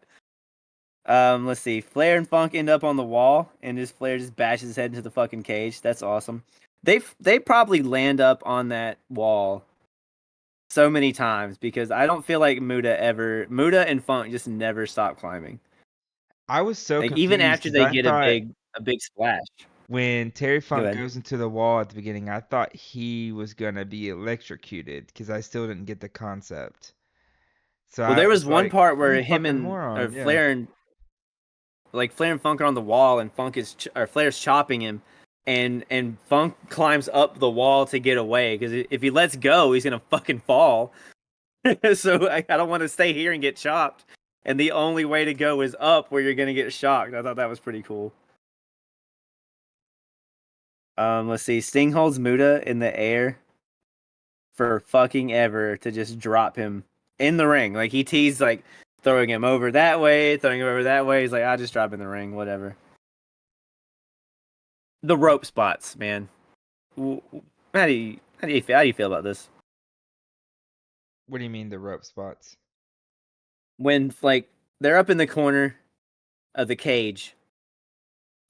Let's see. Flair and Funk end up on the wall, and just Flair just bashes his head into the fucking cage. That's awesome. They probably land up on that wall so many times because I don't feel like Muta and Funk just never stop climbing. I was so Like even confused after because they I get thought a big splash. when Terry Go Funk ahead. goes into the wall at the beginning, I thought he was gonna be electrocuted because I still didn't get the concept. So Well, I there was was one like, part "What a where him fucking and or moron!" Yeah. Flair and Funk are on the wall, and Flair's chopping him, and Funk climbs up the wall to get away because if he lets go, he's gonna fucking fall. So I don't want to stay here and get chopped. And the only way to go is up, where you're gonna get shocked. I thought that was pretty cool. Let's see. Sting holds Muta in the air for fucking ever to just drop him in the ring. Like he teased like throwing him over that way, throwing him over that way. He's like, I'll just drop in the ring, whatever. The rope spots, man. How do you feel about this? What do you mean the rope spots? When like they're up in the corner of the cage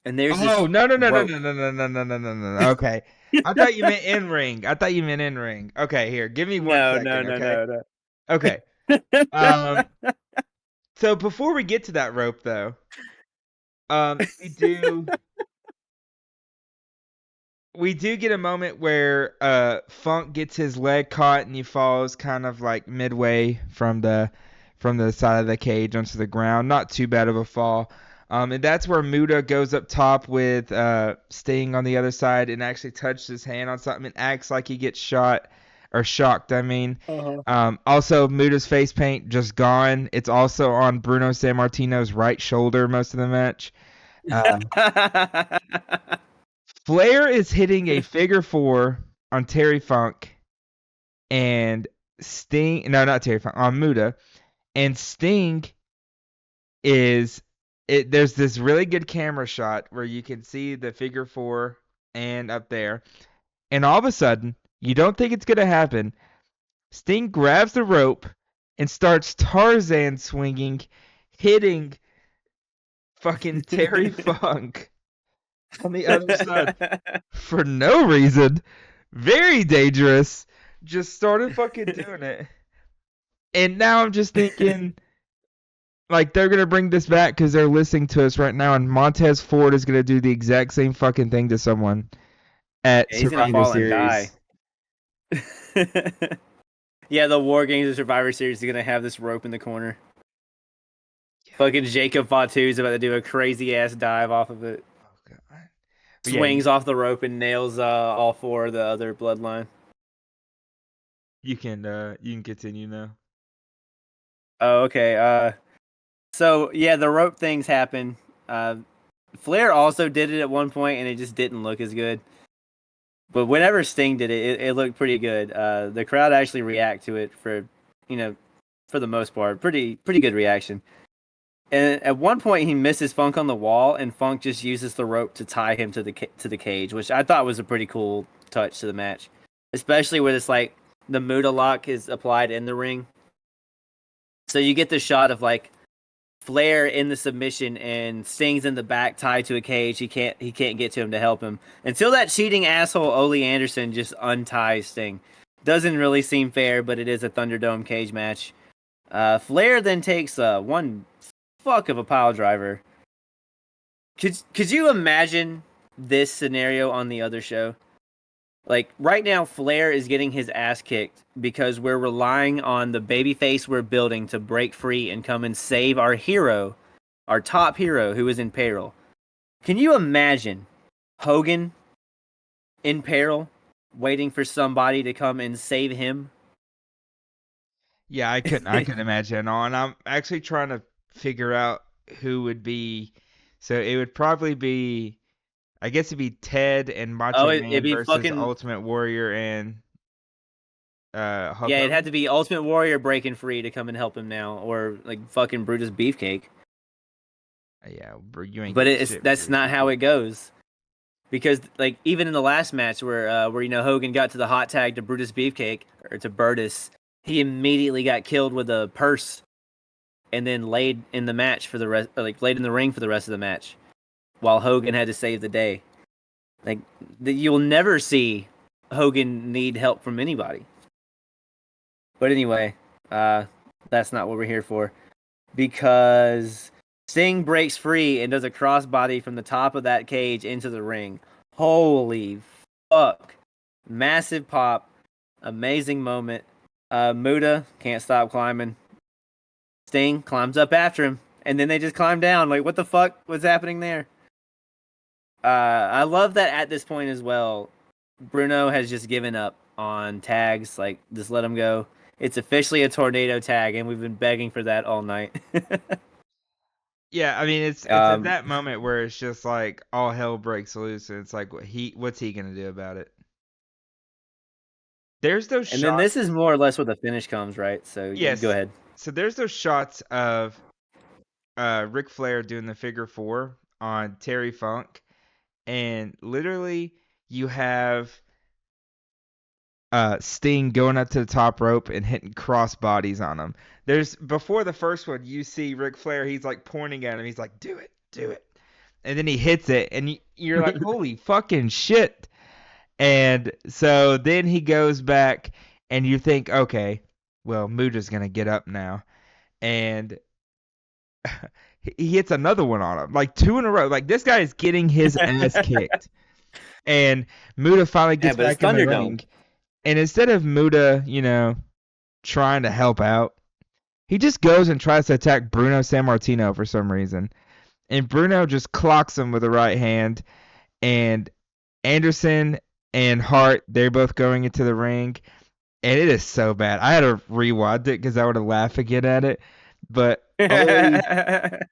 and there's Oh this no no no no rope. no no no no no no no no. Okay, I thought you meant in ring. I thought you meant in ring. Okay, here, give me one No, no, second. no, Okay, no, okay. no. Um, So before we get to that rope, though, we do get a moment where Funk gets his leg caught and he falls kind of like midway from the side of the cage onto the ground. Not too bad of a fall. And that's where Muta goes up top with Sting on the other side and actually touches his hand on something and acts like he gets shot or shocked. I mean, Uh-huh. also Muta's face paint just gone. It's also on Bruno Sammartino's right shoulder most of the match. Uh, Flair is hitting a figure four on Terry Funk and Sting. No, not Terry Funk, on Muta. And Sting is. There's this really good camera shot where you can see the figure four and up there. And all of a sudden, you don't think it's going to happen. Sting grabs the rope and starts Tarzan swinging, hitting fucking Terry Funk on the other side for no reason. Very dangerous. Just started fucking doing it. And now I'm just thinking, like, they're going to bring this back because they're listening to us right now. And Montez Ford is going to do the exact same fucking thing to someone at Yeah, he's gonna Survivor fall and die. Series. Yeah, the War Games of Survivor Series is gonna have this rope in the corner. Fucking Jacob Fatu's about to do a crazy ass dive off of it. Oh, God. But yeah, Swings off the rope and nails all four of the other bloodline. you can continue now. Oh, okay. So yeah, the rope things happen. Flair also did it at one point, and it just didn't look as good. But whenever Sting did it, it looked pretty good. The crowd actually react to it you know, for the most part, pretty good reaction. And at one point, he misses Funk on the wall, and Funk just uses the rope to tie him to the cage, which I thought was a pretty cool touch to the match, especially where it's like the Muta lock is applied in the ring, so you get the shot of like Flair in the submission and Sting's in the back tied to a cage. He can't get to him to help him until that cheating asshole Ole Anderson just unties Sting. Doesn't really seem fair, but it is a Thunderdome cage match. Flair then takes one fuck of a pile driver. Could you imagine this scenario on the other show? Like right now, Flair is getting his ass kicked because we're relying on the babyface we're building to break free and come and save our hero, our top hero who is in peril. Can you imagine Hogan in peril, waiting for somebody to come and save him? Yeah, I couldn't imagine. And I'm actually trying to figure out who would be. So it would probably be, I guess it'd be Ted and Oh, Macho it'd Man be versus fucking Ultimate Warrior and Hulk yeah. It had Hogan. to be Ultimate Warrior breaking free to come and help him now, or like fucking Brutus Beefcake. Yeah, bro, you ain't But getting it's shit with that's Brutus not how Beefcake. it goes. Because like even in the last match where Hogan got to the hot tag to Brutus Beefcake or to Burtis, he immediately got killed with a purse and then laid in the match for the rest, like laid in the ring for the rest of the match, while Hogan had to save the day. Like you'll never see Hogan need help from anybody. But anyway, uh, that's not what we're here for because Sting breaks free and does a crossbody from the top of that cage into the ring. Holy fuck. Massive pop. Amazing moment. Muta can't stop climbing. Sting climbs up after him. And then they just climb down. Like, what the fuck was happening there? I love that at this point as well. Bruno has just given up on tags. Like, just let him go. It's officially a tornado tag, and we've been begging for that all night. Yeah, I mean it's at um, that moment where it's just like all hell breaks loose and it's like what's he gonna do about it? There's those and then this shots. is more or less where the finish comes, right? So you go Yes. ahead. So there's those shots of Ric Flair doing the figure four on Terry Funk, and literally you have Sting going up to the top rope and hitting cross bodies on him. There's before the first one, you see Ric Flair. He's like pointing at him. He's like, "Do it, do it," and then he hits it, and you're like, "Holy fucking shit!" And so then he goes back, and you think, "Okay, well, Muta's gonna get up now," and he hits another one on him, like 2 in a row. Like this guy is getting his ass kicked. And Muta finally Yeah, gets but it's back in the Thunderdome. ring. And instead of Muta, trying to help out, he just goes and tries to attack Bruno Sammartino for some reason. And Bruno just clocks him with a right hand. And Anderson and Hart, they're both going into the ring. And it is so bad. I had to rewind it because I would have laughed again at it. But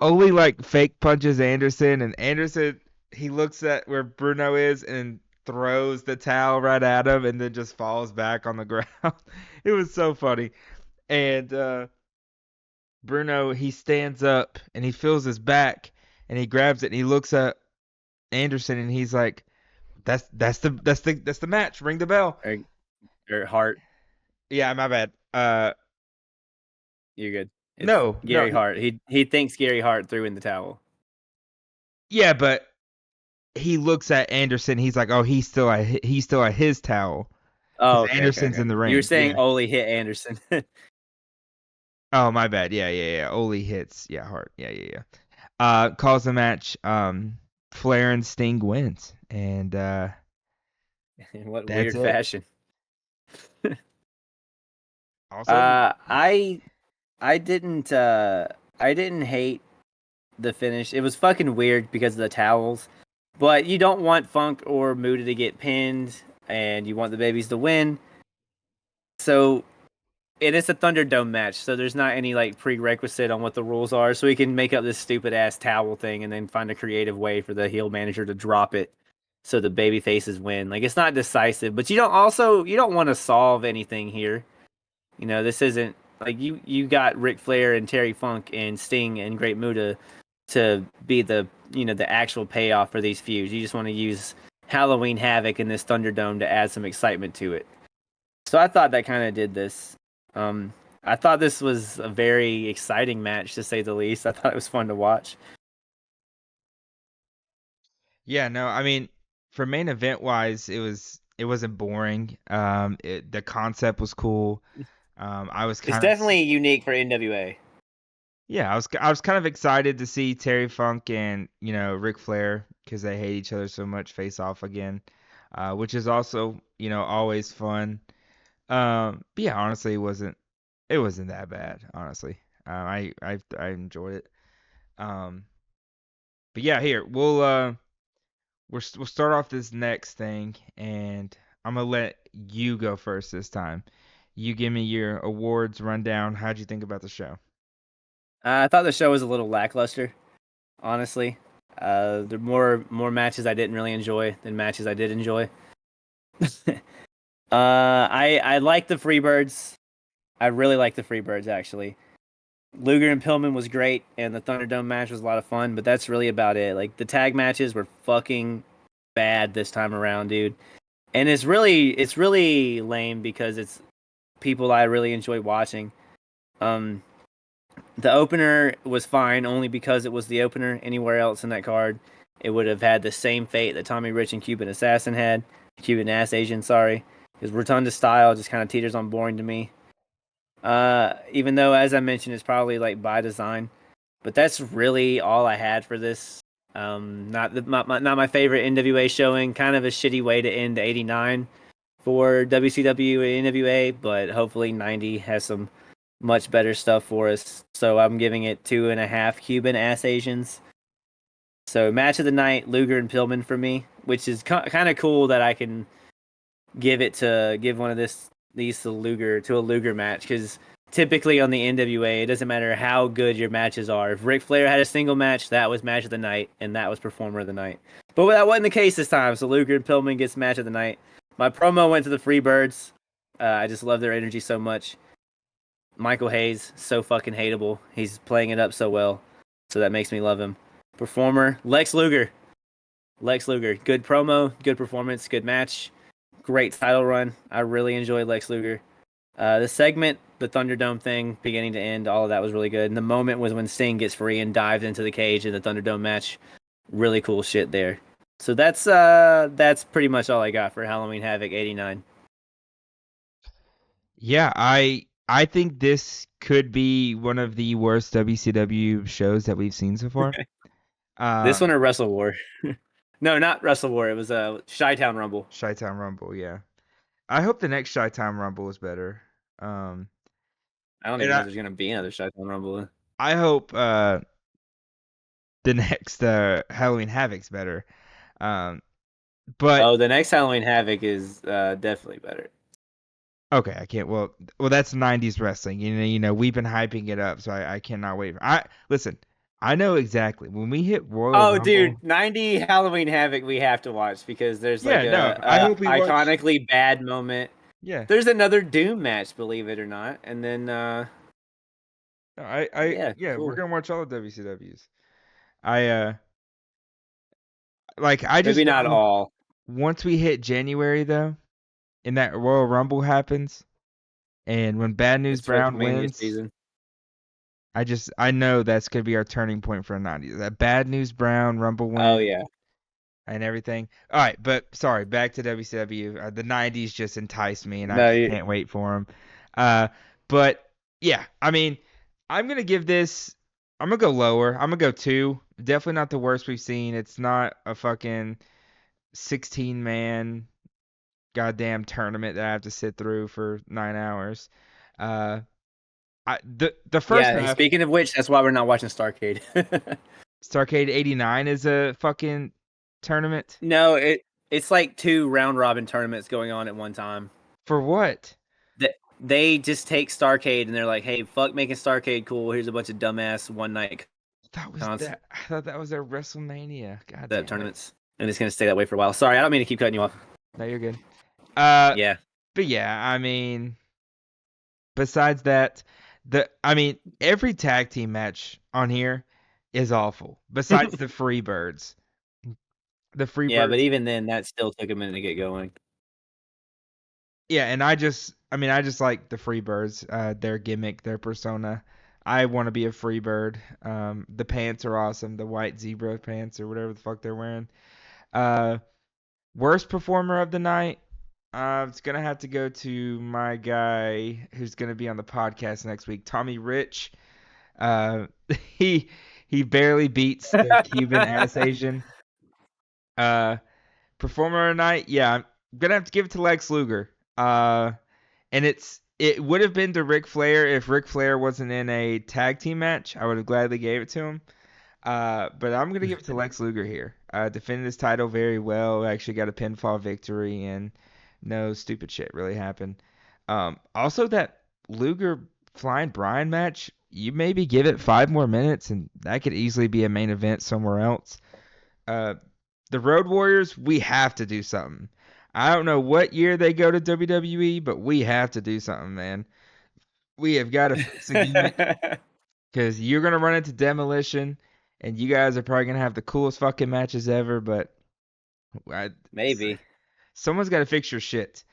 Ole like fake punches Anderson, and Anderson he looks at where Bruno is and throws the towel right at him, and then just falls back on the ground. It was so funny. And Bruno he stands up and he feels his back, and he grabs it and he looks at Anderson and he's like, "That's the match. Ring the bell." or, or Hart. Yeah, my bad. You're good. It's No, Gary Hart. He thinks Gary Hart threw in the towel. yeah, but he looks at Anderson. He's like, "Oh, he's still at his towel Oh, because okay, okay, Anderson's okay. in the You were ring." saying Yeah. Ole hit Anderson. Oh, my bad. Yeah. Ole hits. Yeah, Hart. Yeah. Calls the match. Flair and Sting wins, and In what that's weird it. fashion? Also, Uh, I I didn't I didn't hate the finish. It was fucking weird because of the towels. But you don't want Funk or Muta to get pinned, and you want the babies to win. So it is a Thunderdome match, so there's not any like prerequisite on what the rules are. So we can make up this stupid ass towel thing and then find a creative way for the heel manager to drop it so the baby faces win. Like it's not decisive, but you don't want to solve anything here. This isn't like you got Ric Flair and Terry Funk and Sting and Great Muta to be the actual payoff for these feuds. You just want to use Halloween Havoc in this Thunderdome to add some excitement to it. So I thought that kind of did this. Um, I thought this was a very exciting match to say the least. I thought it was fun to watch. yeah, no, I mean, for main event wise, it wasn't boring. The concept was cool. I was It's kind of definitely unique for NWA. Yeah, I was kind of excited to see Terry Funk and Ric Flair because they hate each other so much face off again, which is also always fun. But yeah, honestly, it wasn't that bad. Honestly, I enjoyed it. Um, but yeah, here we'll start off this next thing, and I'm gonna let you go first this time. You give me your awards rundown. How'd you think about the show? I thought the show was a little lackluster, honestly. There are more matches I didn't really enjoy than matches I did enjoy. I like the Freebirds. I really like the Freebirds actually. Luger and Pillman was great, and the Thunderdome match was a lot of fun. But that's really about it. Like the tag matches were fucking bad this time around, dude. And it's really lame because it's people I really enjoy watching. Um, the opener was fine only because it was the opener. Anywhere else in that card, it would have had the same fate that Tommy Rich and Cuban Assassin had. Cuban Ass Asian, sorry. His Rotunda style just kind of teeters on boring to me. Even though, as I mentioned, it's probably like by design. But that's really all I had for this. Not my favorite NWA showing. Kind of a shitty way to end '89 for WCW and NWA, but hopefully '90 has some much better stuff for us. So I'm giving it 2.5 Cuban Ass Asians. So match of the night, Luger and Pillman for me, which is kind of cool that I can give one of these to a Luger match because typically on the NWA it doesn't matter how good your matches are. If Ric Flair had a single match, that was match of the night and that was performer of the night. But that wasn't the case this time. So Luger and Pillman gets match of the night. My promo went to the Freebirds. I just love their energy so much. Michael Hayes, so fucking hateable. He's playing it up so well, so that makes me love him. Performer Lex Luger. Lex Luger, good promo, good performance, good match. Great title run. I really enjoyed Lex Luger. The segment, the Thunderdome thing, beginning to end, all of that was really good. And the moment was when Sting gets free and dives into the cage in the Thunderdome match. Really cool shit there. So that's pretty much all I got for Halloween Havoc '89. Yeah, I I think this could be one of the worst WCW shows that we've seen so far. This one Um, or Wrestle War? No, not Wrestle War. It was a Chi-Town Rumble. Chi-Town Rumble, yeah. I hope the next Chi-Town Rumble is better. Um, I don't and even know if there's gonna be another Chi-Town Rumble. I hope the next Halloween Havoc's better. Um, but Oh, the next Halloween Havoc is definitely better. okay, I can't. Well, that's '90s wrestling. We've been hyping it up, so I cannot wait. I listen. I know exactly when we hit Royal Oh, dude, Rumble. 90 Halloween Havoc we have to watch because there's like Yeah, no. I hope we a watch. iconically bad moment. Yeah, There's another Doom match, believe it or not, and then no, yeah, yeah, we're cool. gonna watch all the WCWs. I like. I Maybe just not know all. once we hit January though, and that Royal Rumble happens, and when Bad News It's Brown WrestleMania wins, season. I know that's gonna be our turning point for the '90s. That Bad News Brown Rumble Oh win yeah. and everything. All right, but sorry, back to WCW. The '90s just enticed me, and I No, just you, can't wait for them. Uh, but yeah, I mean, I'm gonna give this. I'm gonna go lower. I'm gonna go two. Definitely not the worst we've seen. It's not a fucking 16 man goddamn tournament that I have to sit through for 9 hours. Uh, the first yeah. And half, speaking of which, that's why we're not watching Starcade. Starcade '89 is a fucking tournament No, it's like two round robin tournaments going on at one time. for what? They just take Starcade and they're like, "Hey, fuck making Starcade cool. Here's a bunch of dumbass one night That was concept that. I thought that was their WrestleMania. God damn it. tournaments." And it's gonna stay that way for a while. Sorry, I don't mean to keep cutting you off. No, you're good. Uh, Yeah. but yeah, I mean, besides that, every tag team match on here is awful. Besides the Freebirds, the Yeah, but Freebirds. even then, that still took a minute to get going. Yeah, and I just like the Freebirds, their gimmick, their persona. I want to be a Freebird. The pants are awesome, the white zebra pants or whatever the fuck they're wearing. Uh, Worst performer of the night. It's gonna have to go to my guy who's gonna be on the podcast next week, Tommy Rich. Uh, he he barely beats the Cuban ass Asian. Uh, Performer of the night, yeah, I'm gonna have to give it to Lex Luger. And it would have been to Ric Flair if Ric Flair wasn't in a tag team match. I would have gladly gave it to him. But I'm gonna give it to Lex Luger here. Defended his title very well. Actually got a pinfall victory, and no stupid shit really happened. Also that Luger Flying Brian match, you maybe give it 5 more minutes, and that could easily be a main event somewhere else. Uh, the Road Warriors, we have to do something. I don't know what year they go to WWE, but we have to do something, man. We have got to fix the gimmick because you're gonna run into Demolition, and you guys are probably gonna have the coolest fucking matches ever. But I, Maybe. someone's got to fix your shit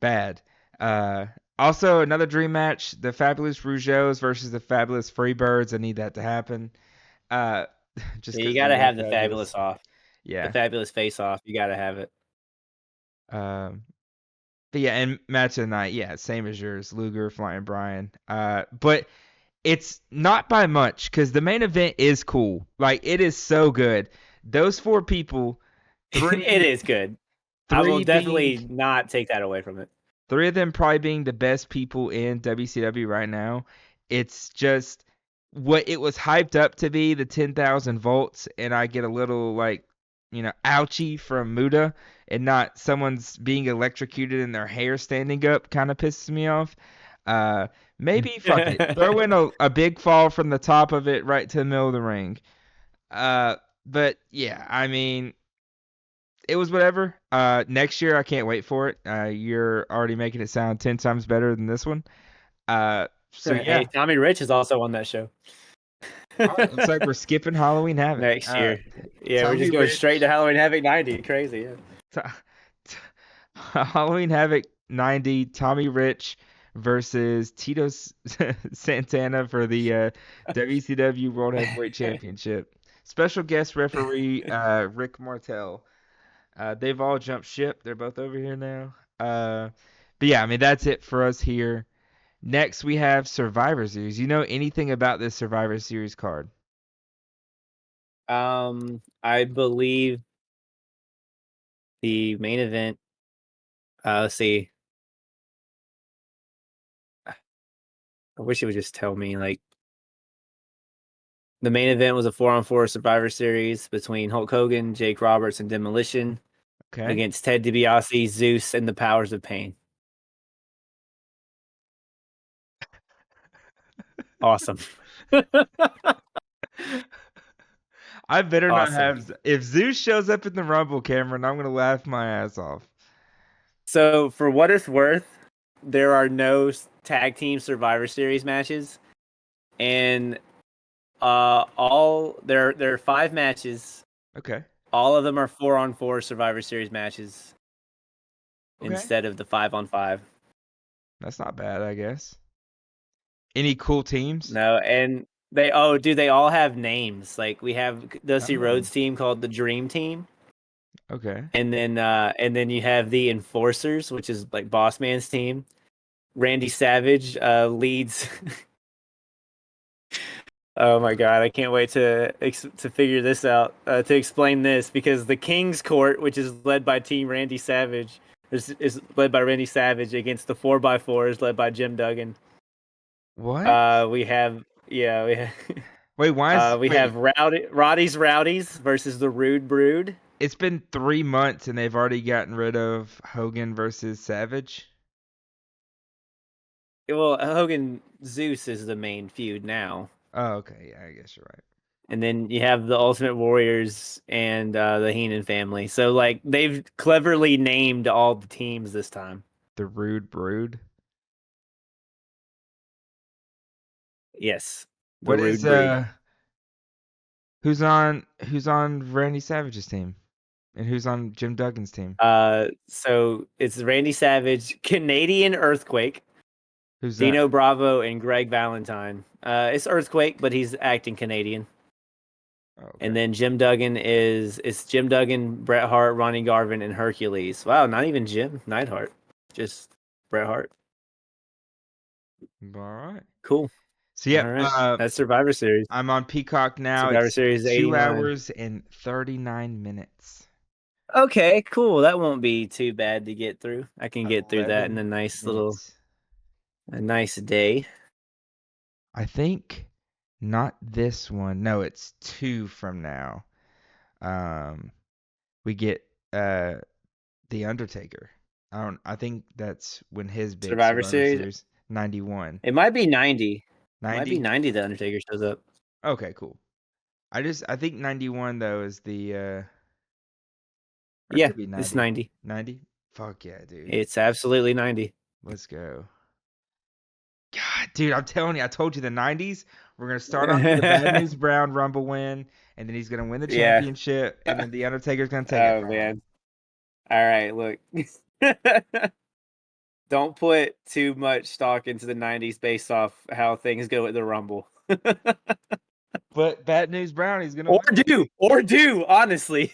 bad. Uh, Also another dream match: the Fabulous Rougeaus versus the Fabulous Freebirds. I need that to happen. Uh, just Yeah, you because they're gotta both have the fabulous. fabulous off, the Yeah. fabulous face off. You gotta have it. Um, but yeah, and match of the night, yeah, same as yours, Luger, Flying Brian. But it's not by much because the main event is cool. Like it is so good. Those four people, It three, is good. I will three being definitely not take that away from it. three of them probably being the best people in WCW right now. It's just what it was hyped up to be, the 10,000 volts, and I get a little like, ouchy from Muta, and not someone's being electrocuted and their hair standing up kind of pisses me off. Uh, Maybe fuck it. Throw in a big fall from the top of it right to the middle of the ring. Uh, but yeah, I mean, it was whatever. Next year I can't wait for it. You're already making it sound 10 times better than this one. So Hey, yeah. Tommy Rich is also on that show All right, looks like we're skipping Halloween Havoc. next year. Yeah, we're Tommy just going straight to Rich, Halloween Havoc 90. Crazy, yeah. t- Halloween Havoc 90, Tommy Rich versus Tito Santana for the WCW World Heavyweight Championship. Special guest referee Rick Martel. They've all jumped ship. They're both over here now. But yeah, I mean that's it for us here. Next, we have Survivor Series. You know anything about this Survivor Series card? I believe the main event. Let's see. I wish it would just tell me. Like, the main event was a 4-on-4 Survivor Series between Hulk Hogan, Jake Roberts, and Demolition Okay. against Ted DiBiase, Zeus, and the Powers of Pain. Awesome. I better not Awesome. have. If Zeus shows up in the Rumble, Cameron, I'm gonna laugh my ass off. So, for what it's worth, there are no tag team Survivor Series matches, and all there are 5 matches. Okay. All of them are 4-on-4 Survivor Series matches Okay. instead of the 5-on-5. That's not bad, I guess. Any cool teams? No, and they all have names. Like, we have Dusty Oh, Rhodes' team called the Dream Team, okay. and then you have the Enforcers, which is like Boss Man's team. Randy Savage leads. Oh my god, I can't wait to figure this out, to explain this, because the King's Court, which is led by Team Randy Savage, is led by Randy Savage against the 4x4 is led by Jim Duggan. What? We have yeah, Wait, why is we wait? have Roddy's Rowdies versus the Rude Brood. It's been 3 months and they've already gotten rid of Hogan versus Savage. Well, Hogan Zeus is the main feud now. Oh, okay. Yeah, I guess you're right. And then you have the Ultimate Warriors and the Heenan family. So, like, they've cleverly named all the teams this time. The Rude Brood. Yes, the What is Rude Brood. who's on Randy Savage's team? And who's on Jim Duggan's team? So it's Randy Savage, Canadian Earthquake, Who's that? Dino Bravo, and Greg Valentine. It's Earthquake, but he's acting Canadian. Oh, okay. And then Jim Duggan it's Jim Duggan, Bret Hart, Ronnie Garvin, and Hercules. Wow, not even Jim Neidhart, just Bret Hart. All right. Cool. So All yep, right, that's Survivor Series. I'm on Peacock now. Survivor It's Series two '89. hours and 39 minutes. Okay, cool. That won't be too bad to get through. I can get through that in 11 a minutes. nice day. I think not this one. No, it's 2 from now. Um, we get The Undertaker. I think that's when his big Survivor Survivor Series. Series 91. It might be 90. It might be 90? 90 the Undertaker shows up. Okay, cool. I think 91 though is the or it Yeah, could be it's 90. 90. 90? Fuck yeah, dude. It's absolutely 90. Let's go. God, dude, I'm telling you, I told you the 90s. We're gonna start off with a Bad News Brown Rumble win, and then he's gonna win the Yeah. championship, and then the Undertaker's gonna take it Oh from him. man. All right, look. Don't put too much stock into the 90s based off how things go at the Rumble. But Bad News Brown, he's gonna win. Or do, honestly.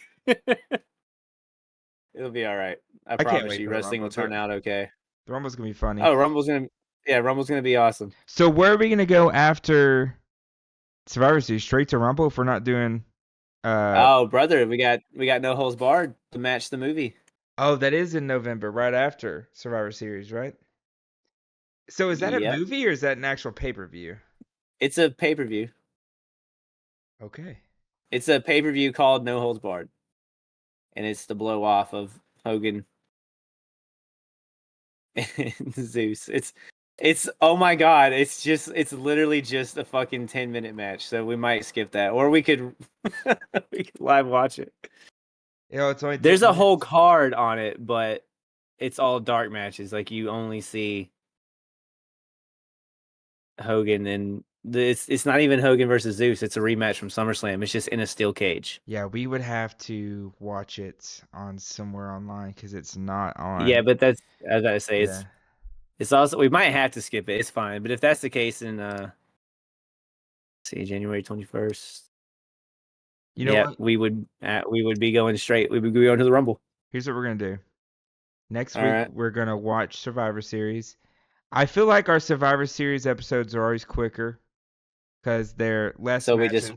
It'll be all right. I I can't promise wait you, for the wrestling will Rumble. turn out okay. The Rumble's gonna be funny. Oh, Rumble's gonna be awesome. So where are we gonna go after Survivor Series? Straight to Rumble if we're not doing Oh, brother, we got No Holds Barred to match the movie. oh, that is in November, right after Survivor Series, right? So is that a Yep. movie or is that an actual pay-per-view? It's a pay-per-view. Okay. It's a pay-per-view called No Holds Barred. And it's the blow off of Hogan and Zeus. It's oh my god, it's literally just a fucking 10-minute match. So we might skip that. Or we could we could live watch it. You know, it's only 10 There's a whole minutes. card on it, but it's all dark matches. Like, you only see Hogan, and it's not even Hogan versus Zeus. It's a rematch from SummerSlam. It's just in a steel cage. Yeah, we would have to watch it on somewhere online because it's not Yeah, on. but that's I gotta say Yeah. it's also, we might have to skip it. It's fine, but if that's the case, then see, January 21st. You know Yeah, what? we would be going straight. We would be going to the Rumble. Here's what we're gonna do. Next All week right. we're gonna watch Survivor Series. I feel like our Survivor Series episodes are always quicker because they're less So matches,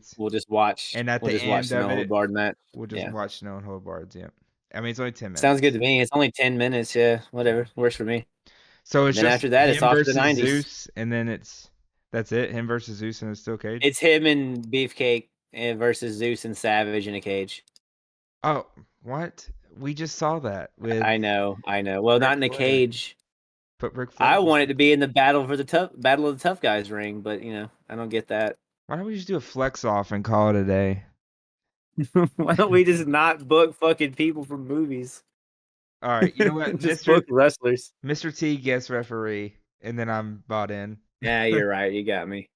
and at we'll the just watch end the of no hold it, barred match. we'll just Yeah, watch Snow and Hobards. Yeah, I mean it's only 10 sounds good minutes. to me. It's only 10 minutes. Yeah, Yeah. whatever works for me. So And it's then just after that, it's him off to the versus 90s. Zeus, and then that's it. Him versus Zeus in a steel cage. It's him and Beefcake versus Zeus and Savage in a cage. Oh, what? We just saw that with I know. Well, Ric not in a Flair, cage. but Ric Flair I just wanted did to it. be in the battle of the tough guys ring, but I don't get that. Why don't we just do a flex off and call it a day? Why don't we just not book fucking people from movies? All right, you know what, Just Mister book wrestlers. Mister T guest referee, and then I'm bought in. Yeah, you're right. You got me.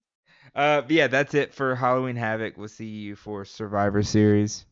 But yeah, that's it for Halloween Havoc. We'll see you for Survivor Series.